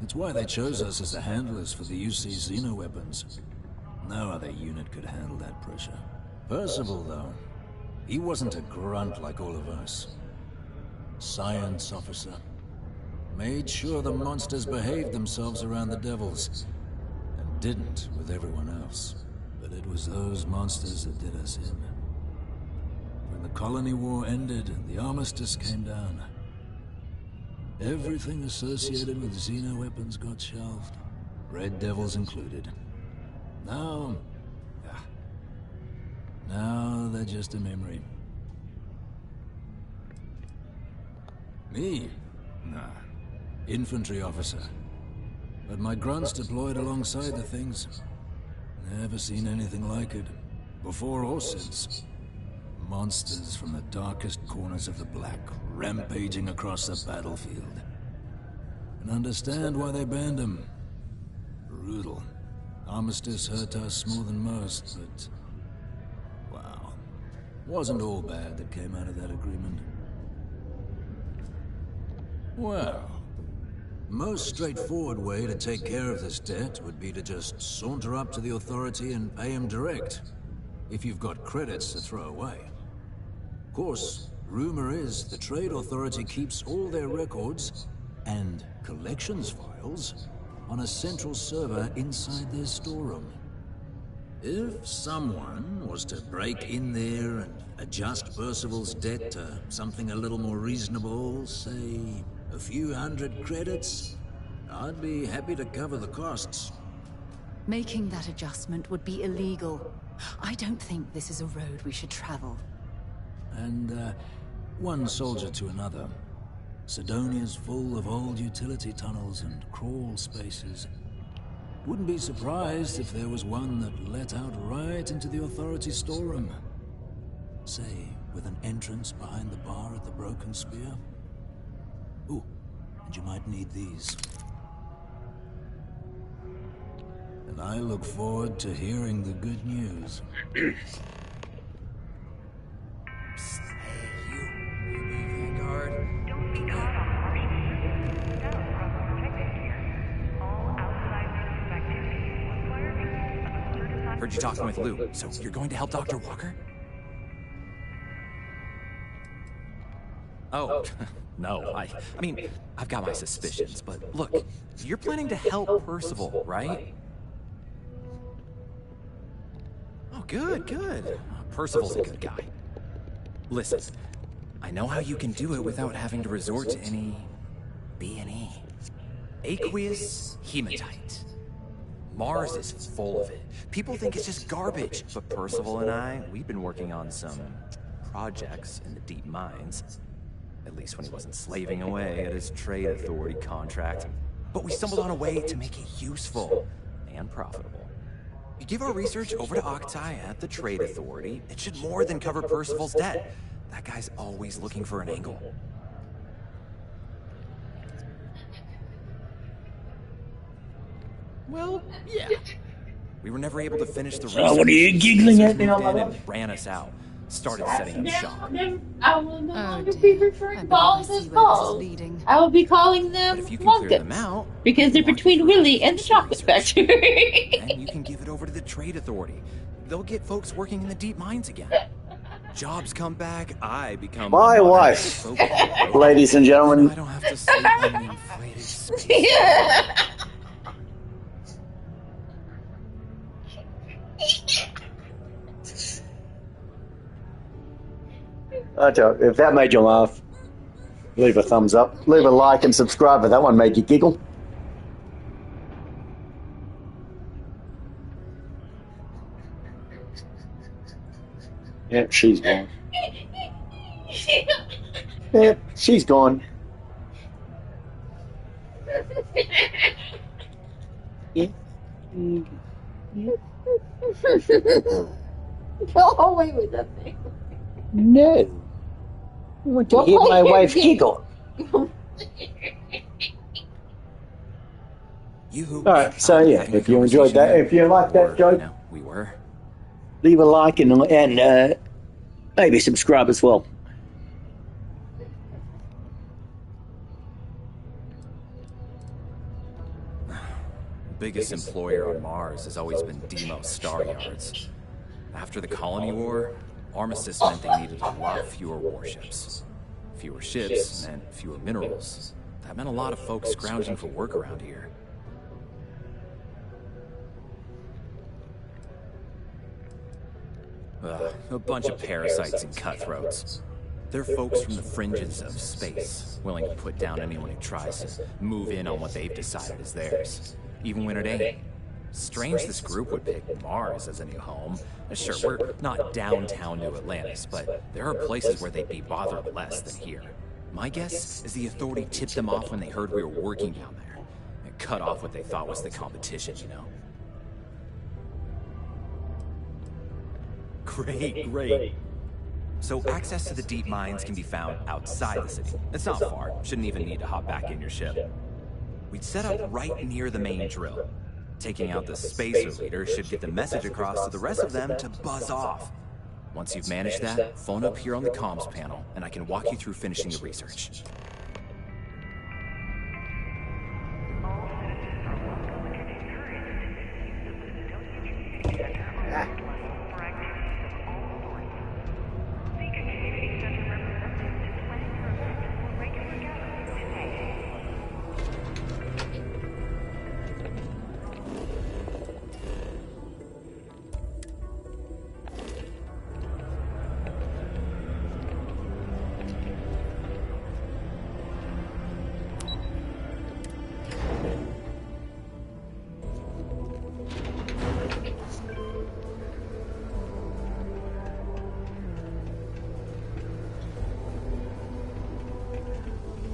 It's why they chose us as the handlers for the UC xenoweapons. No other unit could handle that pressure. Percival, though, he wasn't a grunt like all of us. Science officer. Made sure the monsters behaved themselves around the Devils. And didn't with everyone else. But it was those monsters that did us in. When the colony war ended and the armistice came down, everything associated with xenoweapons got shelved. Red Devils included. Now they're just a memory. Me? Nah. Infantry officer. But my grunts deployed alongside the things. Never seen anything like it. Before or since. Monsters from the darkest corners of the Black, rampaging across the battlefield. And understand why they banned them. Brutal. Armistice hurt us more than most, but... wow. Wasn't all bad that came out of that agreement. Well... most straightforward way to take care of this debt would be to just saunter up to the Authority and pay him direct. If you've got credits to throw away. Of course, rumor is the Trade Authority keeps all their records and collections files on a central server inside their storeroom. If someone was to break in there and adjust Percival's debt to something a little more reasonable, say a few hundred credits, I'd be happy to cover the costs. Making that adjustment would be illegal. I don't think this is a road we should travel. And, one soldier to another. Sidonia's full of old utility tunnels and crawl spaces. Wouldn't be surprised if there was one that let out right into the Authority storeroom. Say, with an entrance behind the bar at the Broken Spear. Ooh, and you might need these. And I look forward to hearing the good news. Psst, hey, you be Vanguard. Don't be caught on Martian. No problem protected here. All outside activities require a certified... Heard you talking with Lou, so you're going to help Dr. Walker? Oh, no, I mean, I've got my suspicions, but look, you're planning to help Percival, right? Oh, good. Percival's a good guy. Listen, I know how you can do it without having to resort to any B&E. Aqueous hematite. Mars is full of it. People think it's just garbage, but Percival and I, we've been working on some projects in the deep mines. At least when he wasn't slaving away at his Trade Authority contract. But we stumbled on a way to make it useful and profitable. You give our research over to Octai at the Trade Authority, it should more than cover Percival's debt. That guy's always looking for an angle. Well, yeah. We were never able to finish the So research. what are you giggling at Moved now, in my and love? ran us out. Started setting up shop. I will no longer be dear. referring I to believe I balls see as where this is balls. leading. I will be calling them If you can clear them Wonkins. out, Because they're between Willy and the chocolate factory. then you can give it over to the Trade Authority. They'll get folks working in the deep mines again. Jobs come back, I become My wife, ladies and gentlemen. I don't have to sleep on an inflated space. I tell you, if that made you laugh, leave a thumbs up, leave a like and subscribe if that one made you giggle. Yep, she's gone. Yep, she's gone. Go away with that thing. No. I want to hear my wife giggle. Alright, so yeah, if you enjoyed that, if you liked that joke, we were. Leave a like and maybe subscribe as well. Biggest employer on Mars has always been Deimos Star Yards. After the Colony War, armistice meant they needed a lot fewer warships. Fewer ships meant fewer minerals. That meant a lot of folks scrounging for work around here. A bunch of parasites and cutthroats. They're folks from the fringes of space, willing to put down anyone who tries to move in on what they've decided is theirs, even when it ain't. Strange this group would pick Mars as a new home. Sure, we're not downtown New Atlantis, but there are places where they'd be bothered less than here. My guess is the Authority tipped them off when they heard we were working down there, and cut off what they thought was the competition, you know? Great. So access to the deep mines can be found outside the city. It's not far. Shouldn't even need to hop back in your ship. We'd set up right near the main drill. Taking out the spacer leader should get the message across to the rest of them to buzz off. Once you've managed that, phone up here on the comms panel, and I can walk you through finishing the research.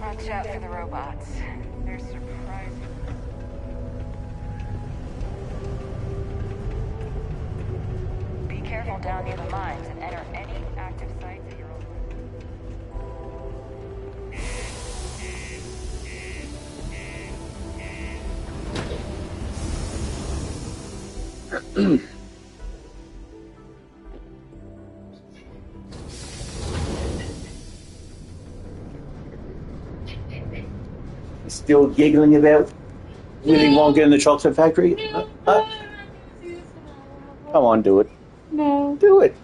Watch out for the robots. They're surprising. Be careful down near the mines and enter any active sites at your own risk. Still giggling about Willy Wonka and the Chocolate Factory? Come on, do it. No. Do it.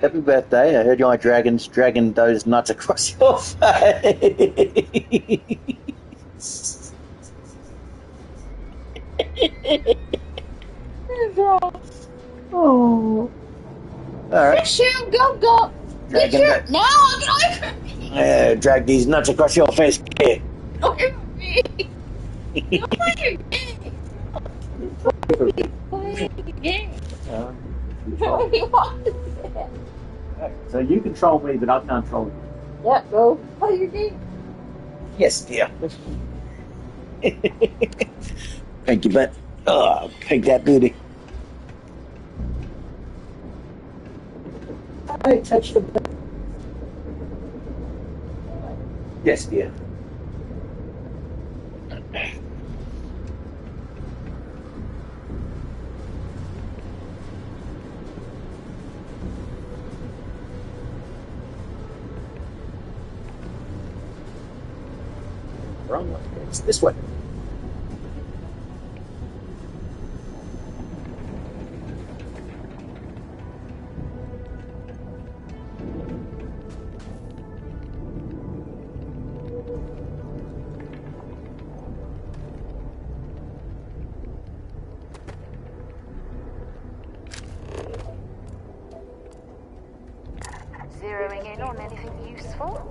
Happy birthday. I heard you like dragons dragging those nuts across your face. Oh. Alright. Shoot, go. Dragging Now I'll get away from me. Drag these nuts across your face. Here. Away from me. You're playing a game. Playing a game. What do you want? So you control me, but I can't control you. Yeah, go play your game. Yes, dear. Thank you, but take that booty. I touched the. Yes, dear. wrong way. It's this way. Zeroing in on anything useful?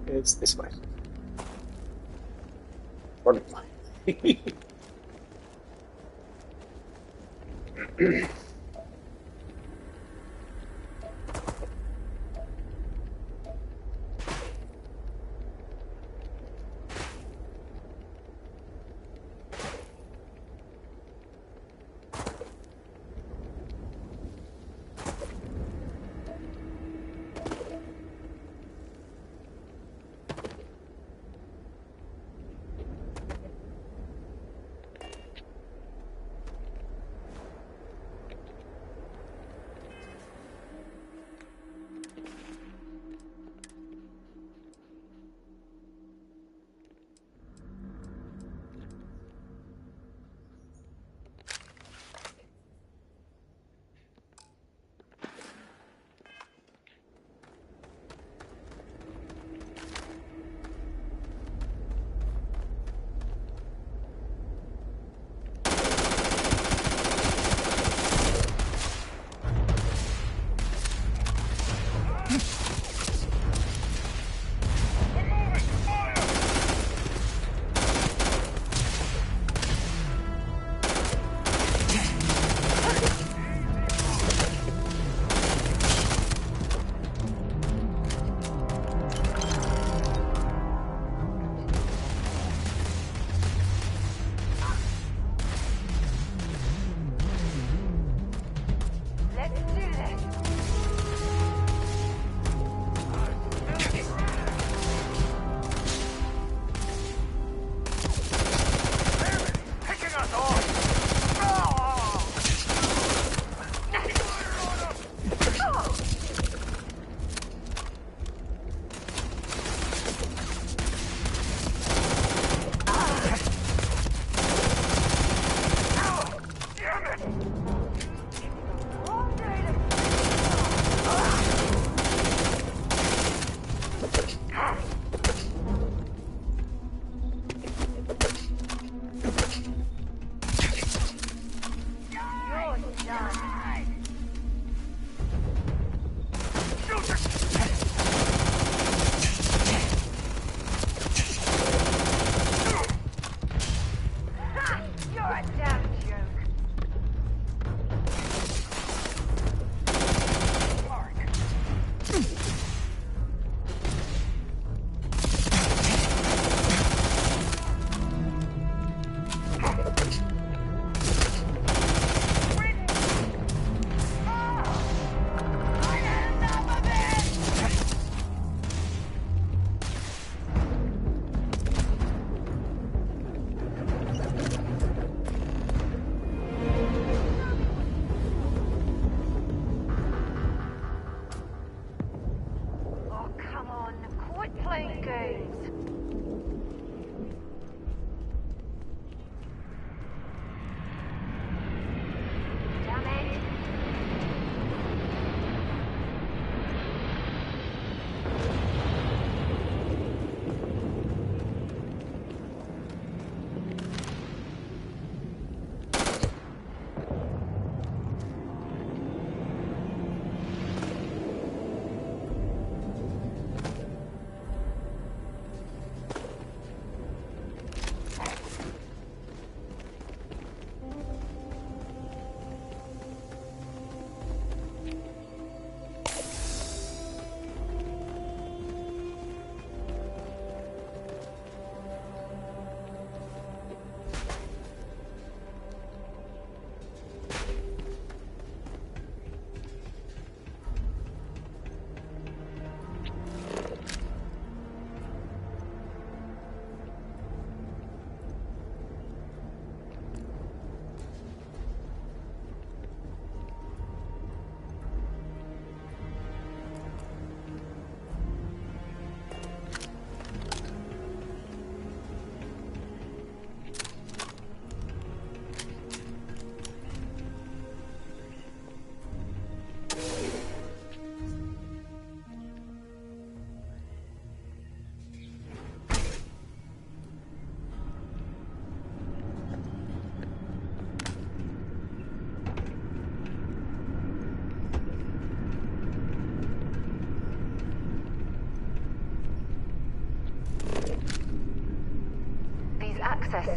It's this way. What?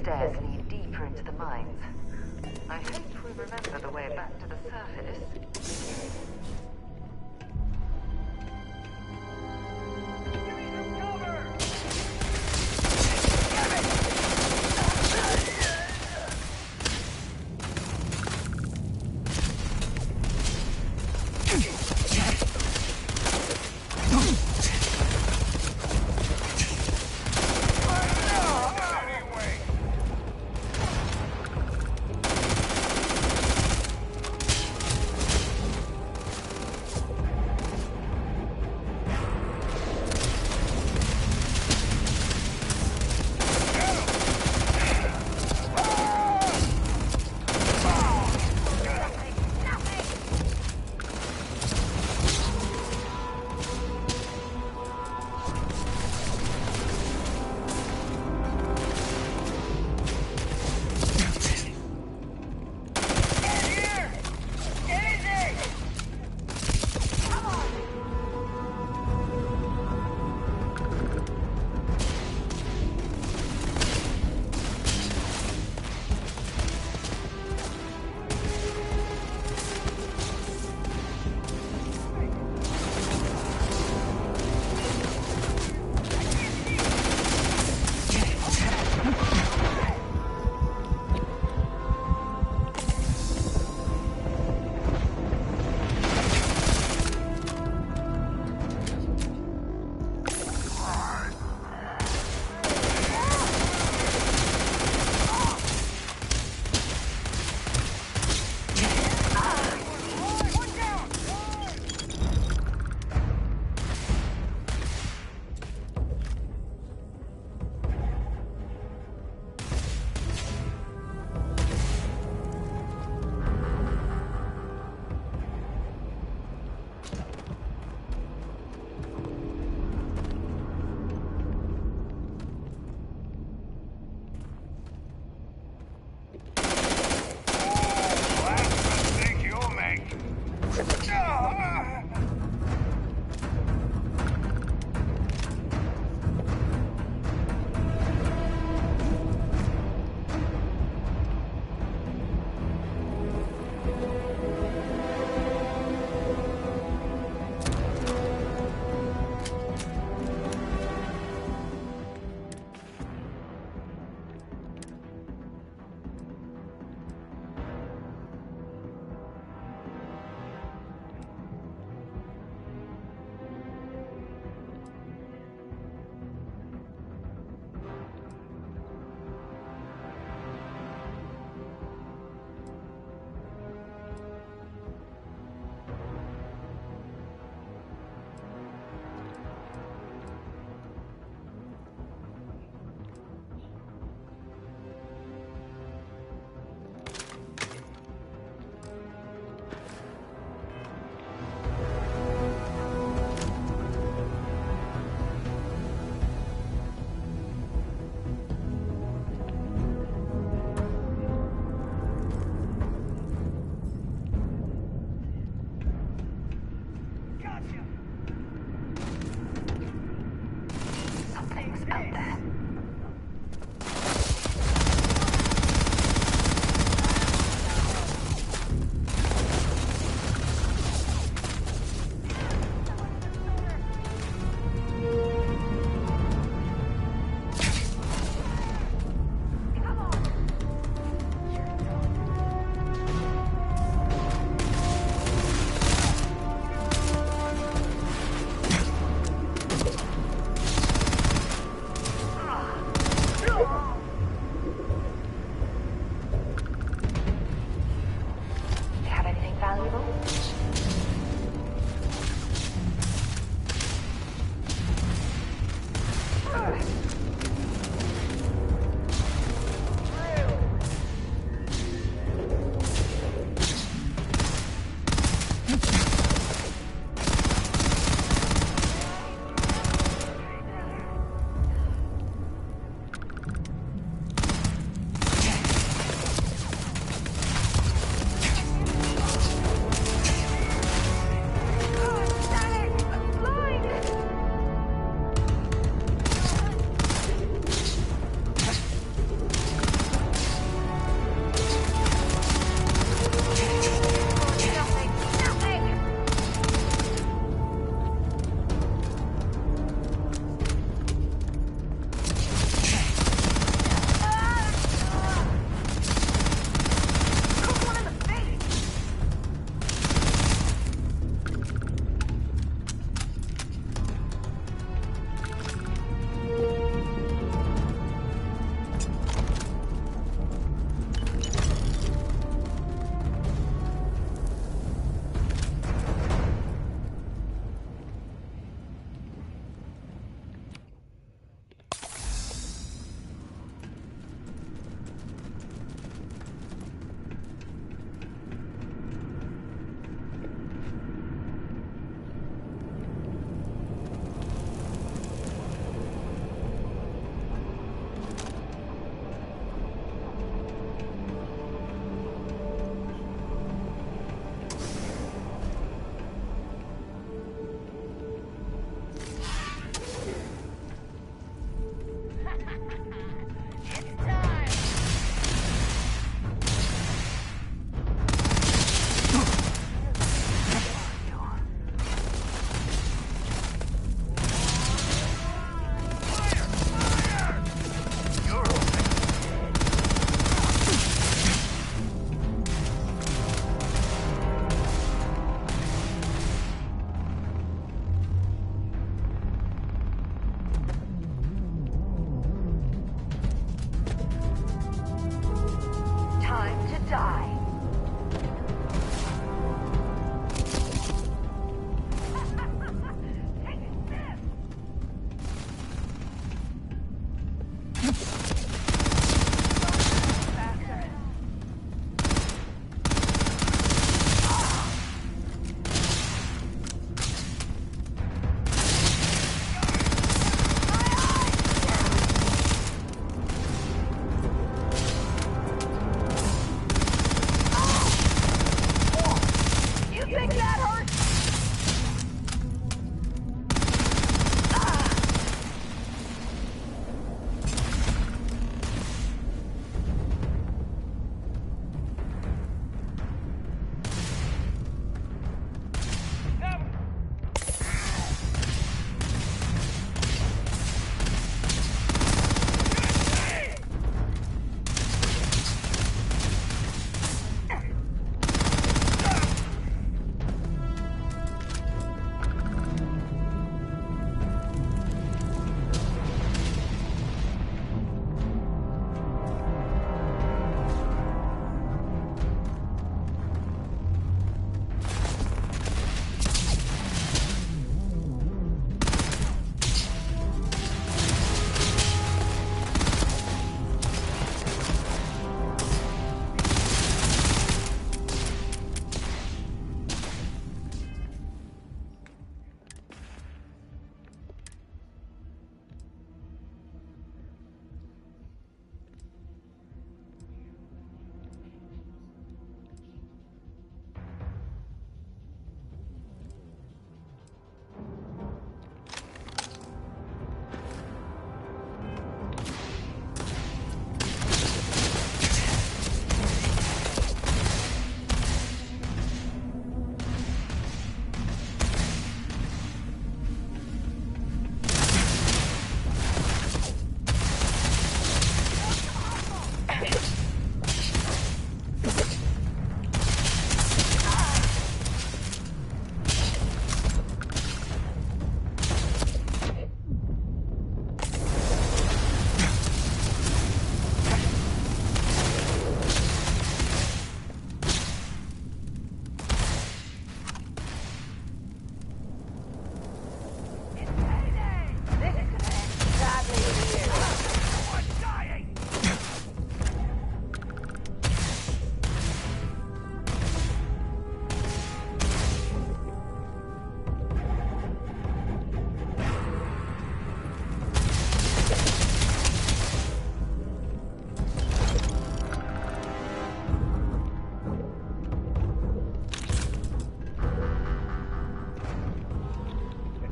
stairs lead deeper into the mines. I hope we remember the way back to the surface.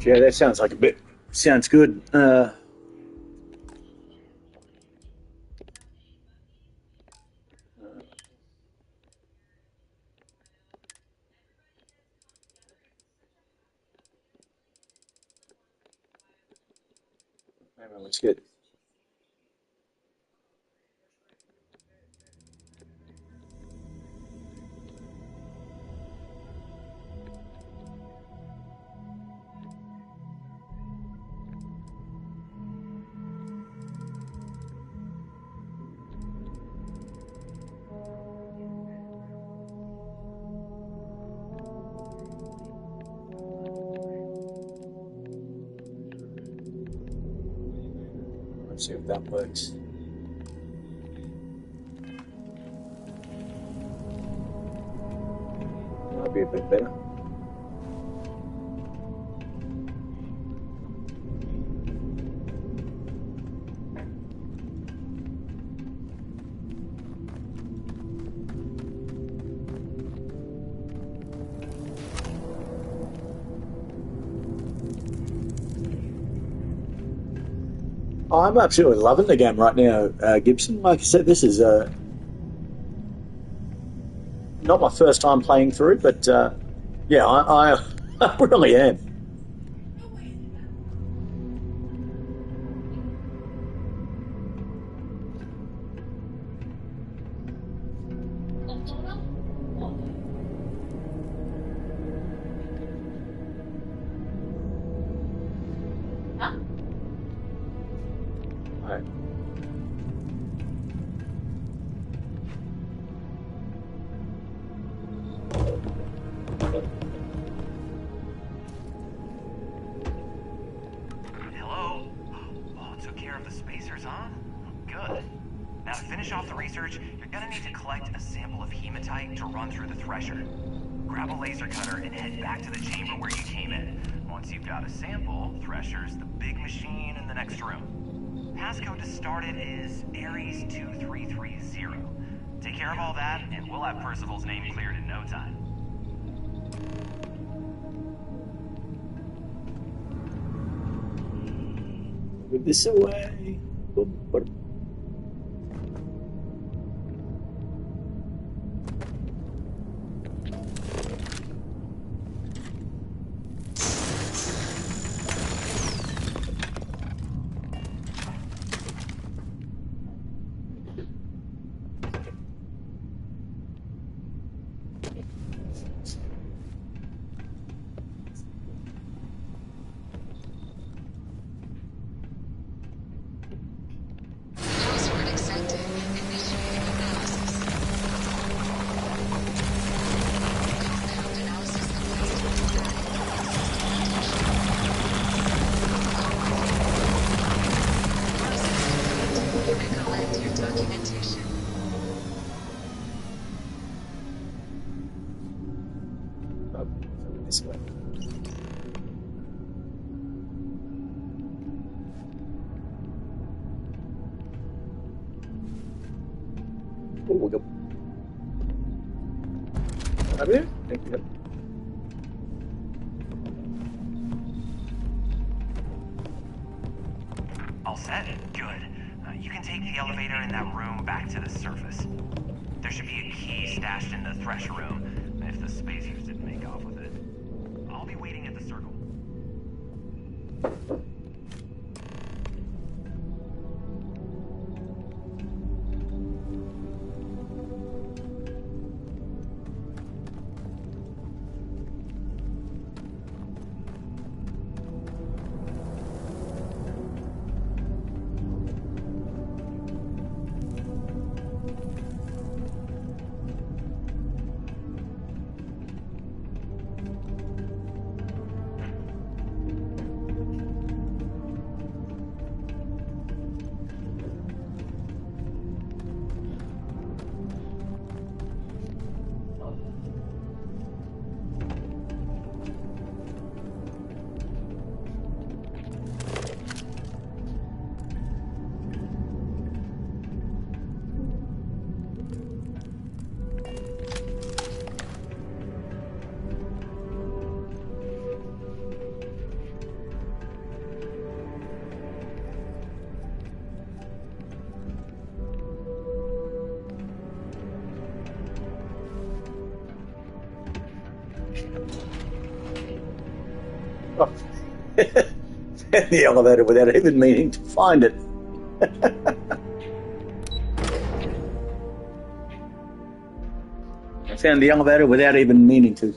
Yeah, that sounds like a bit. Sounds good. Let's get. Let's see if that works. Might be a bit better. I'm absolutely loving the game right now, Gibson. Like I said, this is not my first time playing through, but yeah, I really am. Hello? Oh, took care of the spacers, huh? Good. Now to finish off the research, you're gonna need to collect a sample of hematite to run through the thresher. Grab a laser cutter and head back to the chamber where you came in. Once you've got a sample, Thresher's the big machine in the next room. Passcode to start it is Ares 2330. Take care of all that, and we'll have Percival's name cleared in no time. Move this away. This way. Oh, we'll go. Over here? Thank you. All set? Good. You can take the elevator in that room back to the surface. There should be a key stashed in the thresher room, if the spacers didn't make off with it. I'll be waiting at the circle. Oh. Found the elevator without even meaning to find it. I found the elevator without even meaning to.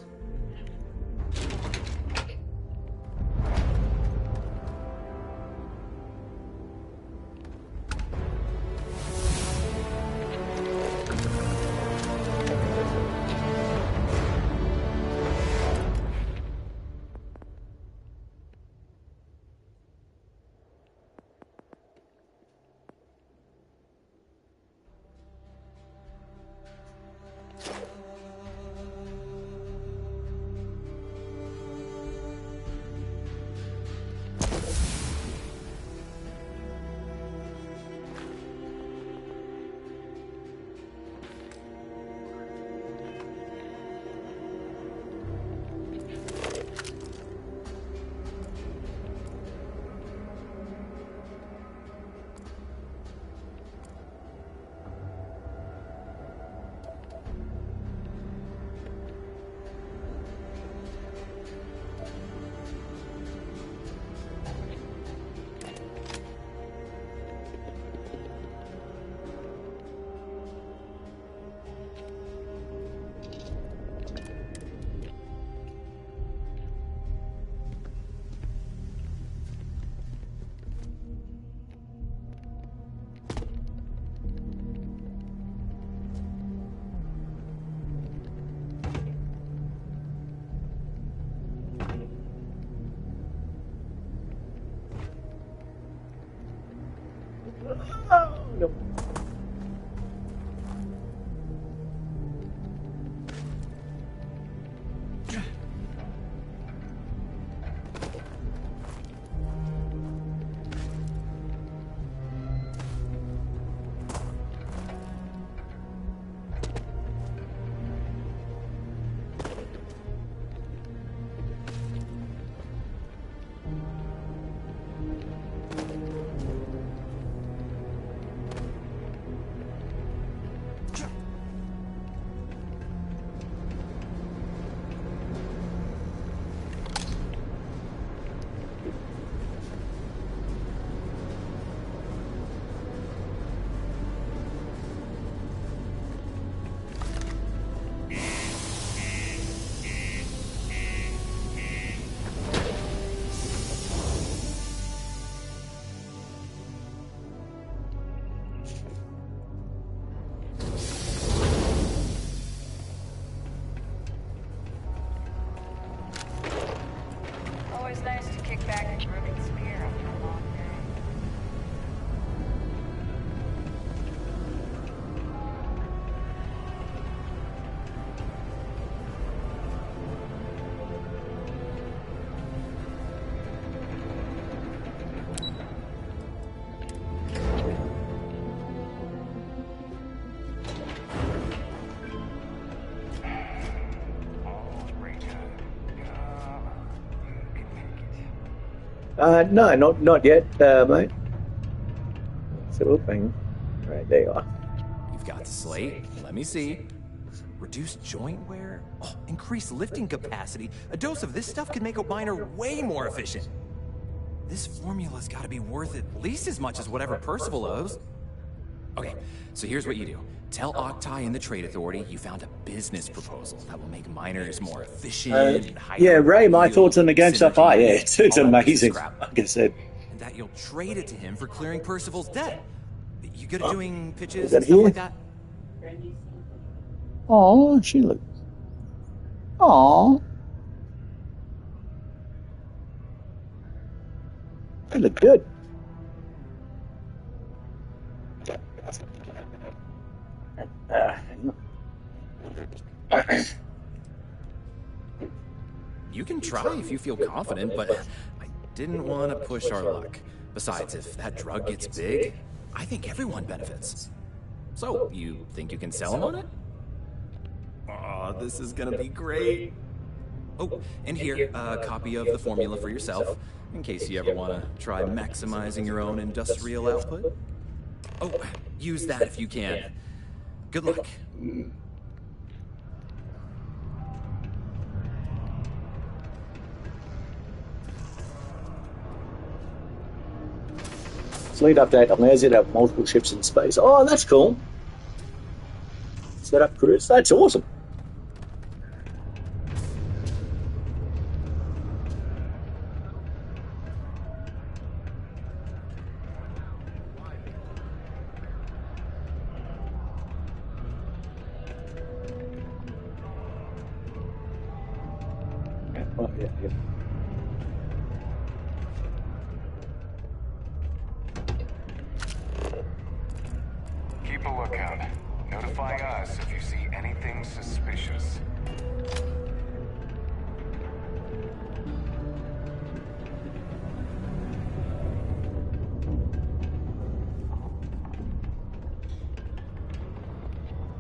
Always nice to kick back and rubbing spear after a long day. No, not yet, mate. It's a little thing. Right, there you are. You've got the slate. Let me see. Reduced joint wear? Oh, increased lifting capacity. A dose of this stuff could make a miner way more efficient. This formula's gotta be worth at least as much as whatever Percival owes. Okay, so here's what you do. Tell Octai and the Trade Authority you found a business proposal that will make miners more efficient. Yeah, Ray, my thoughts on the game so far. Yeah, it's amazing, like I said. And that you'll trade it to him for clearing Percival's debt. You good at doing pitches Is that and stuff here? like that? Oh, she look. Oh, they look good. You can try if you feel confident, but I didn't want to push our luck. Besides, if that drug gets big, I think everyone benefits. So, you think you can sell them on it? Oh, this is gonna be great. Oh, and here, a copy of the formula for yourself, in case you ever want to try maximizing your own industrial output. Oh, use that if you can. Good luck. Fleet update allows you to have multiple ships in space. Oh, that's cool. Set up cruise. That's awesome. Oh, yeah. Keep a lookout. Notify us if you see anything suspicious.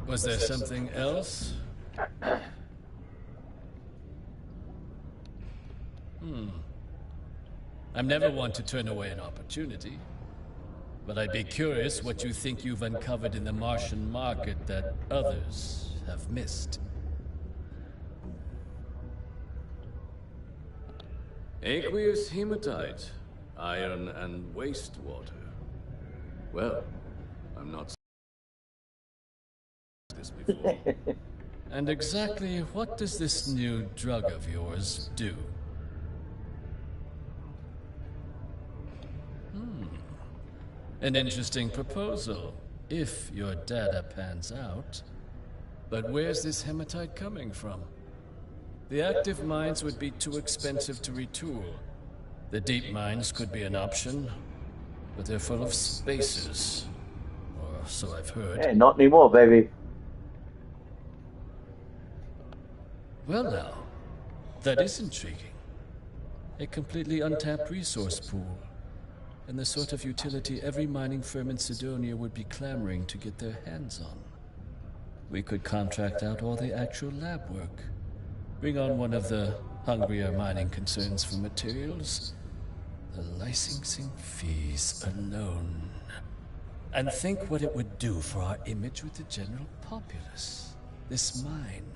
Was there something else? I'm never one to turn away an opportunity. But I'd be curious what you think you've uncovered in the Martian market that others have missed. Aqueous hematite, iron and wastewater. Well, I'm not this before. And exactly what does this new drug of yours do? An interesting proposal, if your data pans out. But where's this hematite coming from? The active mines would be too expensive to retool. The deep mines could be an option, but they're full of spacers. Or so I've heard. Yeah, not anymore, baby. Well now, that is intriguing. A completely untapped resource pool. And the sort of utility every mining firm in Sidonia would be clamoring to get their hands on. We could contract out all the actual lab work. Bring on one of the hungrier mining concerns for materials. The licensing fees alone. And think what it would do for our image with the general populace. This mine,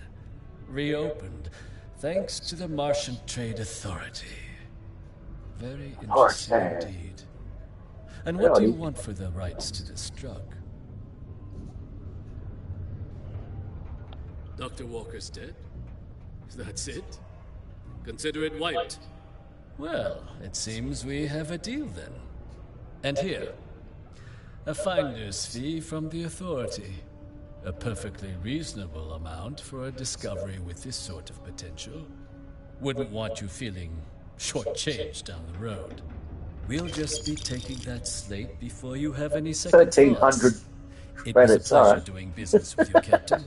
reopened, thanks to the Martian Trade Authority. Very interesting indeed. And what do you want for the rights to this drug? Dr. Walker's dead? That's it? Consider it wiped. Well, it seems we have a deal then. And here, a finder's fee from the Authority. A perfectly reasonable amount for a discovery with this sort of potential. Wouldn't want you feeling shortchanged down the road. We'll just be taking that slate before you have any second 1,300 It credits, was a pleasure alright. doing business with you, Captain.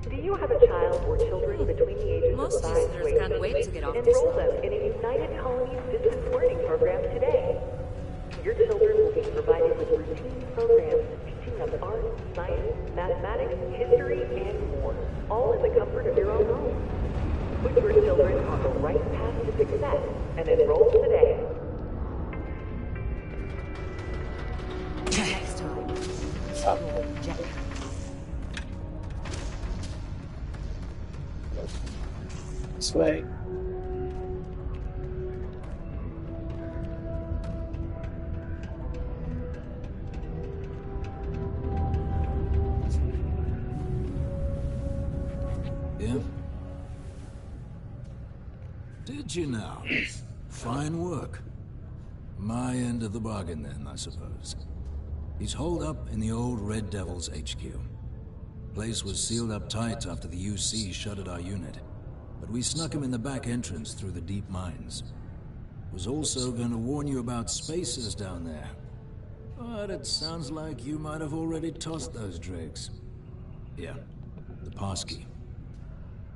Do you have a child or children between the ages Most of 5 visitors to 18? can't wait to get off this Enroll line. them in a United Colonies distance learning program today. Your children will be provided with routine programs teaching them art, science, mathematics, history, and more, all in the comfort of your own home. Put your children on the right path to success and enroll today. Next time. Secure jet. This way. Yeah? Did you now? Fine work. My end of the bargain then, I suppose. He's holed up in the old Red Devil's HQ. Place was sealed up tight after the UC shuttered our unit. But we snuck him in the back entrance through the deep mines. Was also going to warn you about spacers down there. But it sounds like you might have already tossed those drakes. Yeah, the passkey.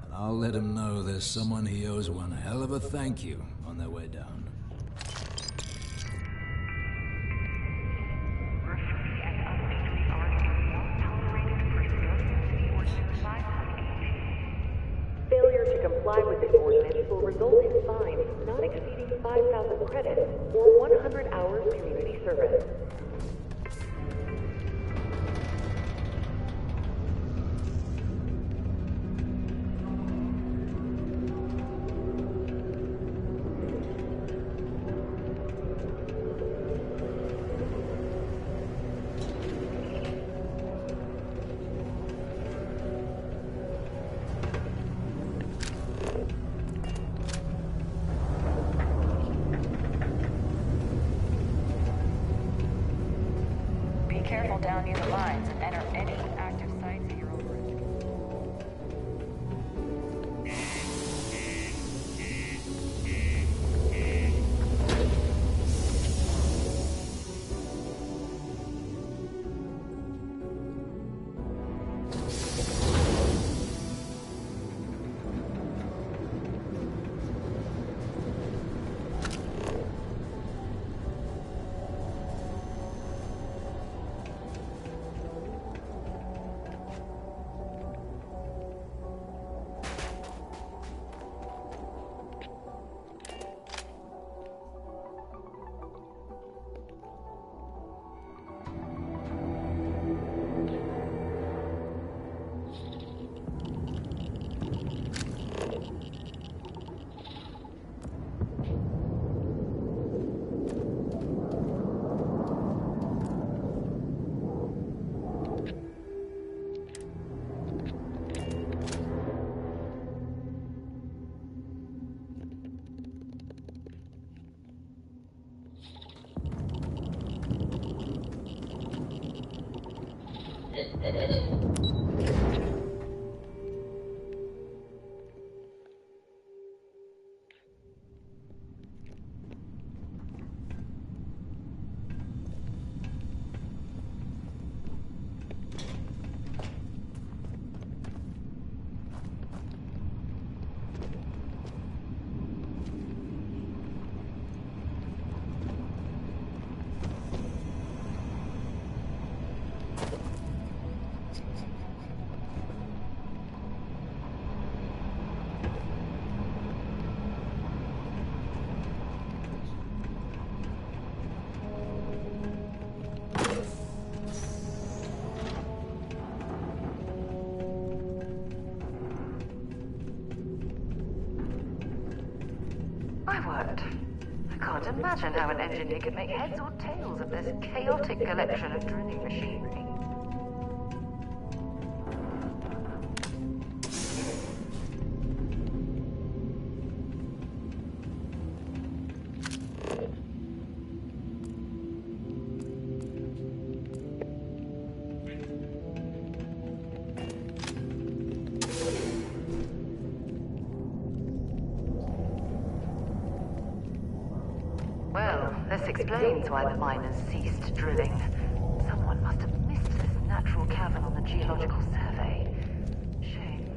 And I'll let him know there's someone he owes one hell of a thank you on their way down. Failure to comply with this ordinance will result in fines not exceeding 5,000 credits or 100 hours community service. My word. I can't imagine how an engineer could make heads or tails of this chaotic collection of drilling machinery. Well, this explains why the miners ceased drilling. Someone must have missed this natural cavern on the geological survey. Shame.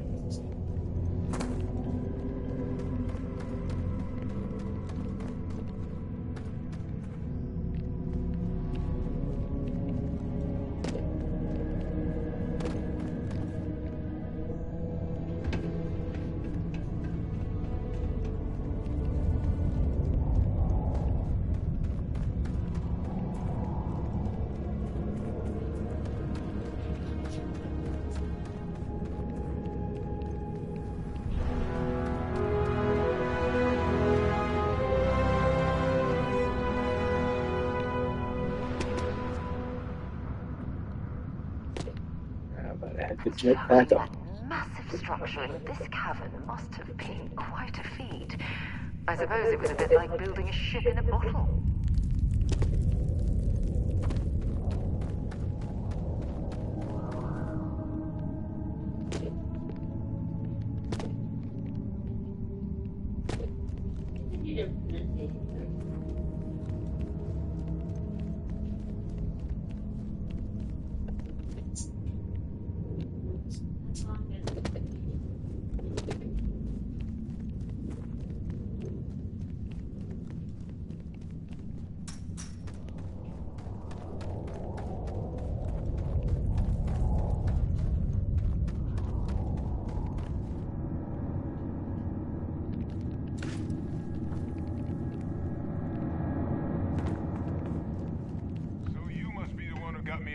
The jet back up. Massive structure in this cavern must have been quite a feat. I suppose it was a bit like building a ship in a bottle.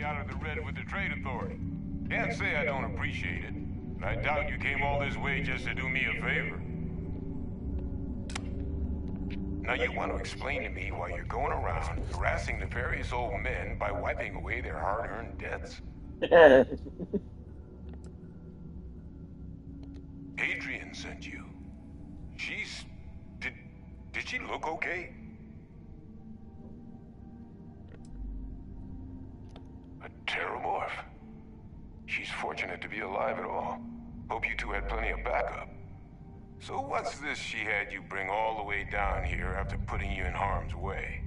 Out of the red with the trade authority. Can't say I don't appreciate it. I doubt you came all this way just to do me a favor. Now you want to explain to me why you're going around harassing nefarious old men by wiping away their hard-earned debts? Adrian sent you. She's... Did she look okay? A Terrormorph? She's fortunate to be alive at all. Hope you two had plenty of backup. So what's this she had you bring all the way down here after putting you in harm's way?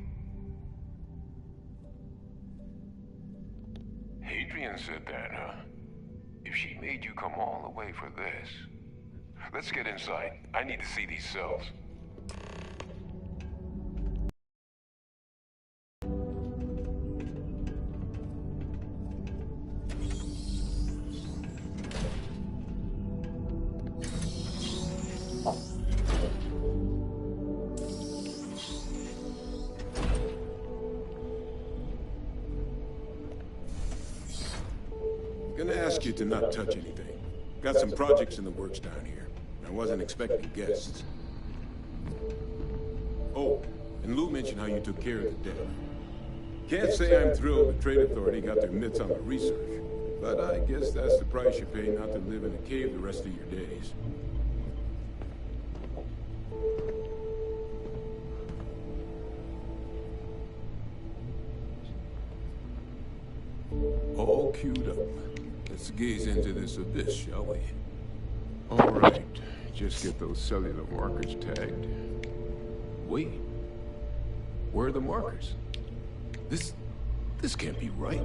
Adrian said that, huh? If she made you come all the way for this... Let's get inside. I need to see these cells. Gonna ask you to not touch anything. Got some projects in the works down here. I wasn't expecting guests. Oh, and Lou mentioned how you took care of the dead. Can't say I'm thrilled the Trade Authority got their mitts on the research, but I guess that's the price you pay not to live in a cave the rest of your days. All queued up. Let's gaze into this abyss, shall we? All right. Just get those cellular markers tagged. Wait. Where are the markers? This can't be right.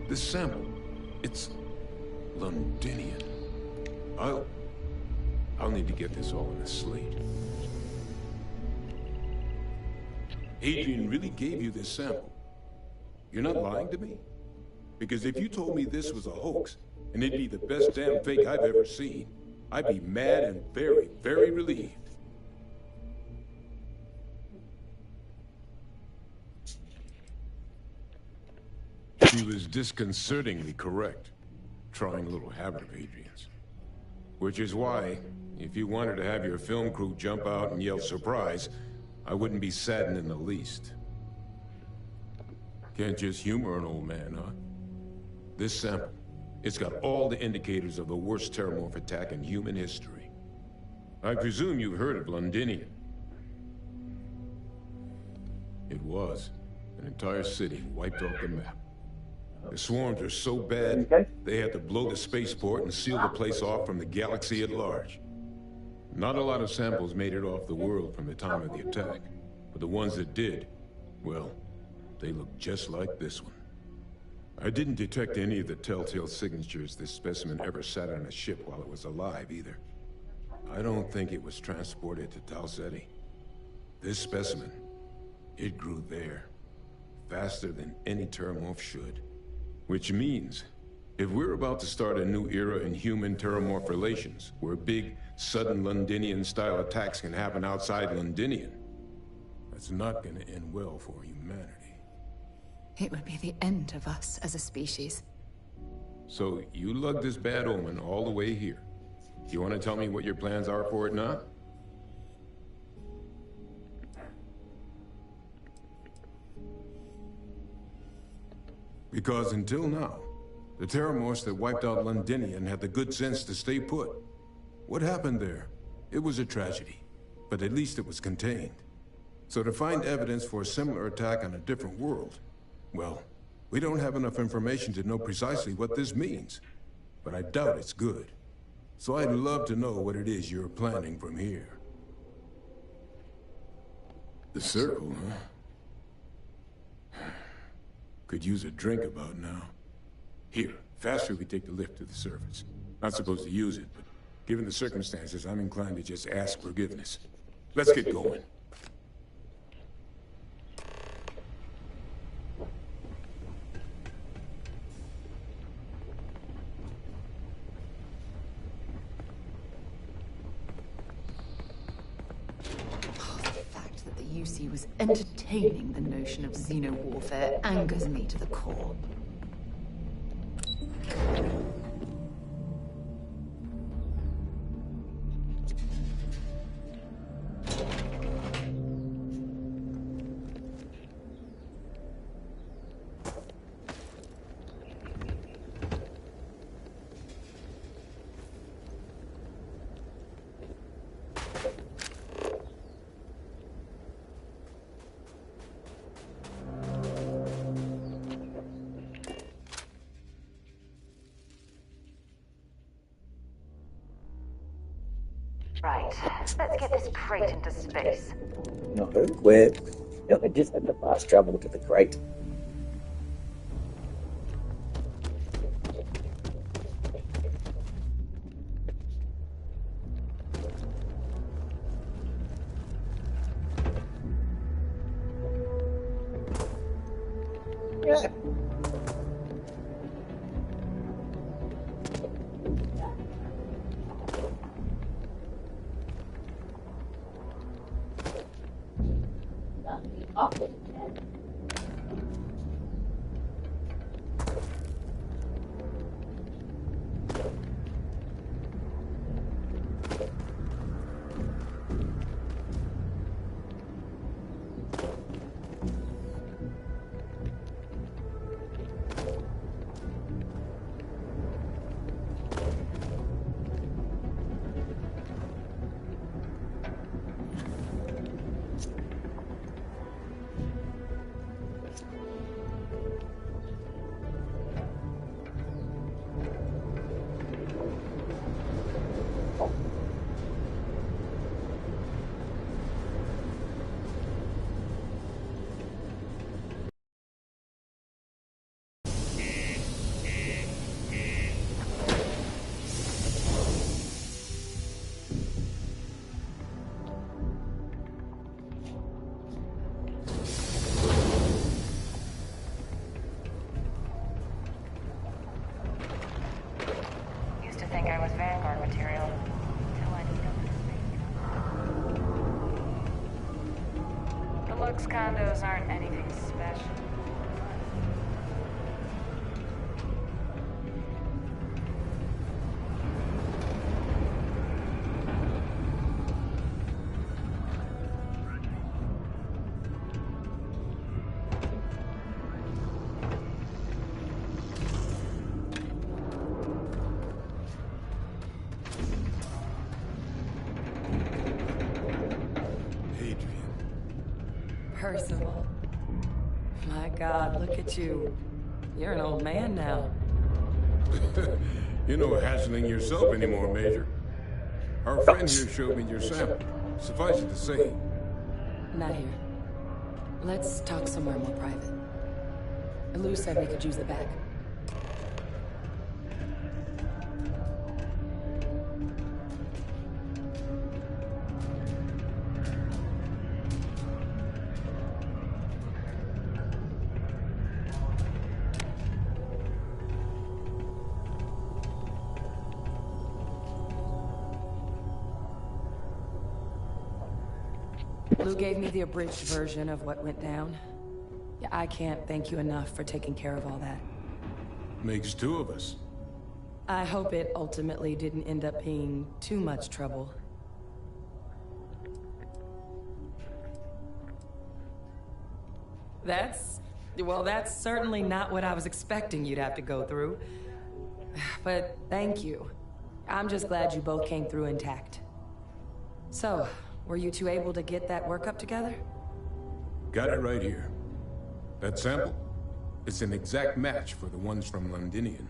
This sample, it's Londinian. I'll need to get this all in a slate. Adrian really gave you this sample. You're not lying to me? Because if you told me this was a hoax, and it'd be the best damn fake I've ever seen, I'd be mad and very, very relieved. She was disconcertingly correct, trying a little habit of Adrian's. Which is why, if you wanted to have your film crew jump out and yell surprise, I wouldn't be saddened in the least. Can't just humor an old man, huh? This sample, it's got all the indicators of the worst Terrormorph attack in human history. I presume you've heard of Londinian. It was an entire city wiped off the map. The swarms were so bad, they had to blow the spaceport and seal the place off from the galaxy at large. Not a lot of samples made it off the world from the time of the attack, but the ones that did, well, they look just like this one. I didn't detect any of the telltale signatures this specimen ever sat on a ship while it was alive, either. I don't think it was transported to Tau Ceti. This specimen, it grew there, faster than any Terrormorph should. Which means, if we're about to start a new era in human-Terrormorph relations, where big, sudden Londinian-style attacks can happen outside Londinian, that's not gonna end well for humanity. It would be the end of us as a species. So, you lugged this bad omen all the way here. You want to tell me what your plans are for it now? Because until now, the Terrormorphs that wiped out Londinian had the good sense to stay put. What happened there? It was a tragedy, but at least it was contained. So to find evidence for a similar attack on a different world, well, we don't have enough information to know precisely what this means. But I doubt it's good. So I'd love to know what it is you're planning from here. The circle, huh? Could use a drink about now. Here, faster we take the lift to the surface. Not supposed to use it, but given the circumstances, I'm inclined to just ask forgiveness. Let's get going. UC was entertaining the notion of xeno-warfare angers me to the core. Right, let's get this crate into space. No, where? I just had to fast travel to the crate. Yeah. Looks condos aren't anything special. Percival. My God, look at you. You're an old man now. You're no hassling yourself anymore, Major. Our friend here showed me your sample. Suffice it to say. Not here. Let's talk somewhere more private. Lou said we could use the back. Lou gave me the abridged version of what went down. Yeah, I can't thank you enough for taking care of all that. Makes two of us. I hope it ultimately didn't end up being too much trouble. Well, that's certainly not what I was expecting you'd have to go through. But thank you. I'm just glad you both came through intact. So, were you two able to get that workup together? Got it right here. That sample? It's an exact match for the ones from Londinian.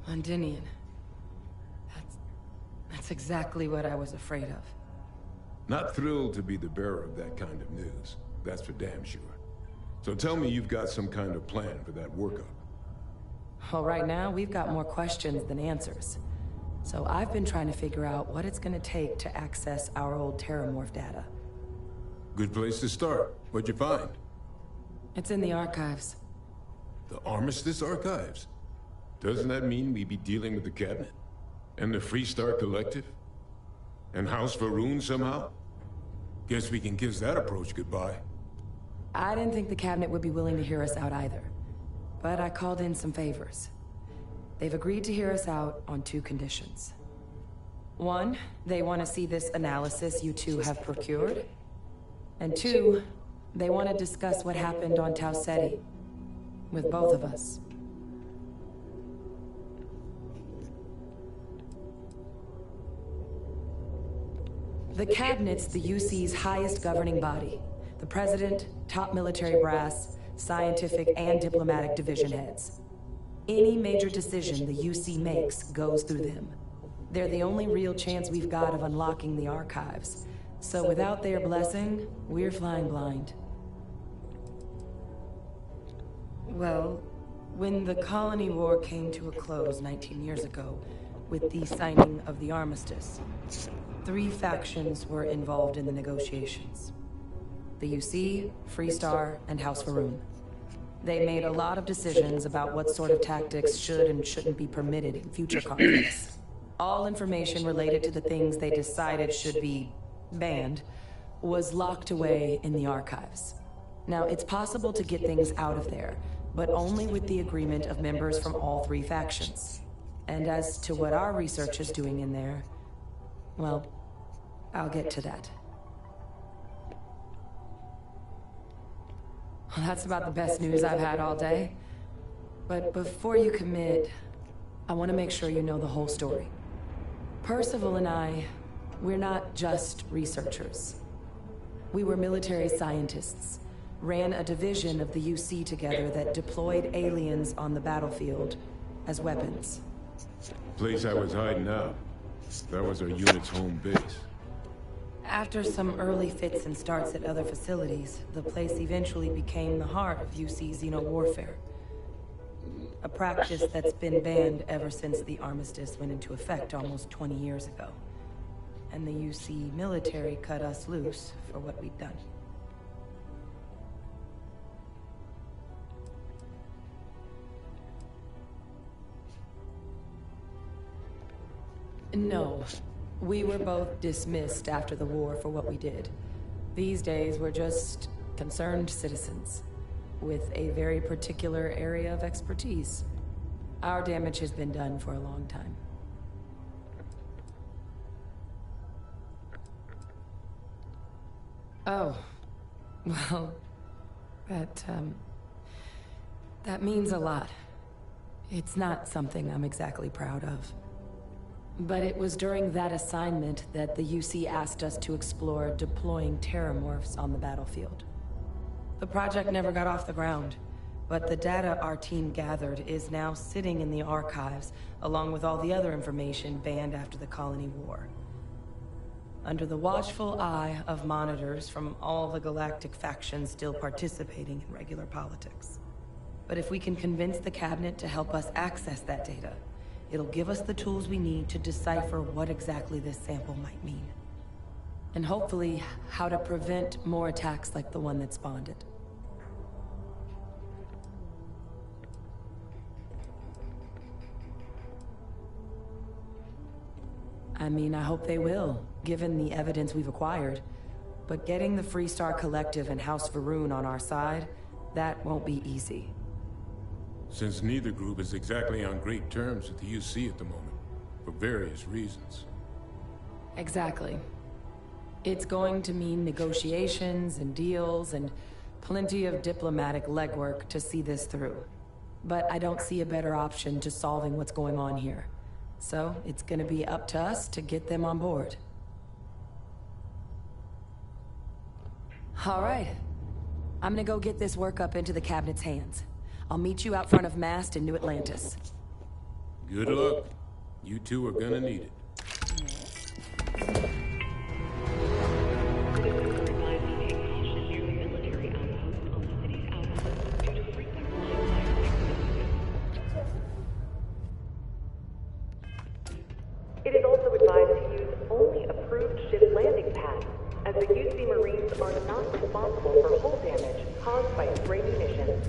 Londinian. That's exactly what I was afraid of. Not thrilled to be the bearer of that kind of news. That's for damn sure. So tell me you've got some kind of plan for that workup. Well, right now, we've got more questions than answers. So I've been trying to figure out what it's gonna take to access our old Terrormorph data. Good place to start. What'd you find? It's in the archives. The Armistice archives? Doesn't that mean we'd be dealing with the cabinet? And the Freestar Collective? And House Varun somehow? Guess we can kiss that approach goodbye. I didn't think the cabinet would be willing to hear us out either. But I called in some favors. They've agreed to hear us out on two conditions. One, they want to see this analysis you two have procured. And two, they want to discuss what happened on Tau Ceti. With both of us. The Cabinet's the UC's highest governing body. The President, top military brass, scientific and diplomatic division heads. Any major decision the UC makes goes through them. They're the only real chance we've got of unlocking the archives. So without their blessing, we're flying blind. Well, when the Colony War came to a close 19 years ago, with the signing of the armistice, 3 factions were involved in the negotiations. The UC, Freestar, and House Varun. They made a lot of decisions about what sort of tactics should and shouldn't be permitted in future conflicts. All information related to the things they decided should be banned was locked away in the archives. Now, it's possible to get things out of there, but only with the agreement of members from all 3 factions. And as to what our research is doing in there, well, I'll get to that. Well, that's about the best news I've had all day. But before you commit, I want to make sure you know the whole story. Percival and I, we're not just researchers. We were military scientists, ran a division of the UC together that deployed aliens on the battlefield as weapons. Place I was hiding out. That was our unit's home base. After some early fits and starts at other facilities, the place eventually became the heart of UC xeno-warfare. A practice that's been banned ever since the armistice went into effect almost 20 years ago. And the UC military cut us loose for what we'd done. No. We were both dismissed after the war for what we did. These days, we're just concerned citizens with a very particular area of expertise. Our damage has been done for a long time. Oh, well, that means a lot. It's not something I'm exactly proud of. But it was during that assignment that the UC asked us to explore deploying Terrormorphs on the battlefield. The project never got off the ground, but the data our team gathered is now sitting in the archives, along with all the other information banned after the Colony War. Under the watchful eye of monitors from all the galactic factions still participating in regular politics. But if we can convince the cabinet to help us access that data, it'll give us the tools we need to decipher what exactly this sample might mean. And hopefully, how to prevent more attacks like the one that spawned it. I mean, I hope they will, given the evidence we've acquired. But getting the Freestar Collective and House Varun on our side, that won't be easy. Since neither group is exactly on great terms with the UC at the moment, for various reasons. Exactly. It's going to mean negotiations and deals and plenty of diplomatic legwork to see this through. But I don't see a better option to solving what's going on here. So it's gonna be up to us to get them on board. All right. I'm gonna go get this work up into the cabinet's hands. I'll meet you out front of Mast in New Atlantis. Good luck. You two are gonna need it. It is also advised to use only approved ship landing pads, as the UC Marines are not responsible for hull damage caused by stray munitions.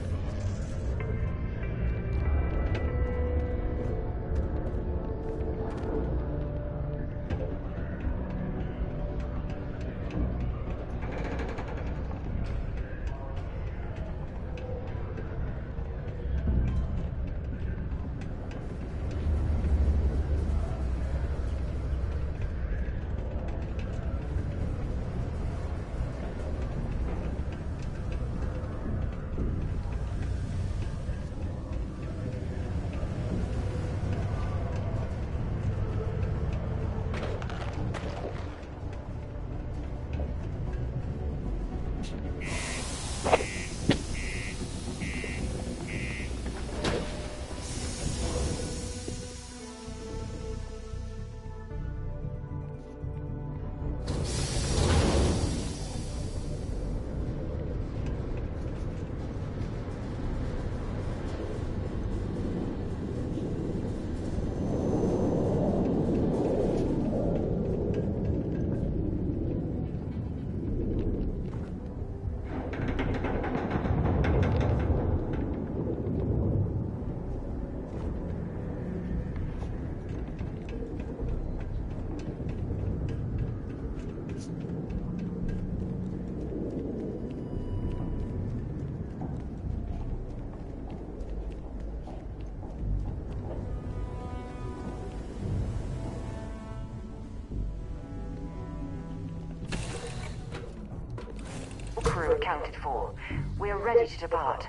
Crew accounted for. We are ready to depart.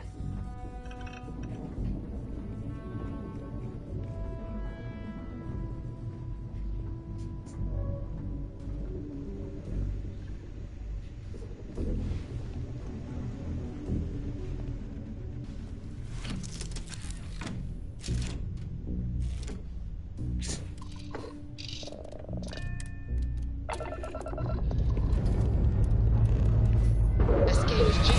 Escape.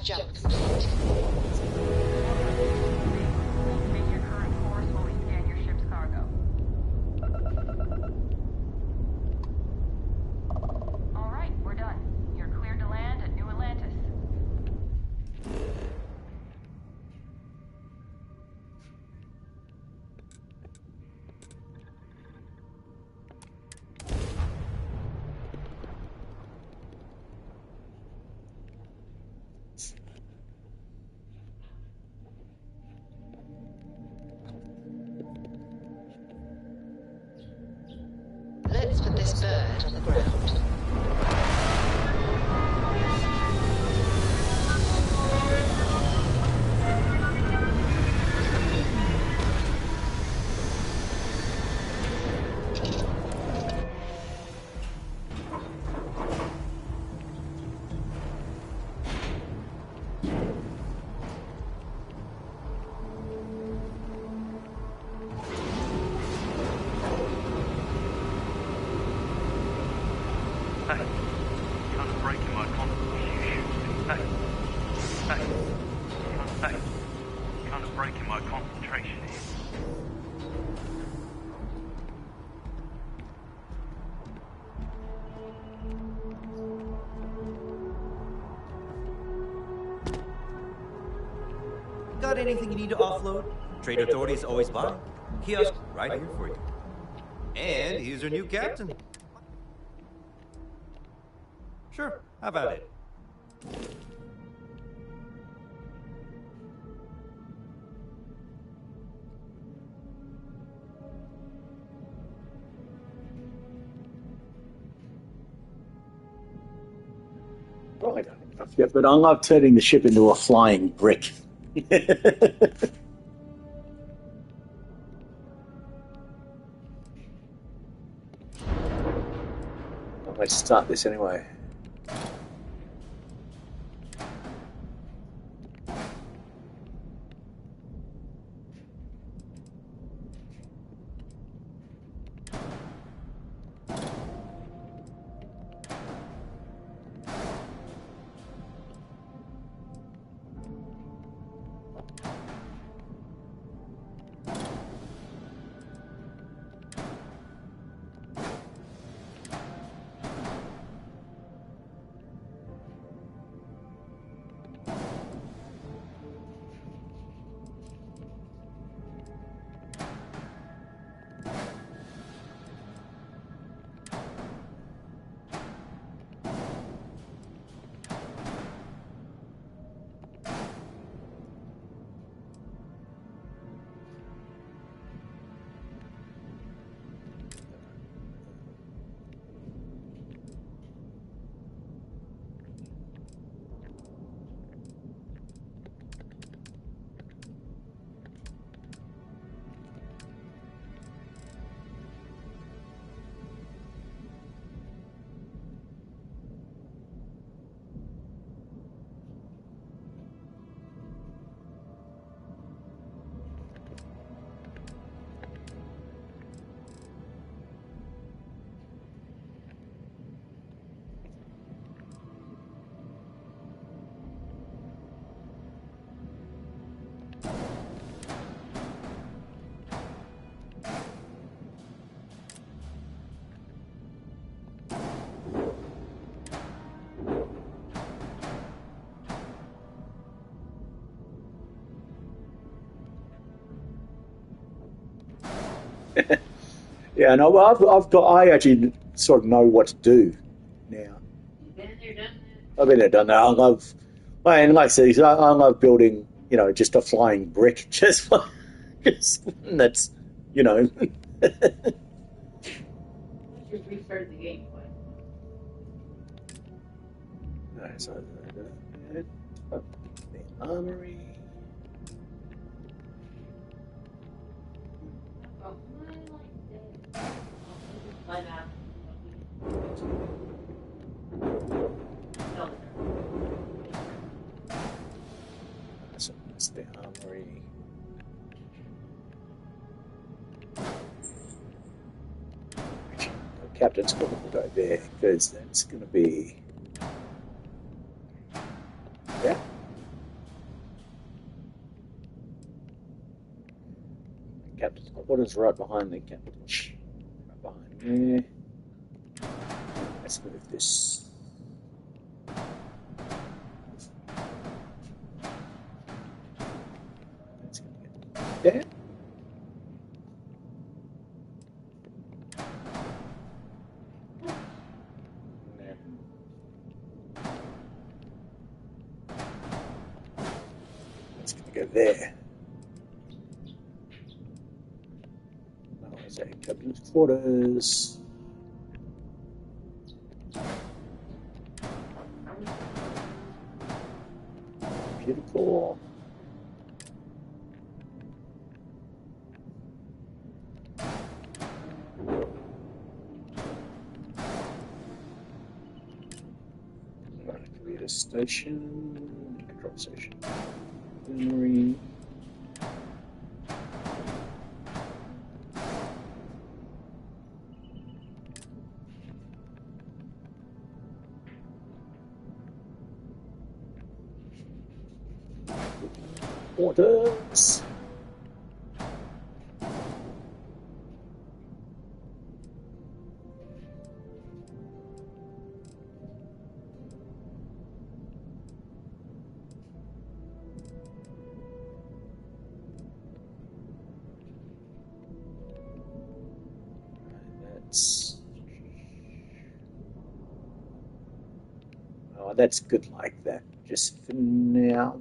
jump complete. Make your current course while we scan your ship's cargo. All right, we're done. You're cleared to land at New Atlantis. Let's put this bird on the ground. Got anything you need to offload? Trade authorities always buy. Kiosk right here for you. And here's our new captain. Sure, how about it? Right. Yeah, but I love turning the ship into a flying brick. Let's start this anyway. Yeah, no, well, I actually sort of know what to do now. I've been there, done that. I love, well, and like I said, I love building, just a flying brick, just one that's, Just restart the game. Alright, so the armory. So that's the armory. The captain's going to go there because that's going to be. Yeah. captain's quarters right behind the captain. Right behind there. Let's move this. That's going to get there. That's going to go there. Now is a captain's quarters. Beautiful. Create a station, control station. Memory. Orders. Oh, that's good like that. Just for now.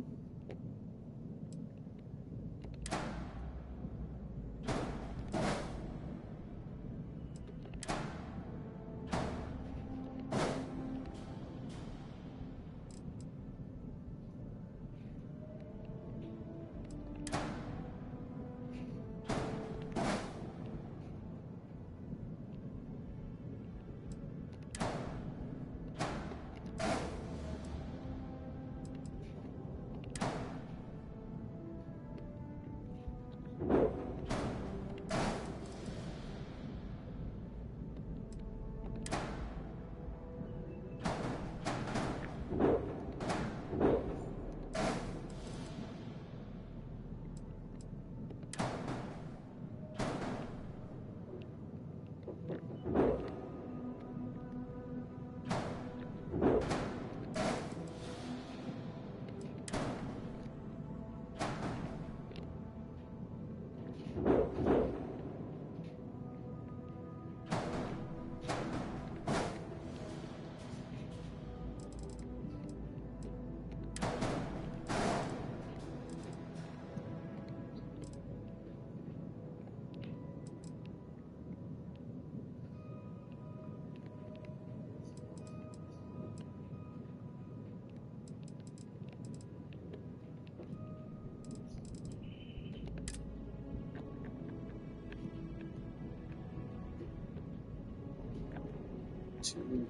Two.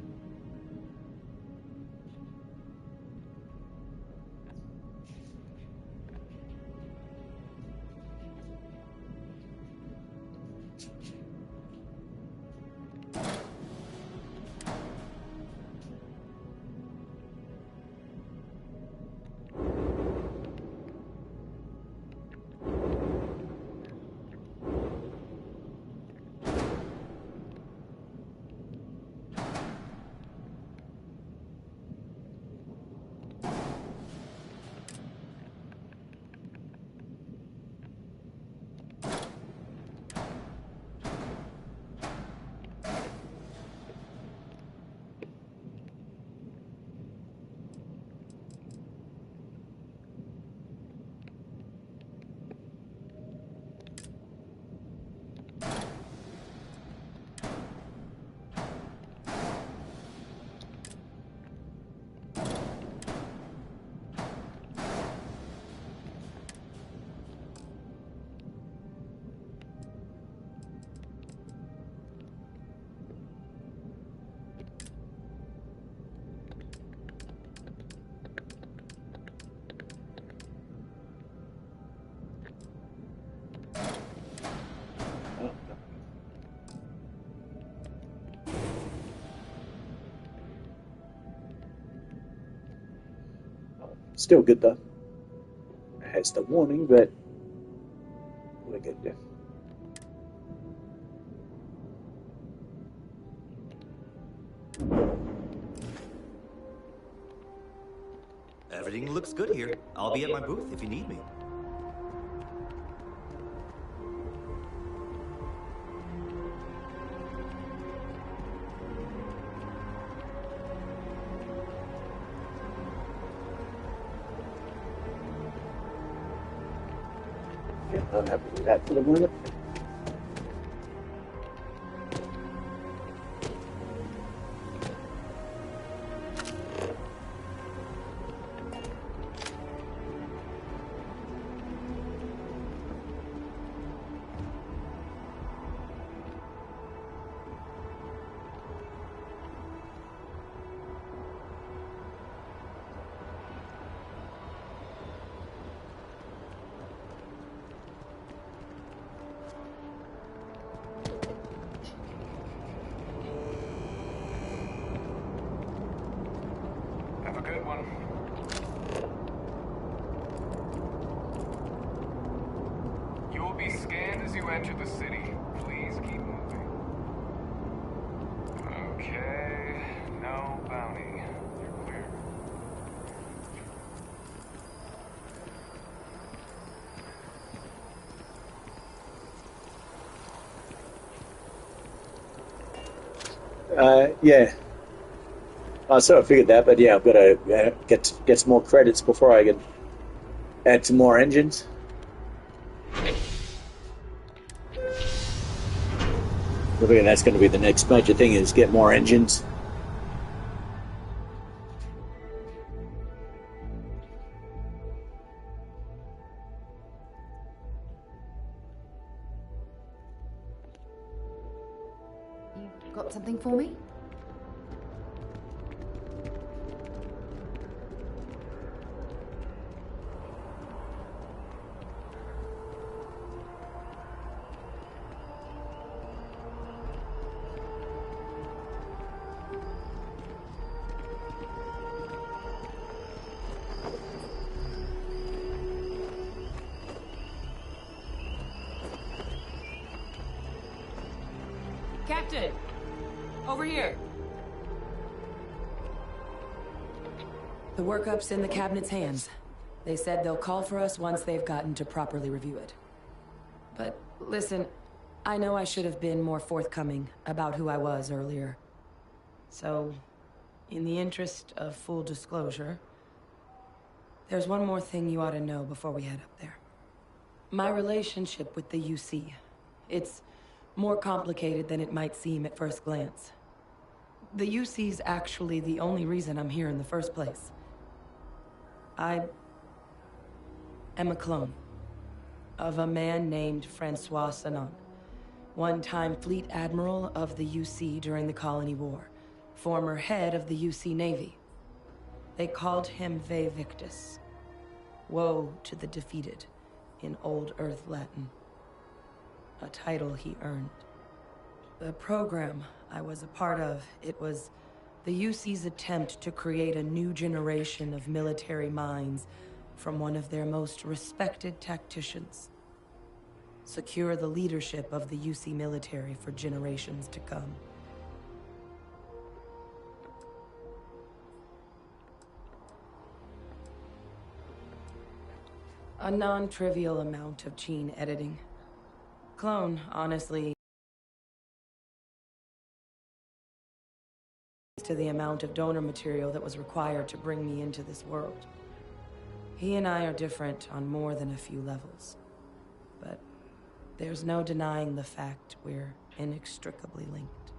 Still good though. It has the warning, but we're good there. Everything looks good here. I'll be at my booth if you need me. Yeah, I'm happy with that for the moment. Have a good one. You will be scanned as you enter the city. Please keep moving. Okay, no bounty. You're clear. Yeah. I sort of figured that, but yeah, I've got to get some more credits before I can add some more engines. I think that's going to be the next major thing, is get more engines. You got something for me? Captain! Over here! The workup's in the cabinet's hands. They said they'll call for us once they've gotten to properly review it. But listen, I know I should have been more forthcoming about who I was earlier. So, in the interest of full disclosure, there's one more thing you ought to know before we head up there. My relationship with the UC, it's more complicated than it might seem at first glance. The UC's actually the only reason I'm here in the first place. I am a clone of a man named Francois Sanon, one-time fleet admiral of the UC during the Colony War, former head of the UC Navy. They called him Ve Victus, woe to the defeated, in Old Earth Latin. A title he earned. The program I was a part of, it was the UC's attempt to create a new generation of military minds from one of their most respected tacticians. Secure the leadership of the UC military for generations to come. A non-trivial amount of gene editing. Clone, honestly, to the amount of donor material that was required to bring me into this world. He and I are different on more than a few levels, but there's no denying the fact we're inextricably linked.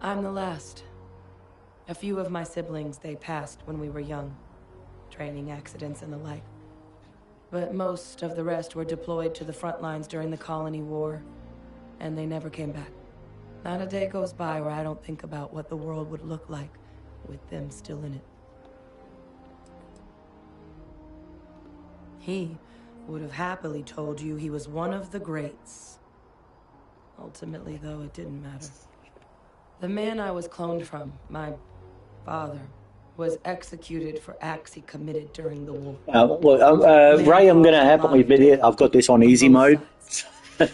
I'm the last. A few of my siblings, they passed when we were young, training accidents and the like. But most of the rest were deployed to the front lines during the Colony War, and they never came back. Not a day goes by where I don't think about what the world would look like with them still in it. He would have happily told you he was one of the greats. Ultimately, though, it didn't matter. The man I was cloned from, my father, was executed for acts he committed during the war. Ray, I'm going to happily admit it. I've got this on easy mode.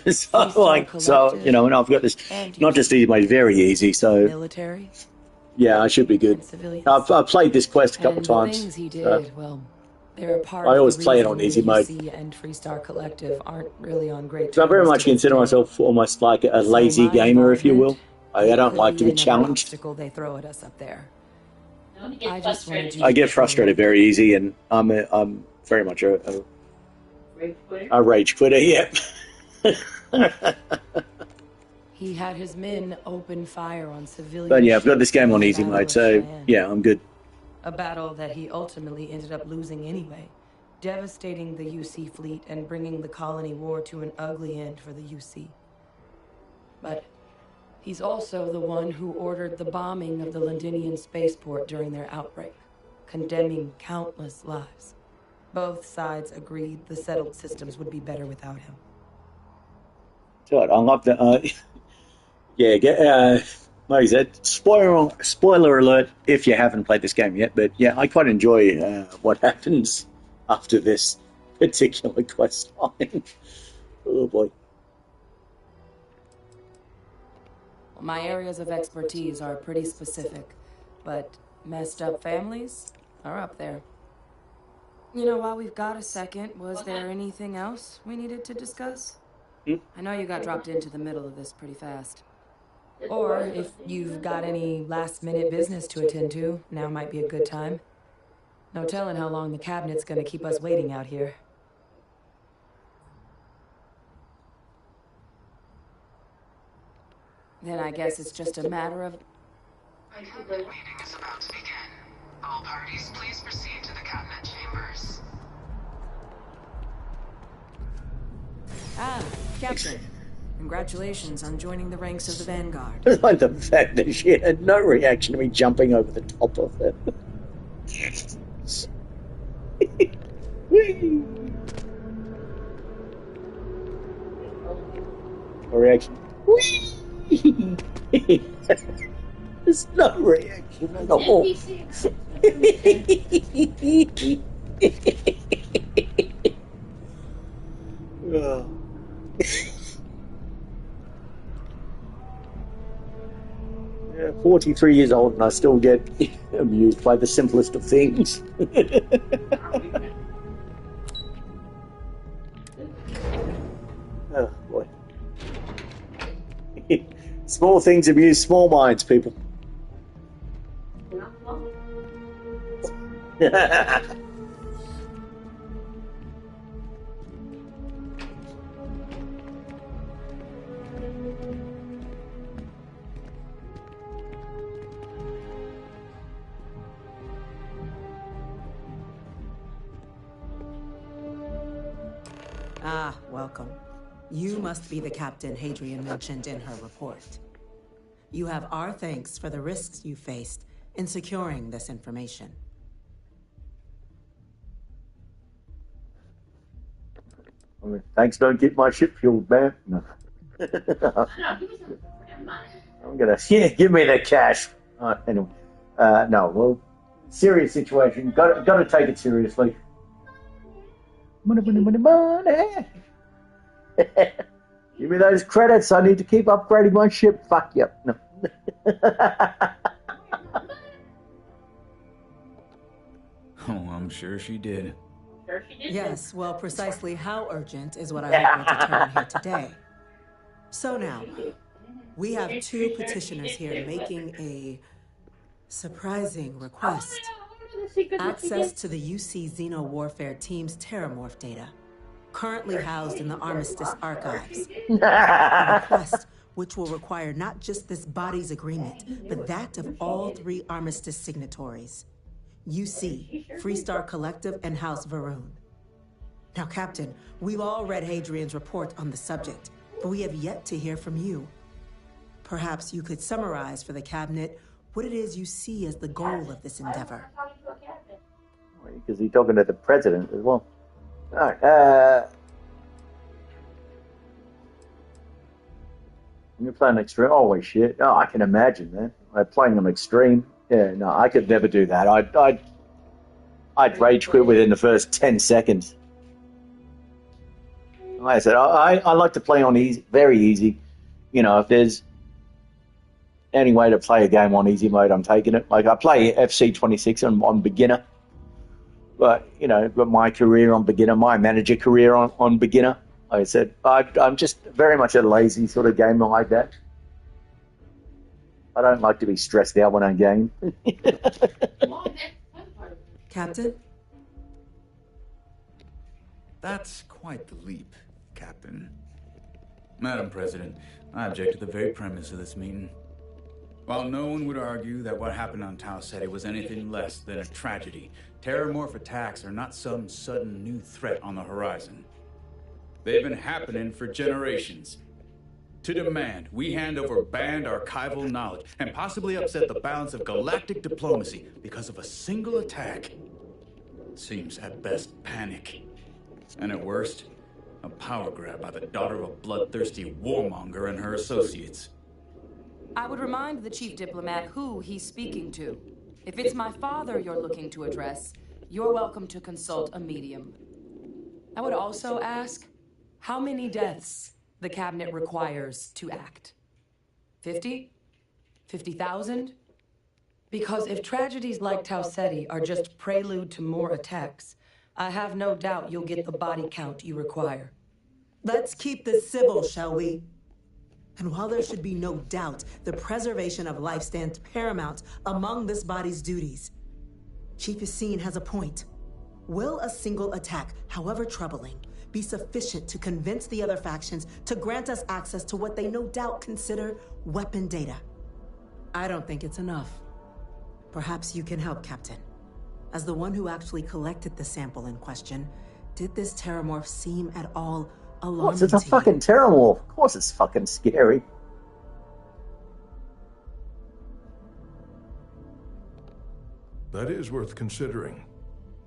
so you know, and I've got this not just easy mode, very easy. So military. Yeah, I should be good. I've played this quest a couple And times. The things he did, well, they're a part I always of the play it on easy mode. UC and Freestar Collective aren't really on great So I very terms much to this consider day. myself almost like a lazy my gamer, if you will. I don't could like to be another challenged. obstacle they throw at us up there. I just wanted you I to get frustrated very easy, and I'm very much a rage quitter. Yeah. He had his men open fire on civilians. But yeah, I've got this game on easy mode, so yeah, I'm good. A battle that he ultimately ended up losing anyway, devastating the UC fleet and bringing the colony war to an ugly end for the UC. But he's also the one who ordered the bombing of the Londinian spaceport during their outbreak, condemning countless lives. Both sides agreed the settled systems would be better without him. God, I love that. Yeah, like I said, spoiler alert if you haven't played this game yet, but yeah, I quite enjoy what happens after this particular quest line. Oh boy. My areas of expertise are pretty specific, but messed up families are up there. You know, while we've got a second, was there anything else we needed to discuss? I know you got dropped into the middle of this pretty fast. Or if you've got any last-minute business to attend to, now might be a good time. No telling how long the cabinet's gonna keep us waiting out here. Then I guess it's just a matter of... The cabinet meeting is about to begin. All parties, please proceed to the cabinet chambers. Ah, Captain. Congratulations on joining the ranks of the Vanguard. I like the fact that she had no reaction to me jumping over the top of it. No reaction. There's no reaction at all. Oh. Yeah, 43 years old and I still get amused by the simplest of things. Oh boy. Small things amuse small minds, people. Ah, welcome. You must be the captain Hadrian mentioned in her report. You have our thanks for the risks you faced in securing this information. I mean, thanks don't get my ship fueled, man. No. I'm gonna, give me the cash. Anyway, no, well, serious situation. Got to take it seriously. Money, money, money, money. Give me those credits. I need to keep upgrading my ship. Fuck yep. No. Oh, I'm sure she did. Yes, well, precisely how urgent is what I hope to determine here today. So now, we have two petitioners here making a surprising request. Access to the UC Xeno Warfare Team's Terrormorph data, currently housed in the Armistice archives. A request which will require not just this body's agreement, but that of all three Armistice signatories. UC, Freestar Collective, and House Varun. Now, Captain, we've all read Hadrian's report on the subject, but we have yet to hear from you. Perhaps you could summarize for the Cabinet what it is you see as the goal of this endeavor. Because he's talking to the president as well. All right. You're playing extreme. Holy shit! Oh, I can imagine, man. I'm playing them extreme. Yeah, no, I could never do that. I'd rage quit within the first 10 seconds. Like I said, I like to play on easy, very easy. You know, if there's any way to play a game on easy mode, I'm taking it. Like I play FC26 on beginner, but you know, got my career on beginner, my manager career on beginner. Like I said, I'm just very much a lazy sort of gamer like that. I don't like to be stressed out when I game. Captain? That's quite the leap, Captain. Madam President, I object to the very premise of this meeting. While no one would argue that what happened on Tau Ceti was anything less than a tragedy, Terrormorph attacks are not some sudden new threat on the horizon. They've been happening for generations. To demand we hand over banned archival knowledge and possibly upset the balance of galactic diplomacy because of a single attack seems at best panic. And at worst, a power grab by the daughter of a bloodthirsty warmonger and her associates. I would remind the chief diplomat who he's speaking to. If it's my father you're looking to address, you're welcome to consult a medium. I would also ask how many deaths the cabinet requires to act. 50? 50,000? Because if tragedies like Tau Ceti are just prelude to more attacks, I have no doubt you'll get the body count you require. Let's keep this civil, shall we? And while there should be no doubt the preservation of life stands paramount among this body's duties, Chief Yassine has a point. Will a single attack, however troubling, be sufficient to convince the other factions to grant us access to what they no doubt consider weapon data? I don't think it's enough. Perhaps you can help, Captain. As the one who actually collected the sample in question, did this Terrormorph seem at all alarming? Of course, it's a fucking Terrormorph. Of course, it's fucking scary. That is worth considering.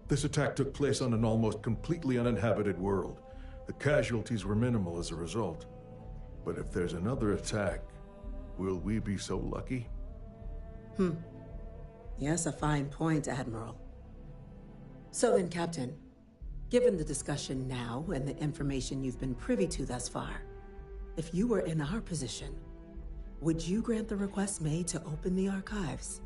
This attack took place on an almost completely uninhabited world. The casualties were minimal as a result. But if there's another attack, will we be so lucky? Yes, a fine point, Admiral. So then, Captain, given the discussion now and the information you've been privy to thus far, if you were in our position, would you grant the request made to open the archives?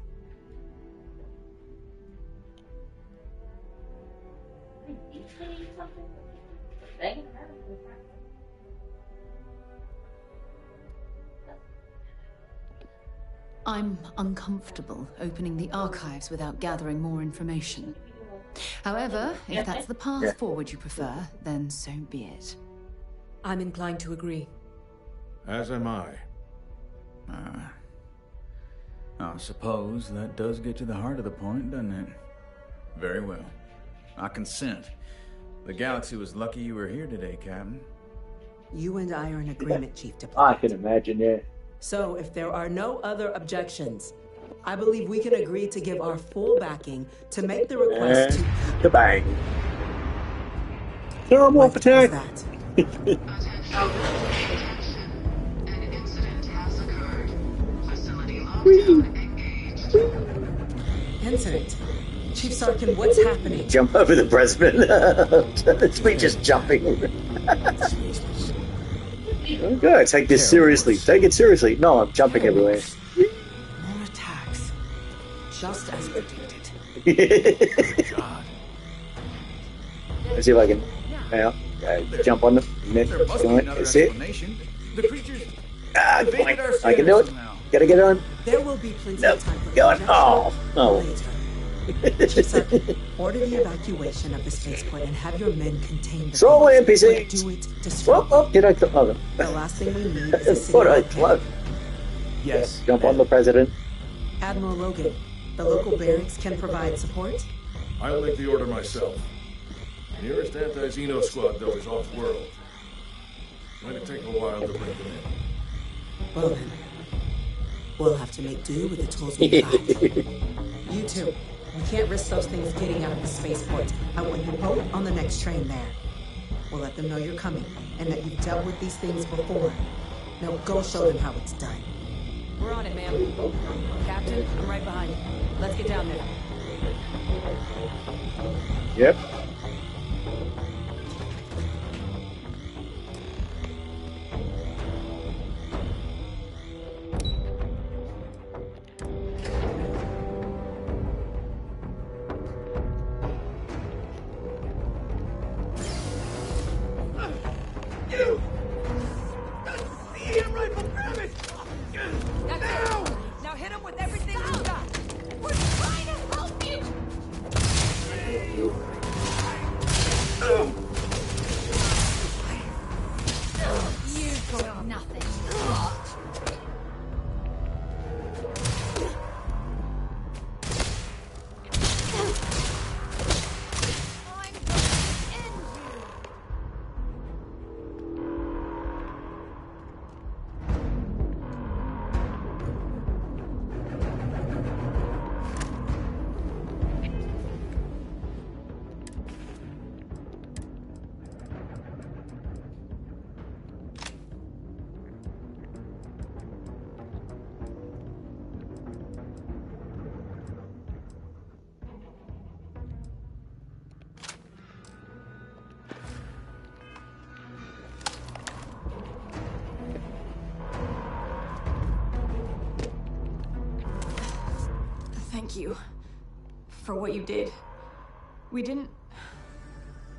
I'm uncomfortable opening the archives without gathering more information. However, if that's the path forward you prefer, then so be it. I'm inclined to agree. As am I. I suppose that does get to the heart of the point, doesn't it? Very well. I consent. The galaxy was lucky you were here today, Captain. You and I are in agreement, Chief Diplomat. I can imagine, yeah. So, if there are no other objections, I believe we can agree to give our full backing to make the request to... The bang. Terrormorph attack! Incident. Chief Sarkin, what's happening? Jump over the president. It's me just jumping. Okay, take this seriously. Take it seriously. No, I'm jumping everywhere. More attacks. Just as predicted. God. Let's see if I can. Jump on them. That's it. The creatures. I can do it. Gotta get on. There will be plenty of time for Go on. Oh. Chief Sarkin, order the evacuation of the spaceport and have your men contain the... Throw away NPC! Do it destroy. Did I... Oh, the last thing we need is a city... What I love. Yes. Jump on the president. Admiral Logan, the local barracks can provide support? I'll make the order myself. Nearest anti-Xeno squad, though, is off-world. Going to take a while to bring them in. Well then, we'll have to make do with the tools we find. You too. We can't risk those things getting out of the spaceport. I want you both on the next train there. We'll let them know you're coming and that you've dealt with these things before. Now go show them how it's done. We're on it, ma'am. Captain, I'm right behind you. Let's get down there. Yep. thank you for what you did. We didn't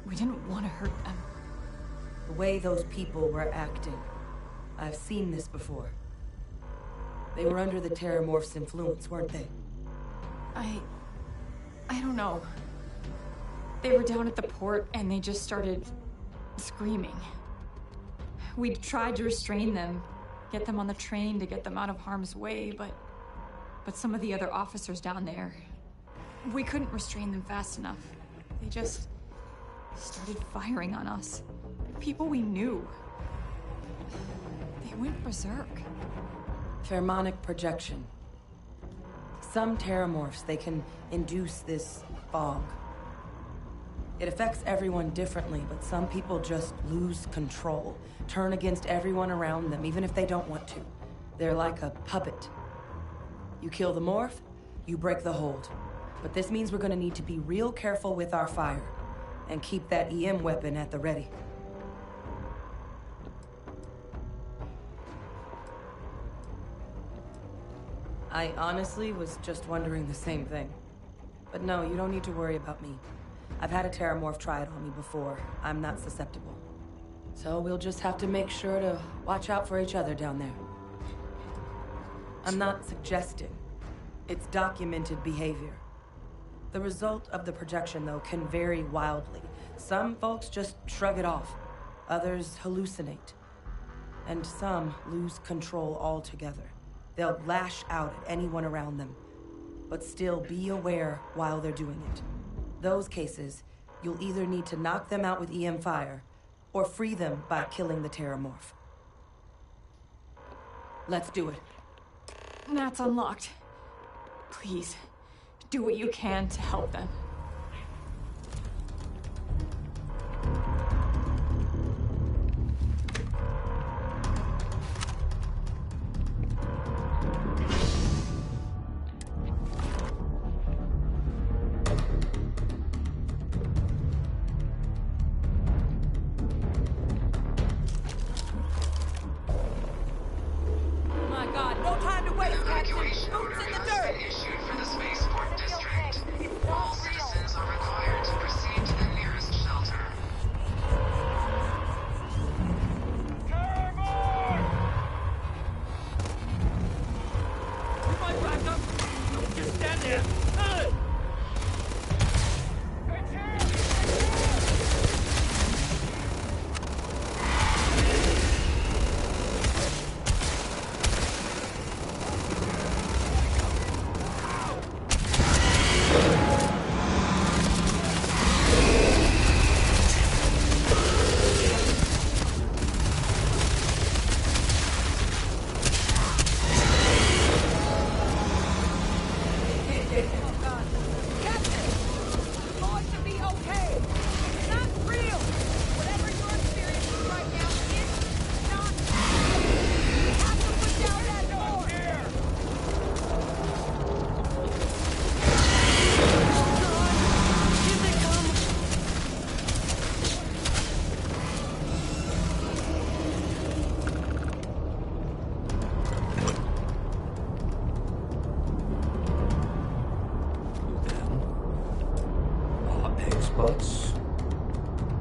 want to hurt them. The way those people were acting, I've seen this before. They were under the Terrormorphs' influence, weren't they? I don't know. They were down at the port and they just started screaming. We tried to restrain them, get them on the train to get them out of harm's way, but some of the other officers down there, we couldn't restrain them fast enough. They just started firing on us. People we knew. They went berserk. Pheromonic projection. Some Terrormorphs, they can induce this fog. It affects everyone differently, but some people just lose control, turn against everyone around them, even if they don't want to. They're like a puppet. You kill the morph, you break the hold. But this means we're gonna need to be real careful with our fire, and keep that EM weapon at the ready. I honestly was just wondering the same thing. But no, you don't need to worry about me. I've had a Terrormorph try it on me before. I'm not susceptible. So we'll just have to make sure to watch out for each other down there. I'm not suggesting. It's documented behavior. The result of the projection, though, can vary wildly. Some folks just shrug it off. Others hallucinate. And some lose control altogether. They'll lash out at anyone around them, but still be aware while they're doing it. Those cases, you'll either need to knock them out with EM fire, or free them by killing the Terrormorph. Let's do it. That's unlocked. Please, do what you can to help them.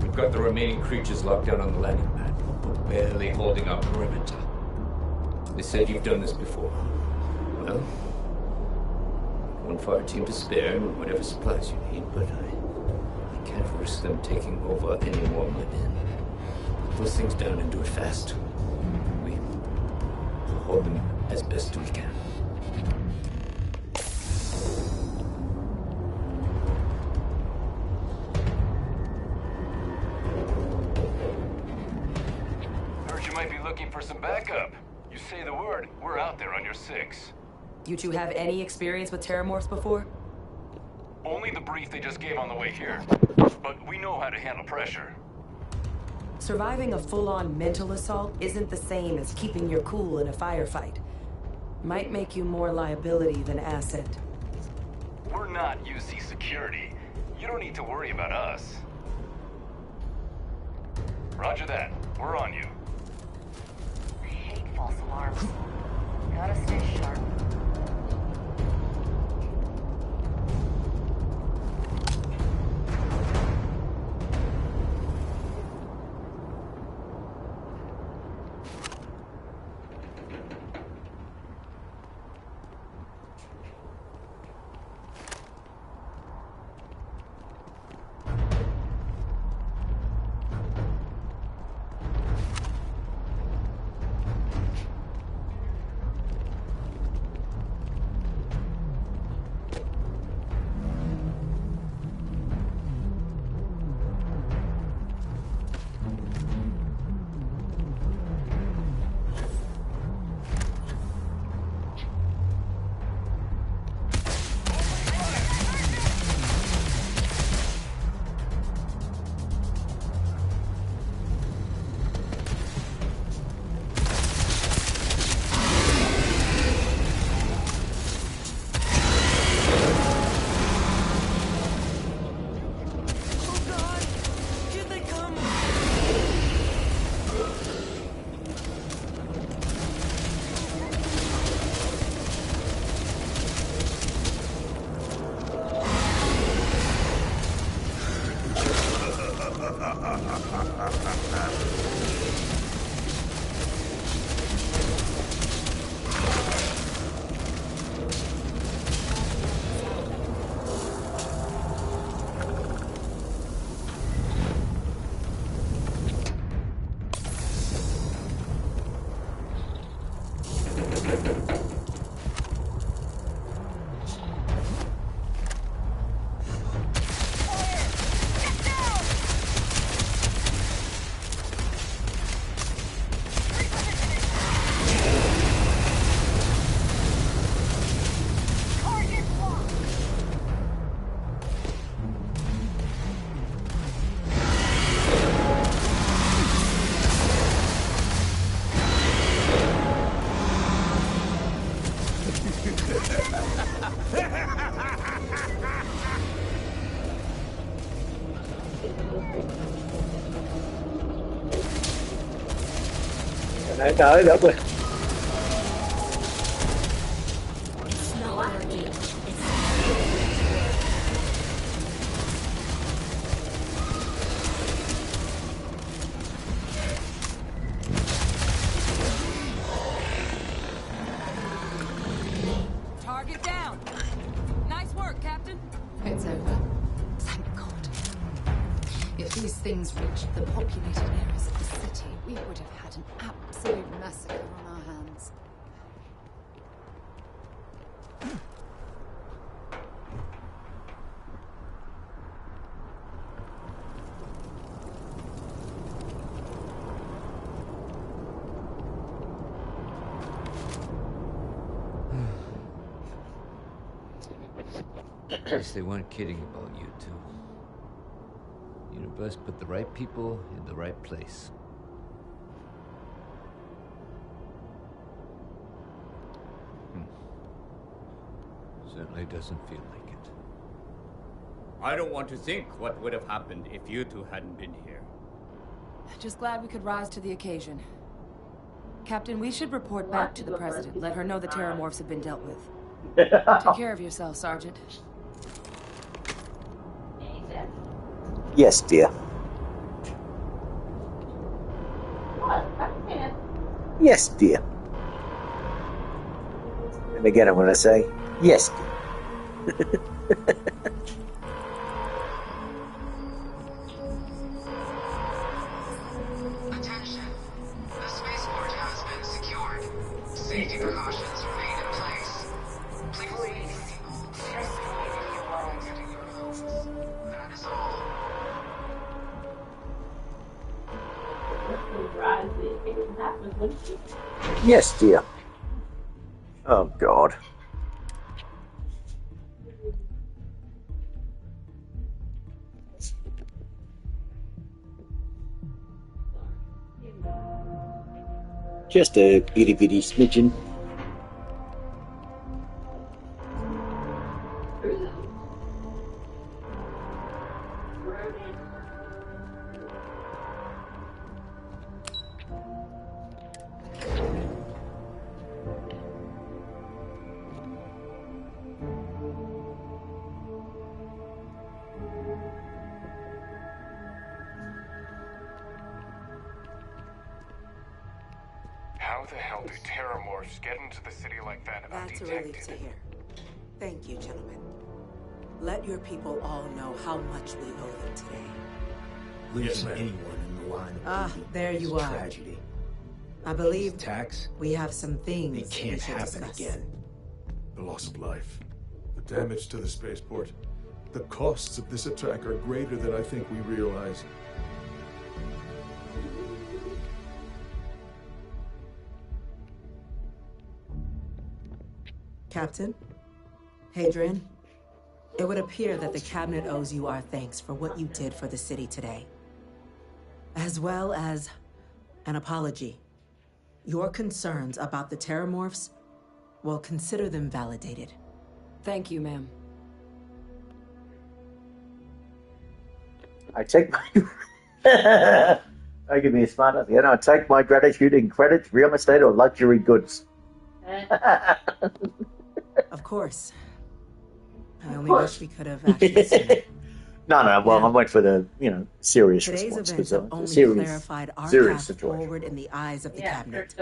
We've got the remaining creatures locked down on the landing pad. We're barely holding our perimeter. They said you've done this before. Well, one fire team to spare and whatever supplies you need, but I can't risk them taking over any more of my men. Put those things down and do it fast. We'll hold them as best we can. Looking for some backup. You say the word, we're out there on your 6. You two have any experience with Terrormorphs before? Only the brief they just gave on the way here. But we know how to handle pressure. Surviving a full-on mental assault isn't the same as keeping your cool in a firefight. Might make you more liability than asset. We're not UC security. You don't need to worry about us. Roger that. We're on you. False alarms. Gotta stay sharp. No, that was... Target down. Nice work, Captain. It's over. Thank God. If these things reached the populated areas of the city, we would have had an absolute massacre on our hands. At least they weren't kidding about you two. Universe put the right people in the right place. Certainly doesn't feel like it. I don't want to think what would have happened if you two hadn't been here. Just glad we could rise to the occasion. Captain, we should report back to the President. Let her know the Terrormorphs have been dealt with. Take care of yourself, Sergeant. Yes, dear. Yes, dear. And again, I'm going to say, yes, dear. Attention. The spaceport has been secured. Safety precautions remain in place. Please leave people carefully into your homes. That is all. Yes, dear. Oh, God. Just a itty-bitty smidgen. How the hell do Terrormorphs get into the city like that That's a undetected? relief to hear. Thank you, gentlemen. Let your people all know how much we owe them today. Losing anyone in the line of duty there is you a are. tragedy. I believe Attacks, we have some things they can't we should happen discuss. again. The loss of life, the damage to the spaceport, the costs of this attack are greater than I think we realize. Captain, Hadrian, it would appear that the Cabinet owes you our thanks for what you did for the city today, as well as an apology. Your concerns about the Terrormorphs, well, consider them validated. Thank you, ma'am. I take my... Don't give me a smart ass. I take my gratitude in credits, real estate, or luxury goods. Of course. I only wish we could have acted sooner. No. Well, I went for the serious Today's response. events have only Serious clarified our serious path situation. forward in the eyes of the cabinet.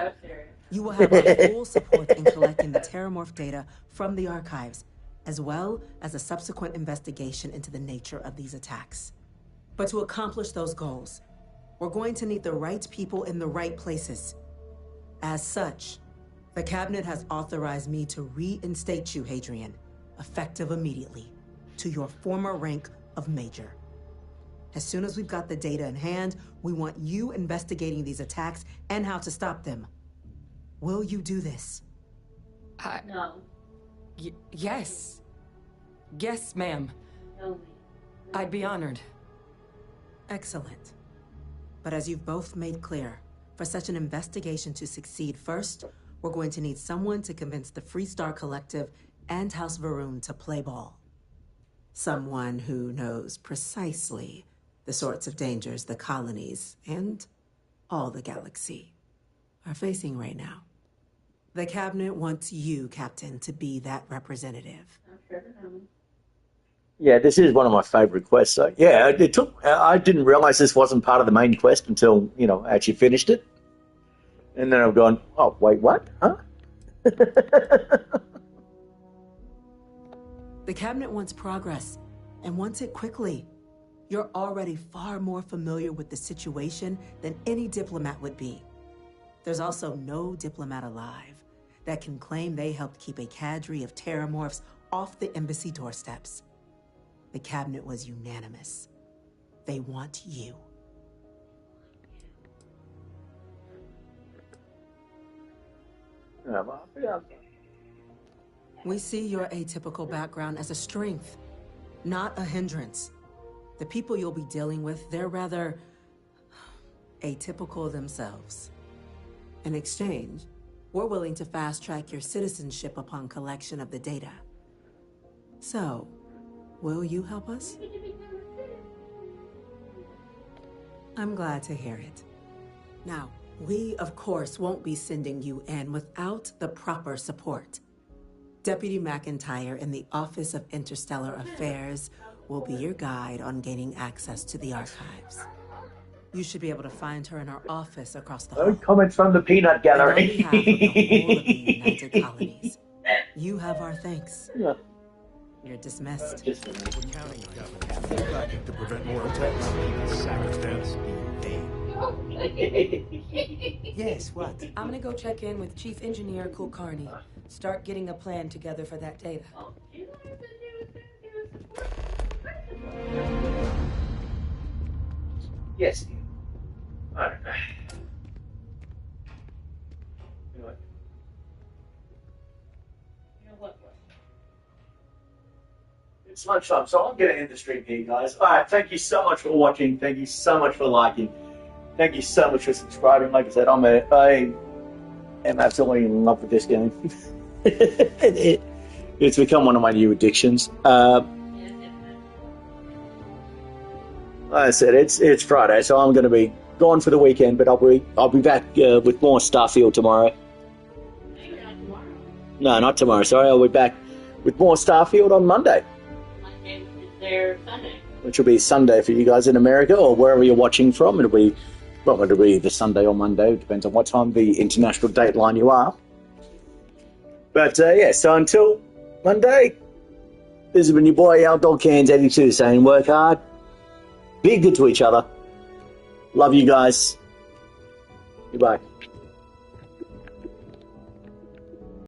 You will have our full support in collecting the Terrormorph data from the archives, as well as a subsequent investigation into the nature of these attacks. But to accomplish those goals, we're going to need the right people in the right places. As such, the cabinet has authorized me to reinstate you, Hadrian, effective immediately, to your former rank of Major. As soon as we've got the data in hand, we want you investigating these attacks and how to stop them. Will you do this? No. Yes. Yes, ma'am. No. I'd be honored. Excellent. But as you've both made clear, for such an investigation to succeed, first, we're going to need someone to convince the Freestar Collective and House Varun to play ball. Someone who knows precisely the sorts of dangers the colonies and all the galaxy are facing right now. The cabinet wants you, Captain, to be that representative. Yeah, this is one of my favorite quests. So, yeah, it took. I didn't realize this wasn't part of the main quest until I actually finished it, and then I've gone, oh wait, what? Huh? The cabinet wants progress, and wants it quickly. You're already far more familiar with the situation than any diplomat would be. There's also no diplomat alive that can claim they helped keep a cadre of Terrormorphs off the embassy doorsteps. The cabinet was unanimous. They want you. We see your atypical background as a strength, not a hindrance. The people you'll be dealing with, they're rather atypical themselves. In exchange, we're willing to fast-track your citizenship upon collection of the data. So, will you help us? I'm glad to hear it. Now, we, of course, won't be sending you in without the proper support. Deputy McIntyre in the Office of Interstellar Affairs will be your guide on gaining access to the archives. You should be able to find her in her office across the hall. No comments from the peanut gallery. And on behalf of the whole of the United Colonies, you have our thanks. Yeah. You're dismissed. We're counting on you. To prevent more attacks. Circumstance Yes, what? I'm gonna go check in with Chief Engineer Kulkarni. Start getting a plan together for that data. Yes. I don't know. It's lunchtime, so I'm going to end the stream here, guys. All right, thank you so much for watching. Thank you so much for liking. Thank you so much for subscribing. Like I said, I am absolutely in love with this game. It's become one of my new addictions. Like I said, it's Friday, so I'm going to be gone for the weekend, but I'll be back with more Starfield tomorrow. No, not tomorrow. Sorry, I'll be back with more Starfield on Monday. There Sunday. Which will be Sunday for you guys in America or wherever you're watching from. It'll be either Sunday or Monday. It depends on what time the international date line you are. But yeah, so until Monday, this has been your boy Outdoor Cans 82 saying work hard, be good to each other. Love you guys. Goodbye.